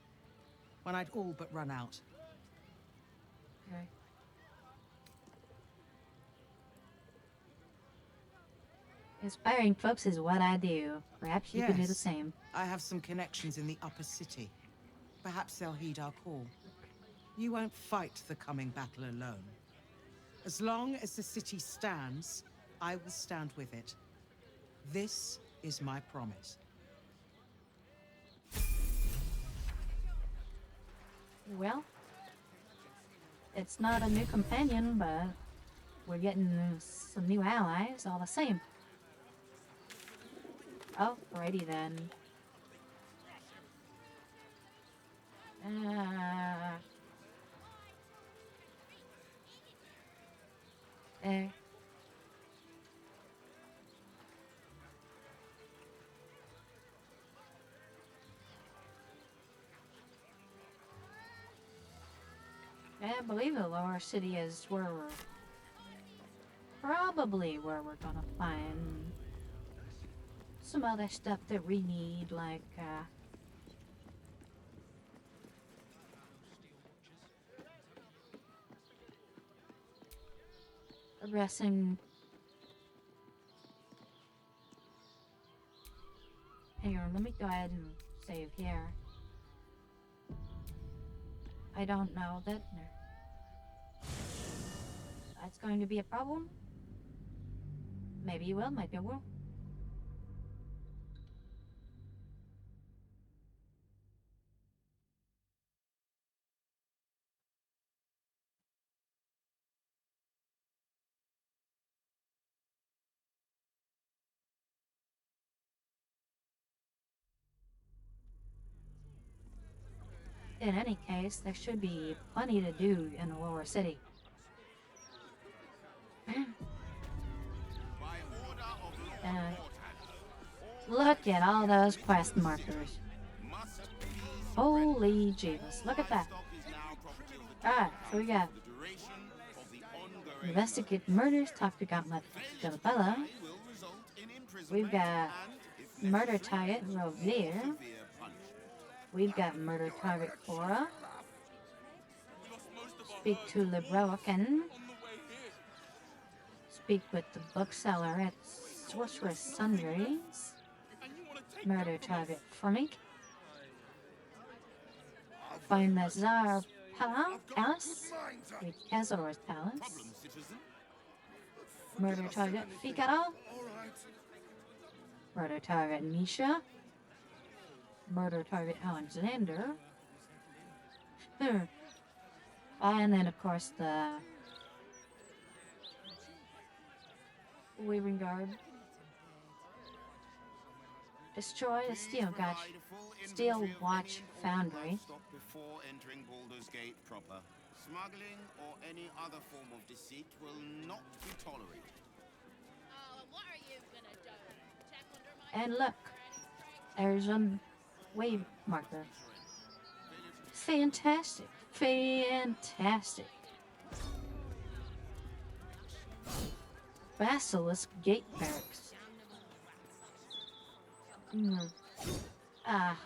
when I'd all but run out. okay. Inspiring folks is what I do. Perhaps you could do the Yes. same. I have some connections in the upper city. Perhaps they'll heed our call. You won't fight the coming battle alone. As long as the city stands, I will stand with it. This is my promise. Well, it's not a new companion, but we're getting some new allies all the same. Alrighty then. Eh. I believe the lower city is where we're probably where we're gonna find some other stuff that we need, like addressing. Hang on, let me go ahead and save here. I don't know that. That's going to be a problem. Maybe it will, maybe it won't. In any case, there should be plenty to do in the lower city. Look at all those quest markers. Holy Jesus, look at that. Alright, so we got investigate murders, talk to Gauntlet Bella. We've got murder target Rovere. We've got murder target Cora. Speak to Lebroken. Speak with the bookseller at Sorceress Sundries. Murder target Frank. Find the Tsar Palace. Reach Azor's Palace. Murder target Figaro. Murder target Misha. Murder target Alexander. And then, of course, the Weaving Guard. Destroy the Steel Watch Foundry. Before entering Baldur's Gate proper. Smuggling or any other form of deceit will not be tolerated. And look, there's a wave marker. Fantastic. Fantastic. Basilisk Gate Barracks. Ah.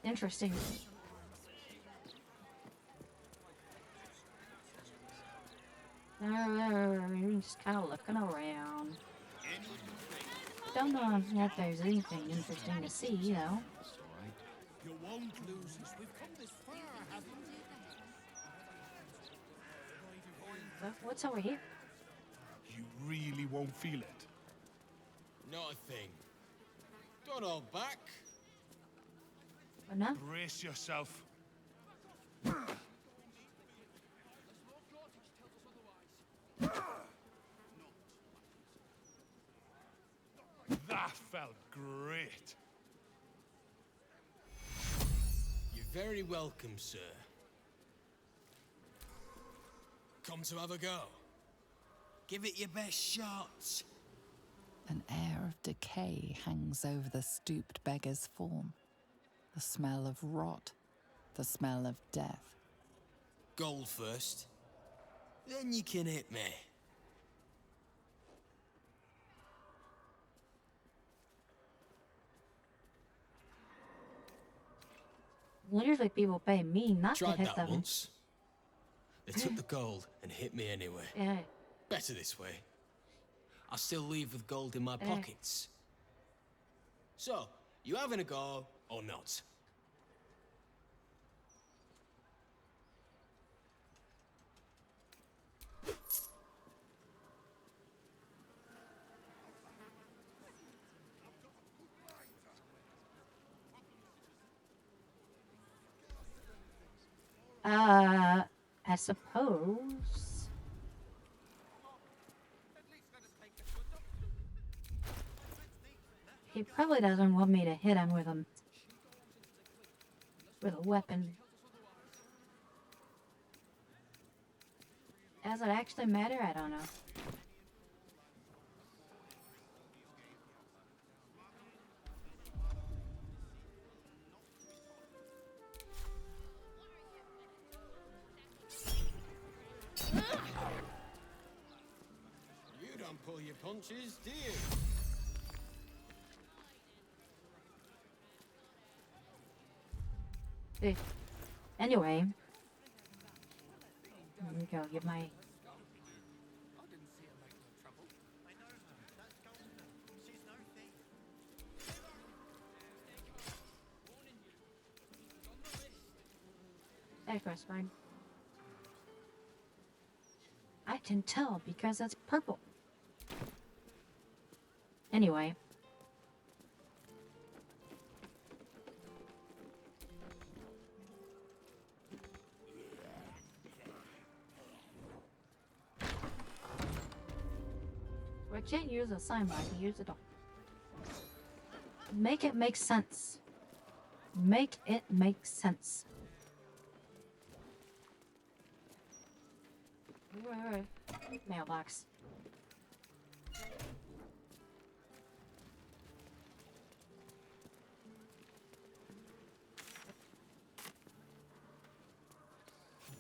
Interesting. Just kind of looking around. Don't know if there's anything interesting to see, you know. You won't lose us. We've come this far, haven't we? What's over here? You really won't feel it. Not a thing. Don't hold back. What now? Brace yourself. That felt great. You're very welcome, sir. Come to have a go. Give it your best shot. An air of decay hangs over the stooped beggar's form. The smell of rot, the smell of death. Gold first. Then you can hit me. Literally, people pay me not Tried to hit that them. once. They took the gold and hit me anyway. Yeah. Better this way. I still leave with gold in my pockets. So, you having a go or not? I suppose. He probably doesn't want me to hit him with a weapon. Does it actually matter? I don't know. You don't pull your punches, do you? Anyway, let me go get my. There goes mine. I can tell because it's purple. Anyway. We can't use a sign bar to use it all. Make it make sense. Make it make sense. Wait. Mailbox.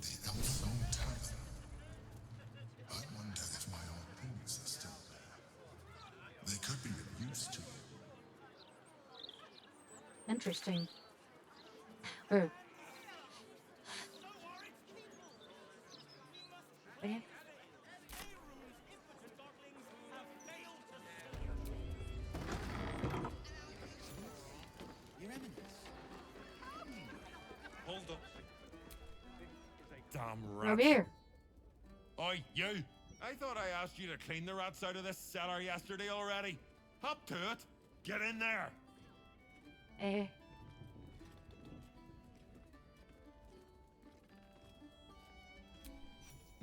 The Elfsong Tavern. I wonder if my old things are still there. They could be of use to you. Interesting. Damn Over rats. here. Oi, you! I thought I asked you to clean the rats out of this cellar yesterday already. Hop to it. Get in there. Eh.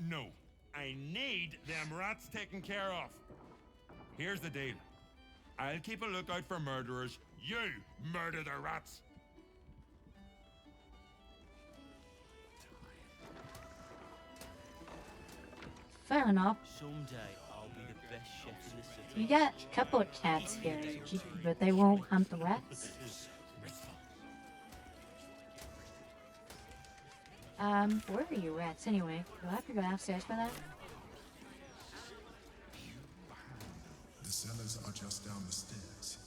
No. I need them rats taken care of. Here's the deal. I'll keep a lookout for murderers. You murder the rats. Fair enough. Someday I'll be the best chef in the city. You got a couple of cats here, but they won't hunt the rats. Where are you rats anyway? Do I have to go downstairs for that? The cellars are just down the stairs.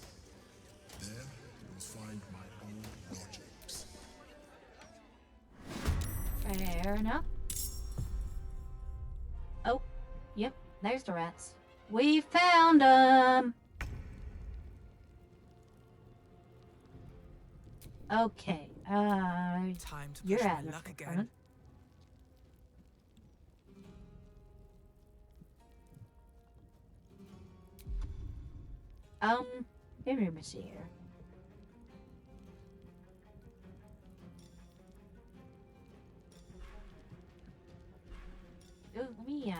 There, you'll find my old lodgings. Fair enough. Oh, yep, there's the rats. We found them! Okay, Time to you're push at my the luck front. again. Let me see here. Oh, let me,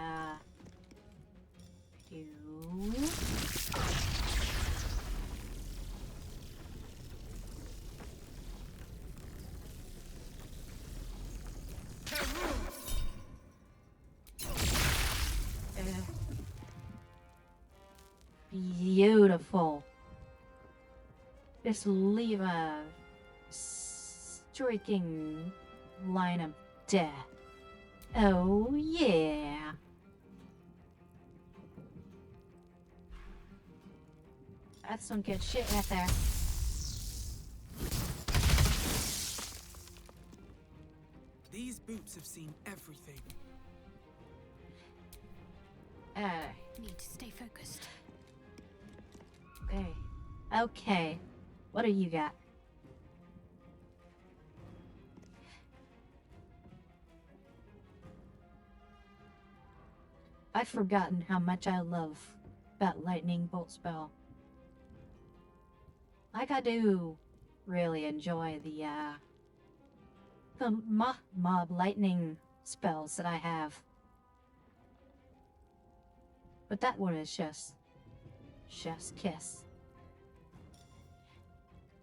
beautiful. Just leave a streaking line of death. Oh, yeah. That's some good shit right there. These boots have seen everything. Need to stay focused. Okay. Okay. What do you got? I've forgotten how much I love that lightning bolt spell. Like I do really enjoy the mob lightning spells that I have. But that one is just chef's kiss.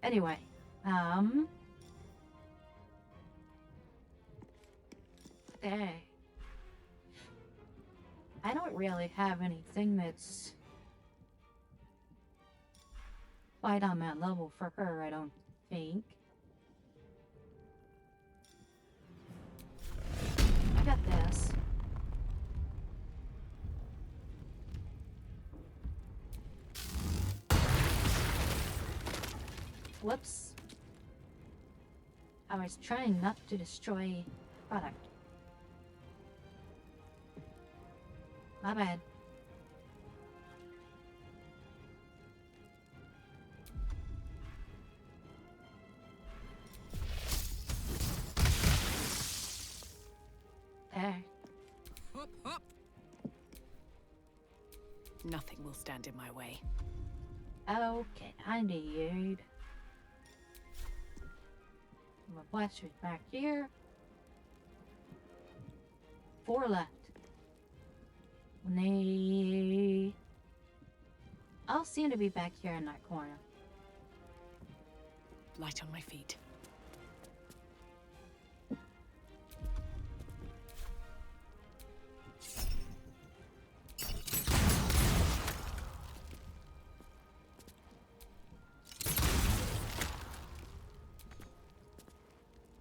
Anyway, okay. I don't really have anything that's quite on that level for her, I don't think. I got this. Whoops. I was trying not to destroy product. My bad. There. Hop, hop. Nothing will stand in my way. Okay, I need my blasters back here. 4 left. I'll seem to be back here in that corner. Light on my feet.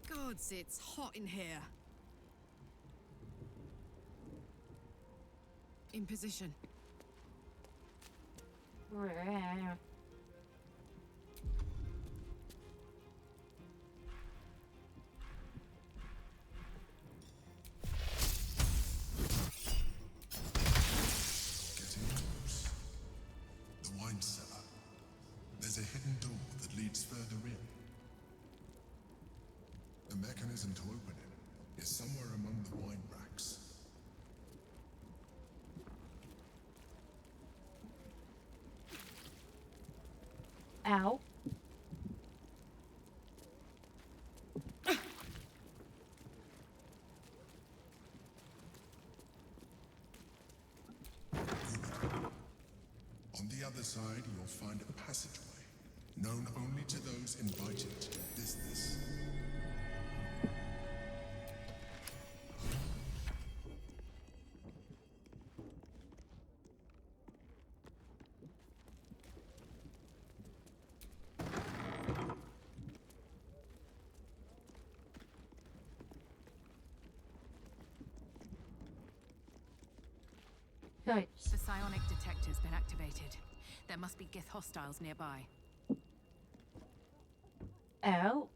Gods, it's hot in here. In position. Getting close. The wine cellar. There's a hidden door that leads further in. The mechanism to open it is somewhere among the wine racks. Ow. On the other side, you'll find a passageway, known only to those invited to do business. Right. The psionic detector's been activated. There must be Gith hostiles nearby. Oh.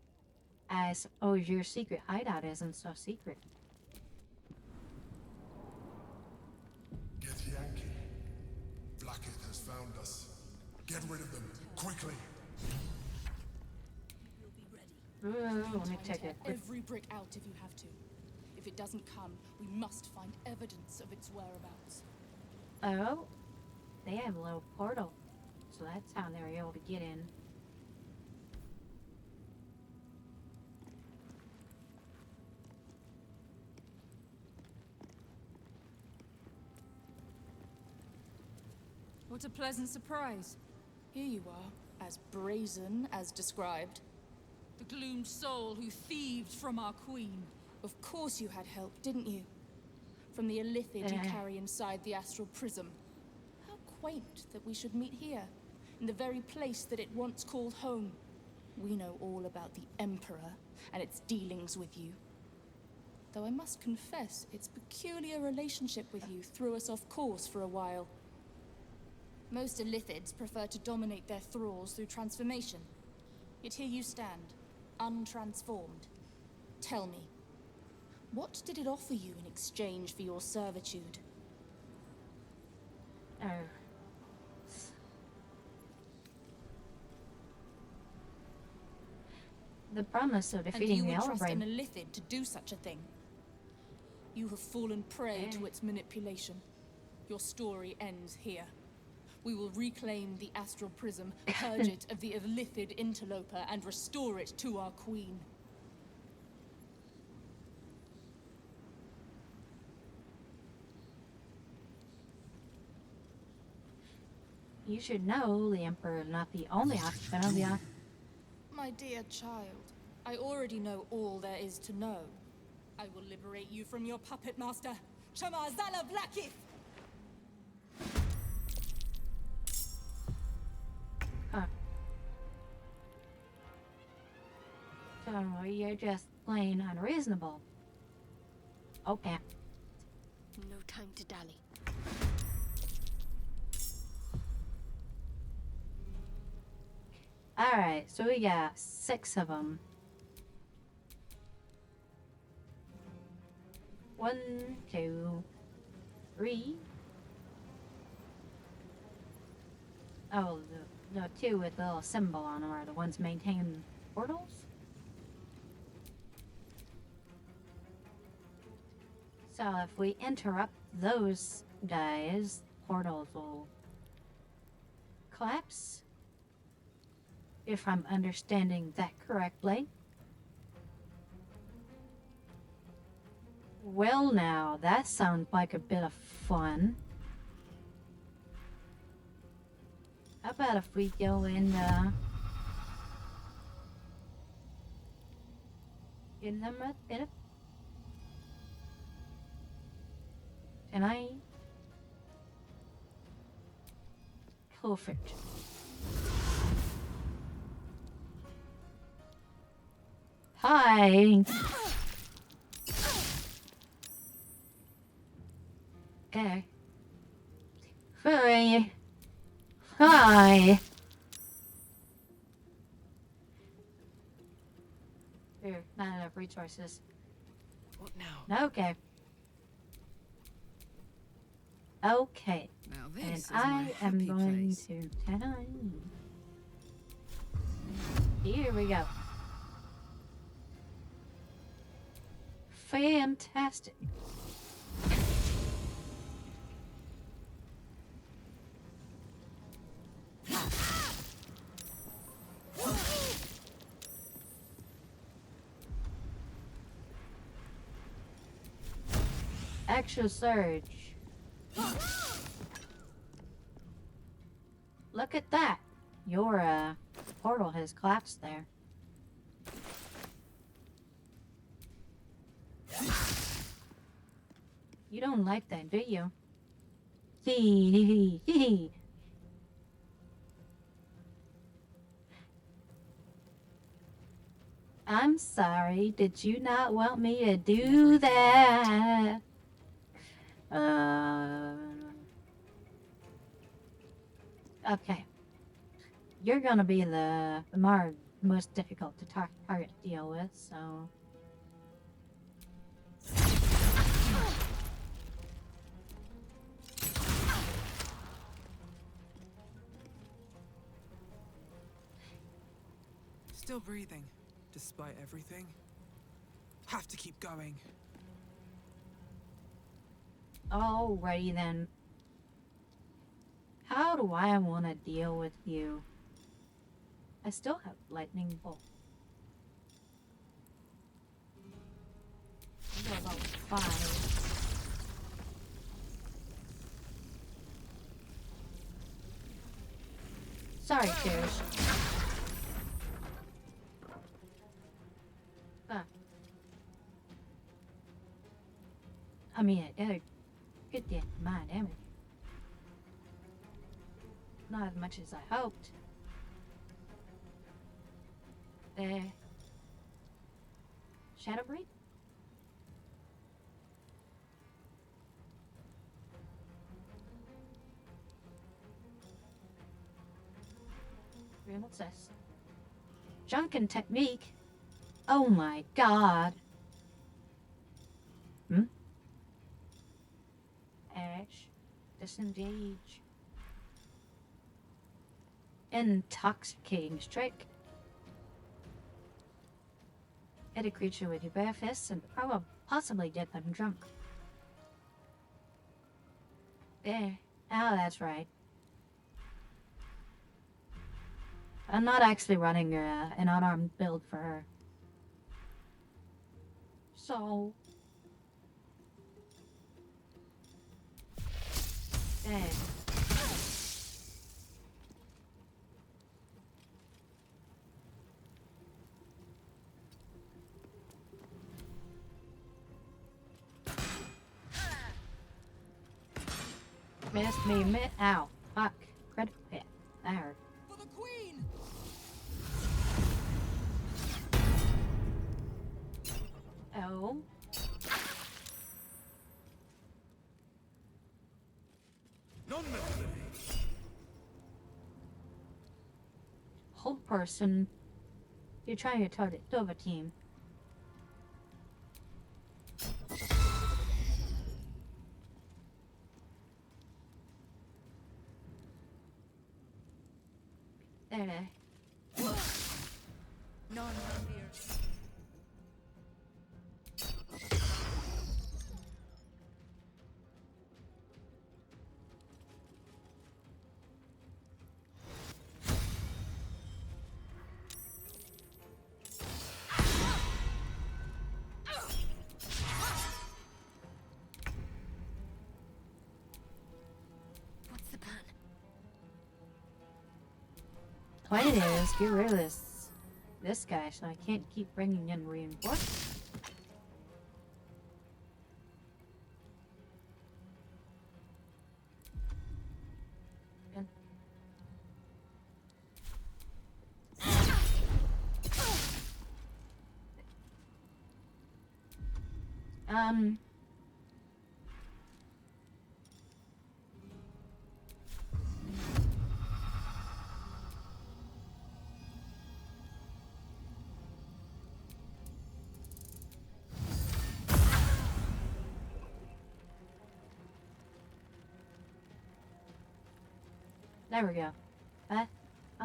Your secret hideout isn't so secret. Get Yankee. Blackett has found us. Get rid of them, quickly. Ooh, let me check it. Every brick out if you have to. If it doesn't come, we must find evidence of its whereabouts. Oh. They have a little portal. So that's how they're able to get in. What a pleasant surprise. Here you are, as brazen as described. The gloomed soul who thieved from our queen. Of course you had help, didn't you? From the illithid you carry inside the astral prism. How quaint that we should meet here, in the very place that it once called home. We know all about the Emperor and its dealings with you. Though I must confess, its peculiar relationship with you threw us off course for a while. Most illithids prefer to dominate their thralls through transformation. Yet here you stand, untransformed. Tell me, what did it offer you in exchange for your servitude? Oh. The promise of defeating the And you would trust an Elbrain. illithid to do such a thing? You have fallen prey to its manipulation. Your story ends here. We will reclaim the astral prism, purge it of the illithid interloper, and restore it to our queen. You should know the Emperor is not the only occupant of the My dear child, I already know all there is to know. I will liberate you from your puppet master, Chamazala Blackith! So you're just plain unreasonable. Okay. No time to dally. Alright, so we got 6 of them. 1, 2, 3. Oh, the 2 with the little symbol on them are the ones maintaining portals? So if we interrupt those guys, portals will collapse. If I'm understanding that correctly. Well now, that sounds like a bit of fun. How about if we go in the Can I? Perfect. Hi. Okay. Hi. Hi. There, not enough resources. What now? Okay. Okay. Now this And is my I am happy going place. to time. Here we go. fantastic. Extra surge. Look at that. Your portal has collapsed there. You don't like that, do you? Hee hee hee. I'm sorry. Did you not want me to do that? Okay. You're gonna be the most difficult to target to deal with, so. Still breathing, despite everything. Have to keep going. Alrighty then. How do I want to deal with you? I still have lightning bolt. I got about 5. Sorry, Cherish. I mean, I did a good deal of my damage. Not as much as I hoped. There. Shadow Breed? What's this? Drunken technique? Oh my god. Ash. Disengage. Intoxicating strike. Hit a creature with your bare fists and possibly get them drunk. There. Oh, that's right. I'm not actually running an unarmed build for her. So... There. Missed me, ow, fuck, credit hit, that hurt. For the Queen! Oh. Hold person. You're trying to target Dova team. There. None here. What's the plan? Point is, get rid of this guy so I can't keep bringing in reinforcements. There we go. That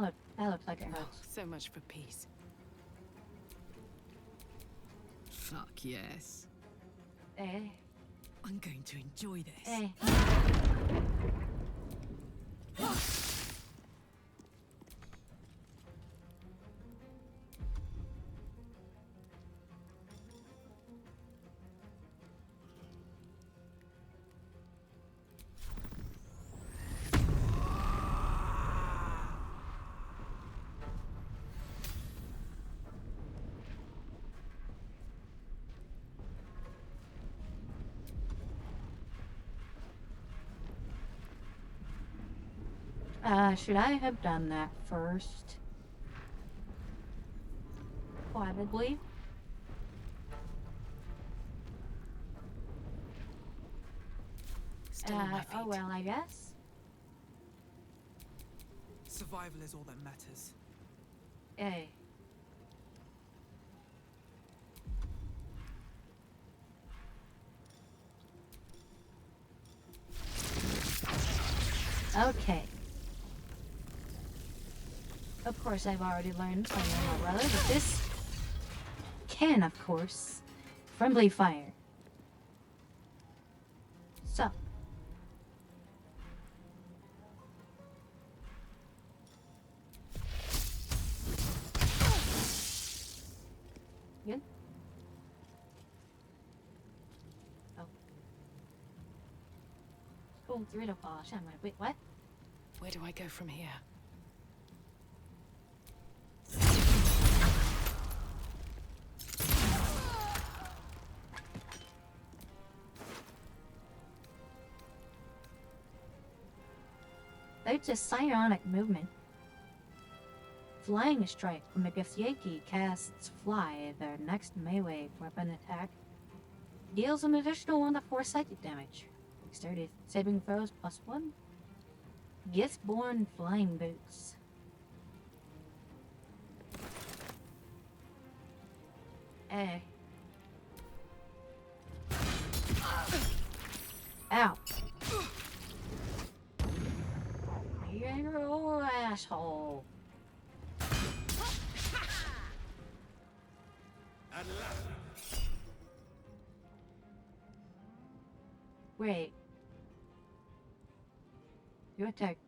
looks like it hurts. So much for peace. Fuck yes. I'm going to enjoy this. Should I have done that first? Probably. Oh well, I guess. Survival is all that matters. Okay. Of course, I've already learned playing my brother, but this can, of course, friendly fire. So. Good. Oh. Cool, Dorito polish. I'm like, wait, what? Where do I go from here? That's a psionic movement. Flying strike. When Megatheki casts Fly, their next melee weapon attack deals an additional 1d4 psychic damage. Dexterity saving throws +1. Gift-born flying boots. Ow. You asshole. Wait. You attack.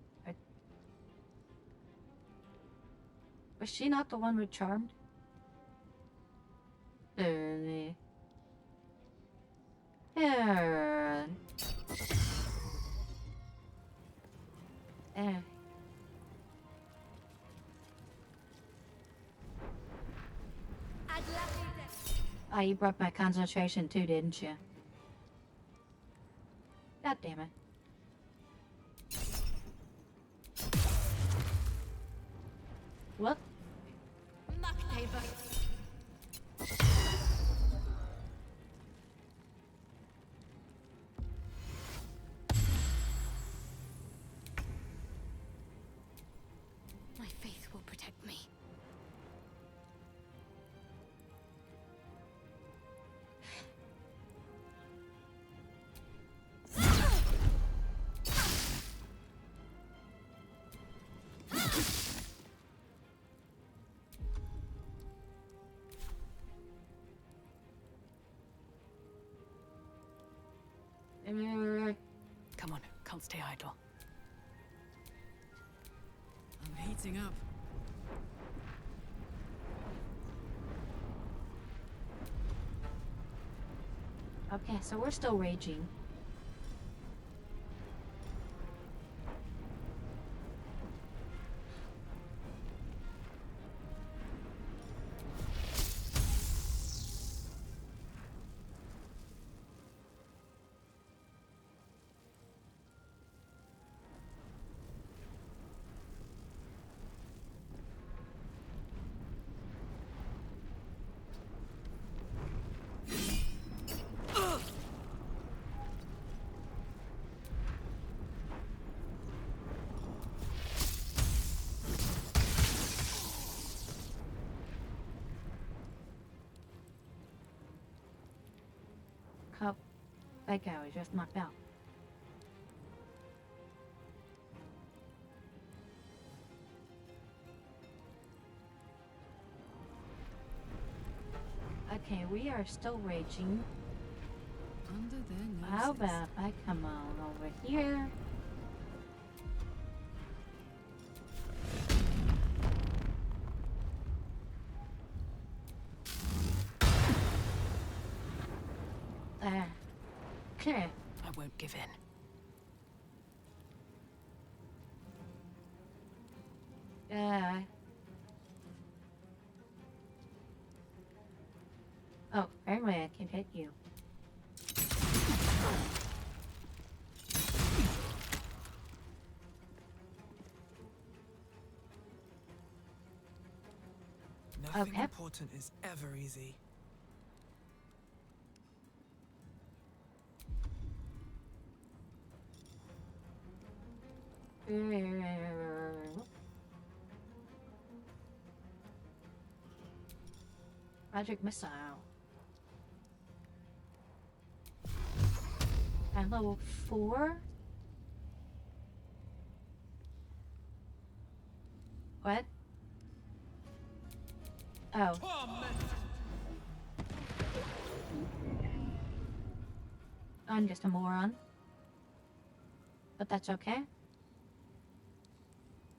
Was she not the one with Charmed? Oh, you broke my concentration too, didn't you? God damn it. What? My faith will protect me. Come on, can't stay idle. I'm heating up. Okay, so we're still raging. Cup. That guy was just knocked out. Okay, we are still raging. their How noses. about I come on over here? There. Okay. I won't give in. Yeah. Oh, apparently I can hit you. Nothing important is ever easy. Magic missile. At level 4? What? Oh. I'm just a moron. But that's okay.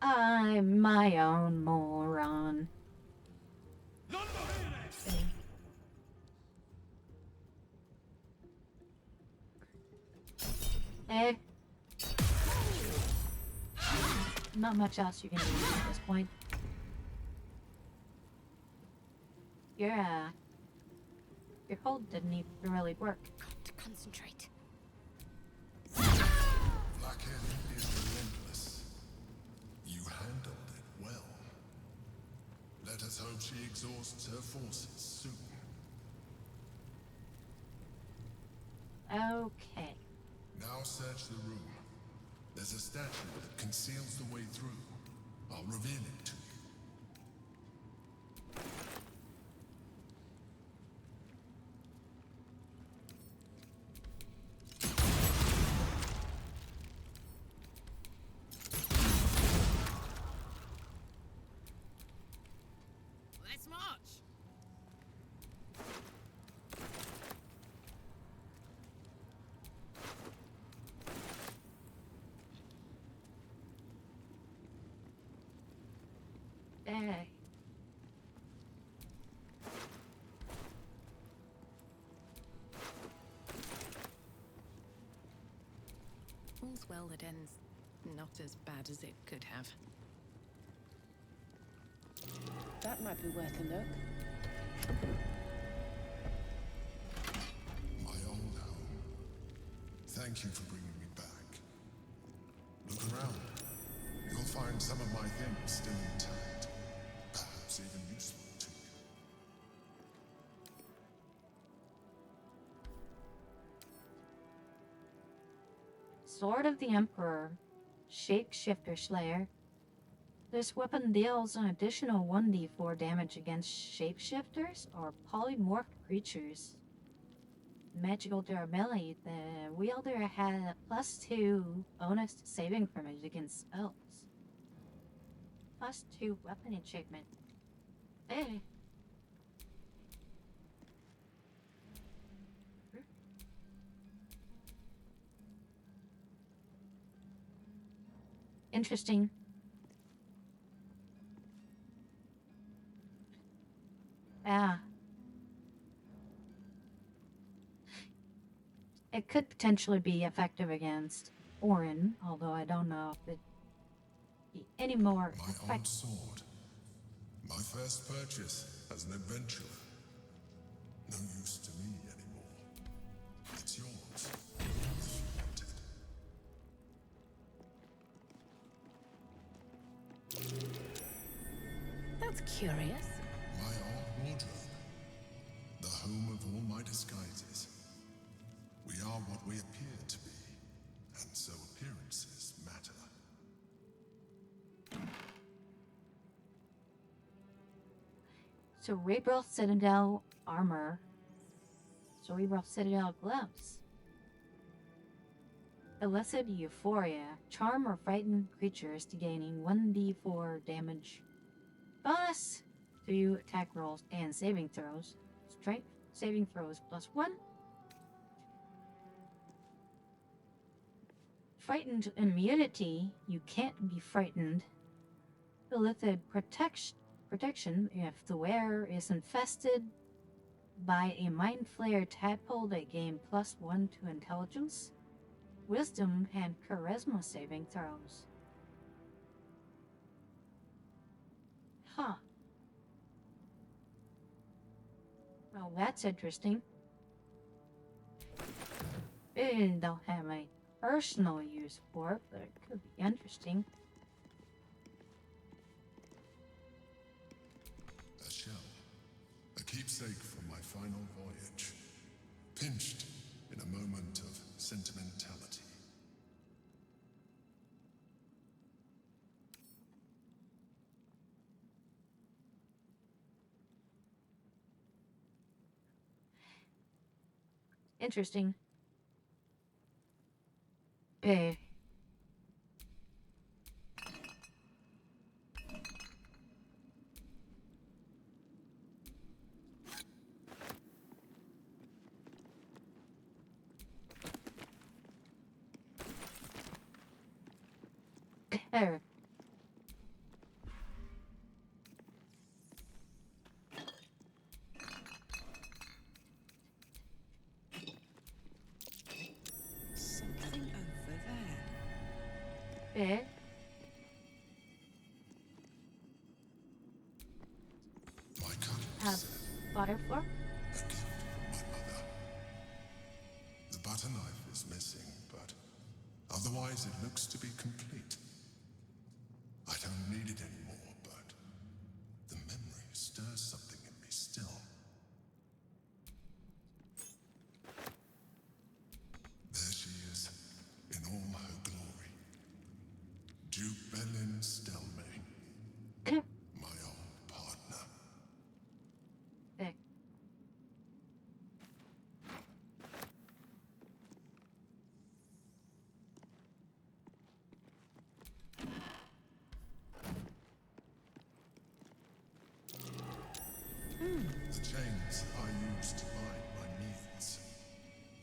I'm my own moron. Eh. Not much else you can do at this point. Your hold didn't even really work. Got to concentrate. Blackhead is relentless. You handled it well. Let us hope she exhausts her forces soon. Okay. Now search the room. There's a statue that conceals the way through. I'll reveal it to you. Let's march. Hey. All's well that ends not as bad as it could have. That might be worth a look. My old home. Thank you for bringing me back. Look around. You'll find some of my things still intact. Perhaps even useful to you. Sword of the Emperor. Shapeshifter Slayer. This weapon deals an additional 1d4 damage against shapeshifters or polymorphed creatures. Magical durability. The wielder had +2 bonus to saving throws against spells. +2 weapon achievement. Hey. Interesting. Ah. It could potentially be effective against Orin, although I don't know if it'd be any more My old effective. sword. My first purchase as an adventurer. No use to me anymore. It's yours, if you want it. That's curious. My old wardrobe. The home of all my disguises. We are what we appear to be, and so appearances matter. Cerebral Citadel armor. Cerebral Citadel gloves. Illicit Euphoria. Charm or frighten creatures to gaining 1d4 damage. Bonus to attack rolls and saving throws. Strength saving throws +1. frightened immunity. You can't be frightened. Limited protection if the wearer is infested by a mind flayer tadpole. They gain +1 to intelligence, wisdom, and charisma saving throws. Huh. Well, that's interesting. I don't have a personal use for it, but it could be interesting. A shell. A keepsake from my final voyage. Pinched in a moment of sentimentality. Interesting. Okay. There. Something over there. Okay. Have butter for? The butter knife is missing, but otherwise it looks to be complete. I don't need it anymore, but the memory stirs something in me still. There she is, in all her glory. Duke Belin Stelmane. My old partner. There. The chains I used to buy my meals.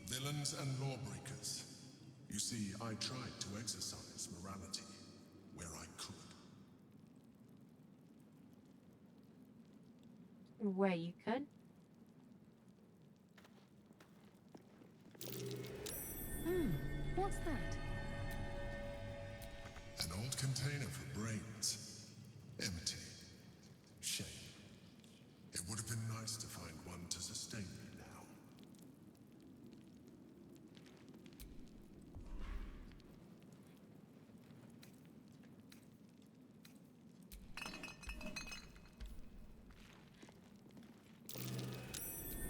Villains and lawbreakers. You see, I tried to exercise morality where I could. Where you could. What's that? An old container for brains. Empty. Shame. It would have been nice to find one to sustain me now.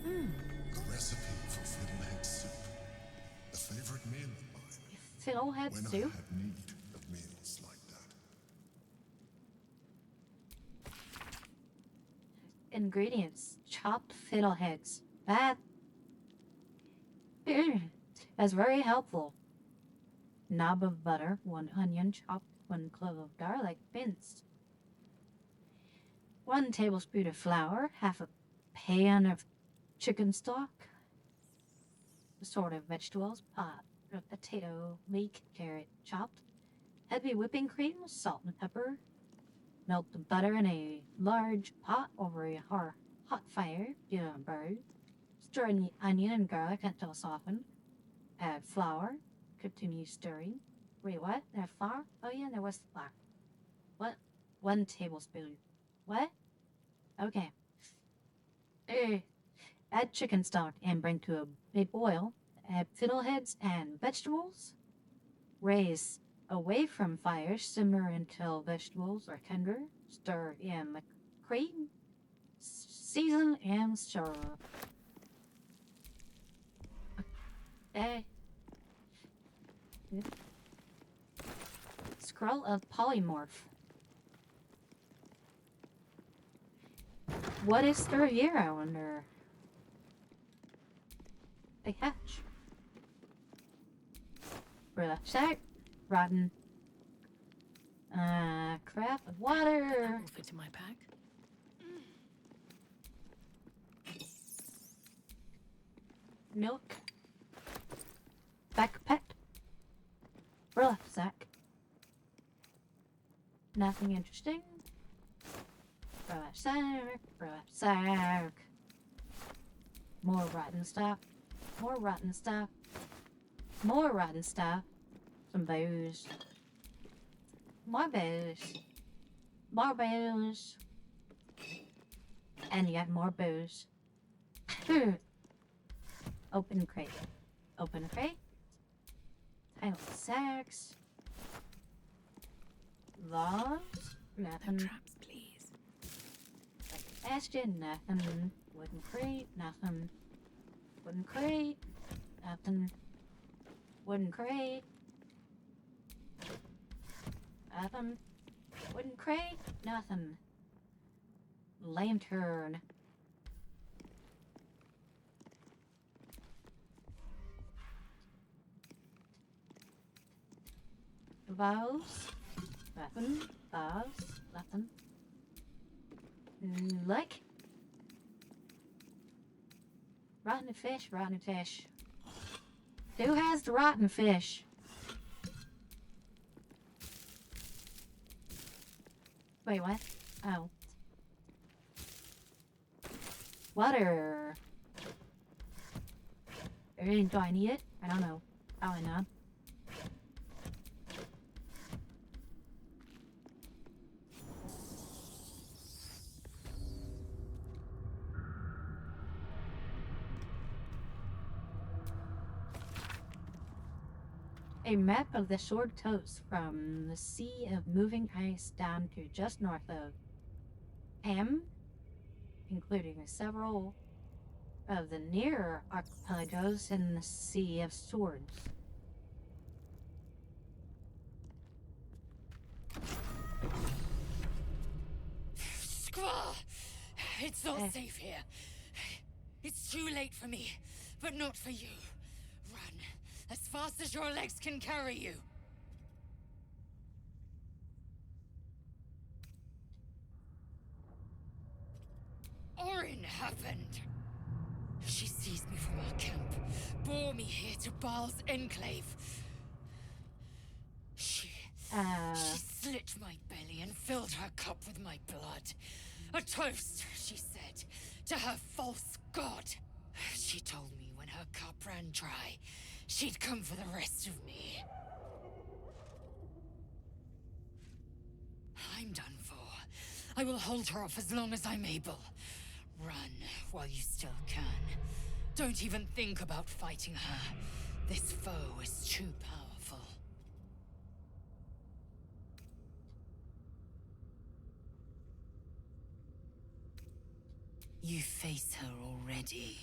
A recipe for fiddlehead soup. A favorite meal of mine. Fiddlehead when soup? I had need of meals like that. Ingredients: chopped fiddleheads. That's very helpful. Knob of butter, 1 onion chopped, 1 clove of garlic minced, 1 tablespoon of flour, half a pan of chicken stock, assorted vegetables, pot, potato, leek, carrot chopped, heavy whipping cream, salt and pepper. Melt the butter in a large pot over a hot fire, burn. Stir in the onion and garlic until softened. Add flour. Continue stirring. Wait, what? There's flour? Oh yeah, there was flour. What? 1 tablespoon. What? Okay. Add chicken stock and bring to a boil. Add fiddleheads and vegetables. Raise away from fire, simmer until vegetables are tender. Stir in the cream. Season and serve. Okay. Scroll of polymorph. What is through here, I wonder? A hatch. Check. Rotten. Crap of water. That will fit in my pack. Milk. Backpack. Burlap sack. Nothing interesting. Burlap sack. Burlap sack. More rotten stuff. More rotten stuff. More rotten stuff. Some booze. More booze. More booze. And you got more booze. Open crate. Open crate. Tile sacks. Logs. Nothing. No traps, please. Bastion. Nothing. Wooden crate. Nothing. Wooden crate. Nothing. Wooden crate. Nothing. Wooden crate. Nothing. Lantern. Valves. Nothing. Valves. Nothing. Lick. Rotten fish. Rotten fish. Who has the rotten fish? Wait, what? Oh. Water. Do I need it? I don't know. Probably not. A map of the Sword Coast from the Sea of Moving Ice down to just north of M, including several of the nearer archipelagos in the Sea of Swords. Squaw! It's not safe here. It's too late for me, but not for you. Run as fast as your legs can carry you. Orin happened. She seized me from our camp, bore me here to Baal's enclave. She slit my belly and filled her cup with my blood. A toast, she said, to her false god. She told me when her cup ran dry, she'd come for the rest of me. I'm done for. I will hold her off as long as I'm able. Run while you still can. Don't even think about fighting her. This foe is too powerful. You face her already.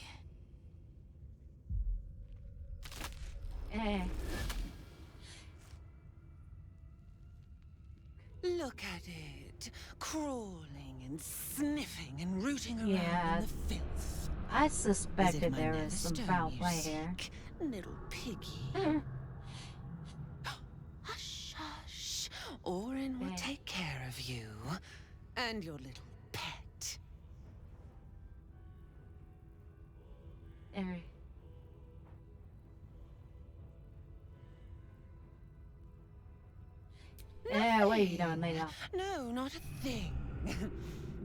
Look at it, crawling and sniffing and rooting around Yeah, in the filth. I suspected there was some foul play here. Little piggy. Hush, hush. Orin will take care of you and your little pet. Yeah, what are you doing later? No, not a thing.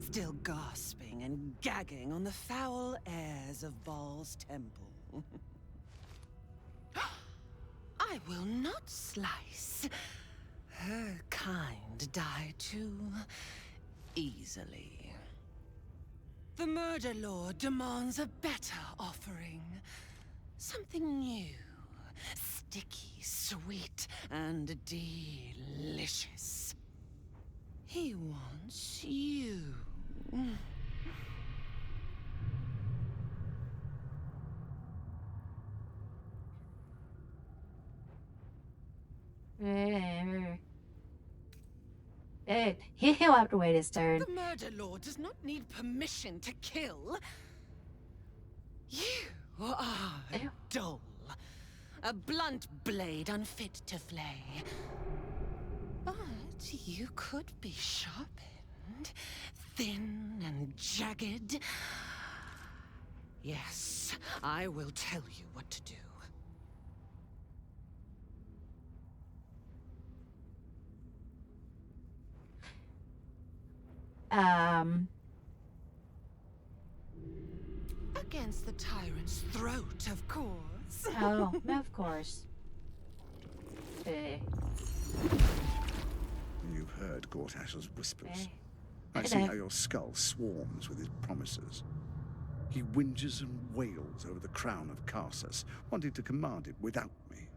Still gasping and gagging on the foul airs of Baal's temple. I will not slice. Her kind die too easily. The Murder Lord demands a better offering. Something new. Sticky, sweet, and delicious. He wants you. He'll have to wait his turn. The Murder Lord does not need permission to kill. You are dull. A blunt blade unfit to flay. But you could be sharpened, thin and jagged. Yes, I will tell you what to do. Against the tyrant's throat, of course. Oh, of course. You've heard Gortash's whispers. I see how your skull swarms with his promises. He whinges and wails over the crown of Carsus, wanting to command it without me.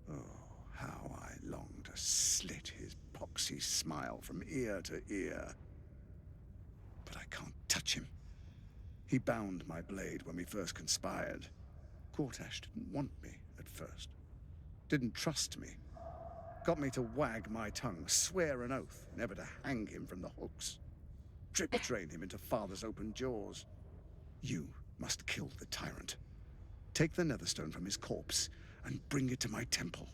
Oh, how I long to slit his poxy smile from ear to ear. But I can't touch him. He bound my blade when we first conspired. Gortash didn't want me at first. Didn't trust me. Got me to wag my tongue, swear an oath, never to hang him from the hooks. Drip-train him into father's open jaws. You must kill the tyrant. Take the Netherstone from his corpse and bring it to my temple.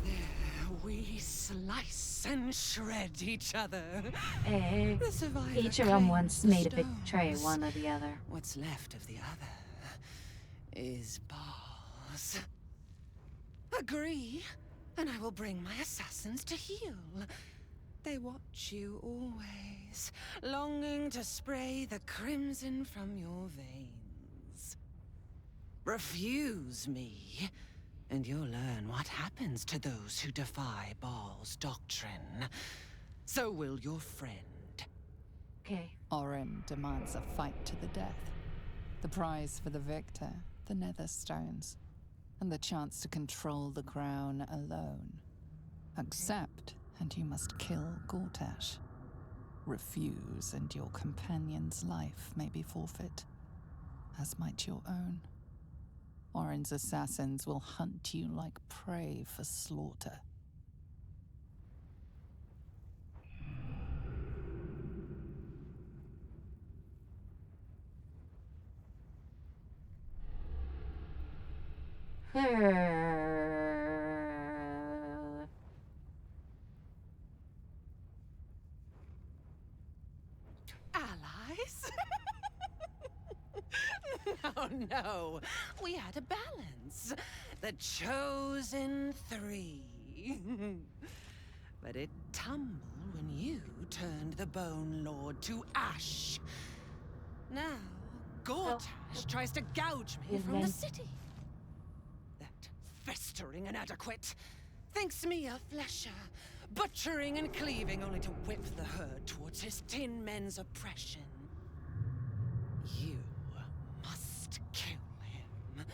There we slice and shred each other. The survivor each of them claims once the made a betray stones. one or the other. What's left of the other is balls. Agree, and I will bring my assassins to heal. They watch you always, longing to spray the crimson from your veins. Refuse me, and you'll learn what happens to those who defy Baal's doctrine. So will your friend. Okay. Orin demands a fight to the death. The prize for the victor, the Netherstones, and the chance to control the crown alone. Accept, and you must kill Gortash. Refuse, and your companion's life may be forfeit, as might your own. Orin's assassins will hunt you like prey for slaughter. Allies? No, no. We had a balance. The chosen three. But it tumbled when you turned the Bone Lord to ash. Now, Gortash tries to gouge me from the city. That festering inadequate thinks me a flesher, butchering and cleaving only to whip the herd towards his tin men's oppression. You must kill him.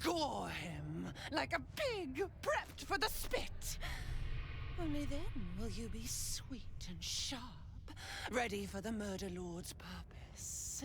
Gore him like a pig prepped for the spit. Only then will you be sweet and sharp, ready for the Murder Lord's purpose.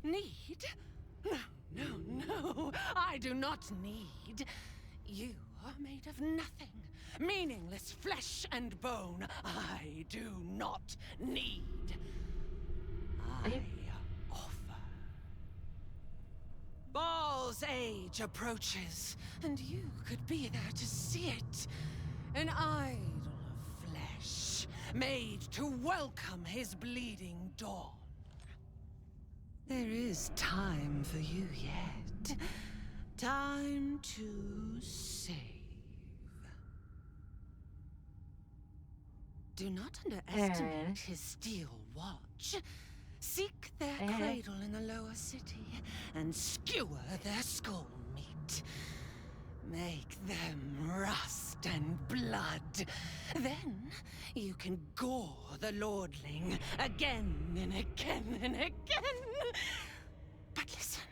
Need? No, no, no. I do not need. You are made of nothing. Meaningless flesh and bone. I do not need. I offer. Baal's age approaches, and you could be there to see it. An idol of flesh, made to welcome his bleeding dawn. There is time for you yet. Time to save. Do not underestimate his steel watch. Seek their cradle in the lower city and skewer their skull meat. Make them rust and blood. Then you can gore the Lordling again and again and again. But listen,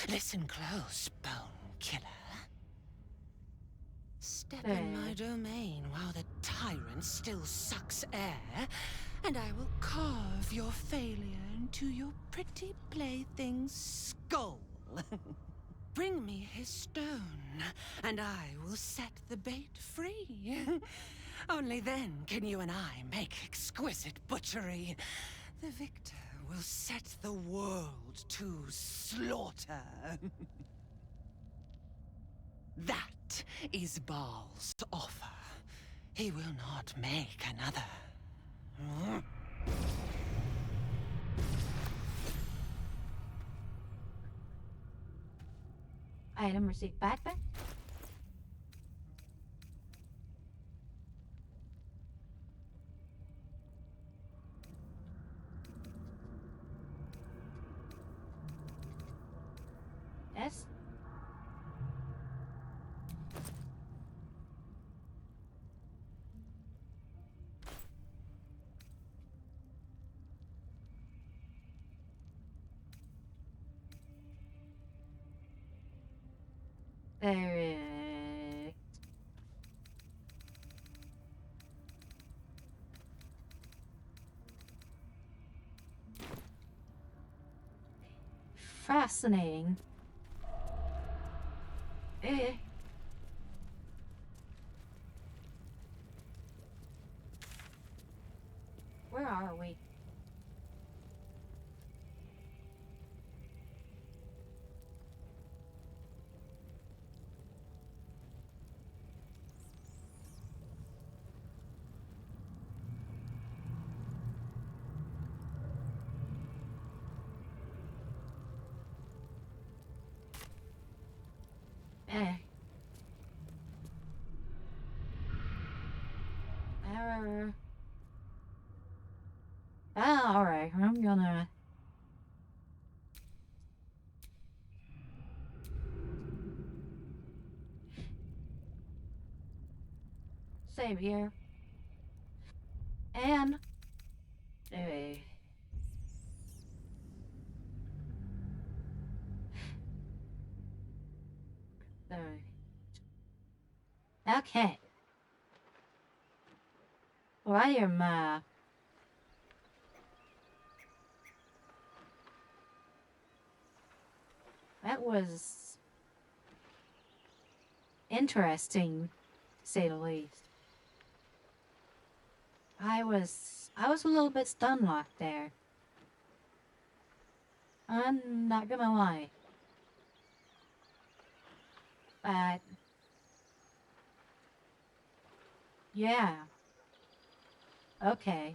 listen close, Bone Killer. Step in my domain while the tyrant still sucks air, and I will carve your failure into your pretty plaything's skull. Bring me his stone, and I will set the bait free. Only then can you and I make exquisite butchery. The victor will set the world to slaughter. That is Baal's offer. He will not make another. Item received backpack. Yes. There. Fascinating. Eh. Where are we? Eh. Error. Ah, alright. I'm gonna... save here. And... There. Okay. Right here, ma. That was interesting, to say the least. I was a little bit stun locked there. I'm not gonna lie. But yeah. Okay.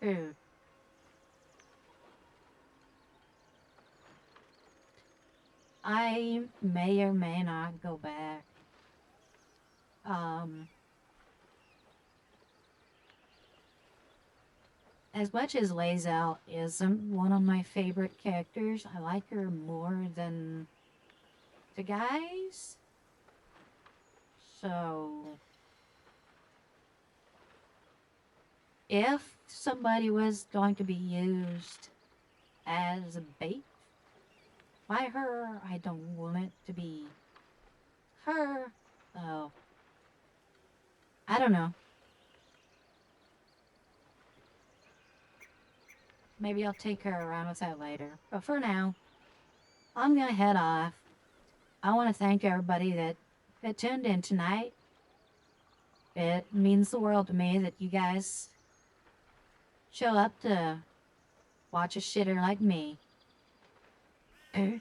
Ooh. I may or may not go back. As much as Lae'zel isn't one of my favorite characters, I like her more than the guys. So, if somebody was going to be used as a bait by her, I don't want it to be her. So, I don't know. Maybe I'll take her around with that later. But for now, I'm gonna head off. I want to thank everybody that tuned in tonight. It means the world to me that you guys show up to watch a shitter like me. I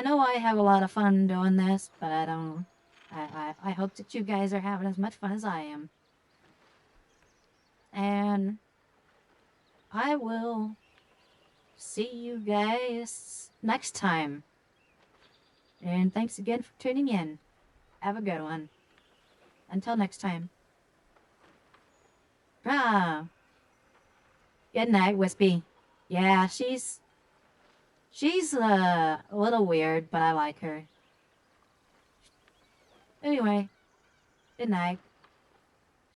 know I have a lot of fun doing this, but I hope that you guys are having as much fun as I am. And I will see you guys next time. And thanks again for tuning in. Have a good one. Until next time. Good night, Wispy. Yeah, she's a little weird, but I like her. Anyway, good night.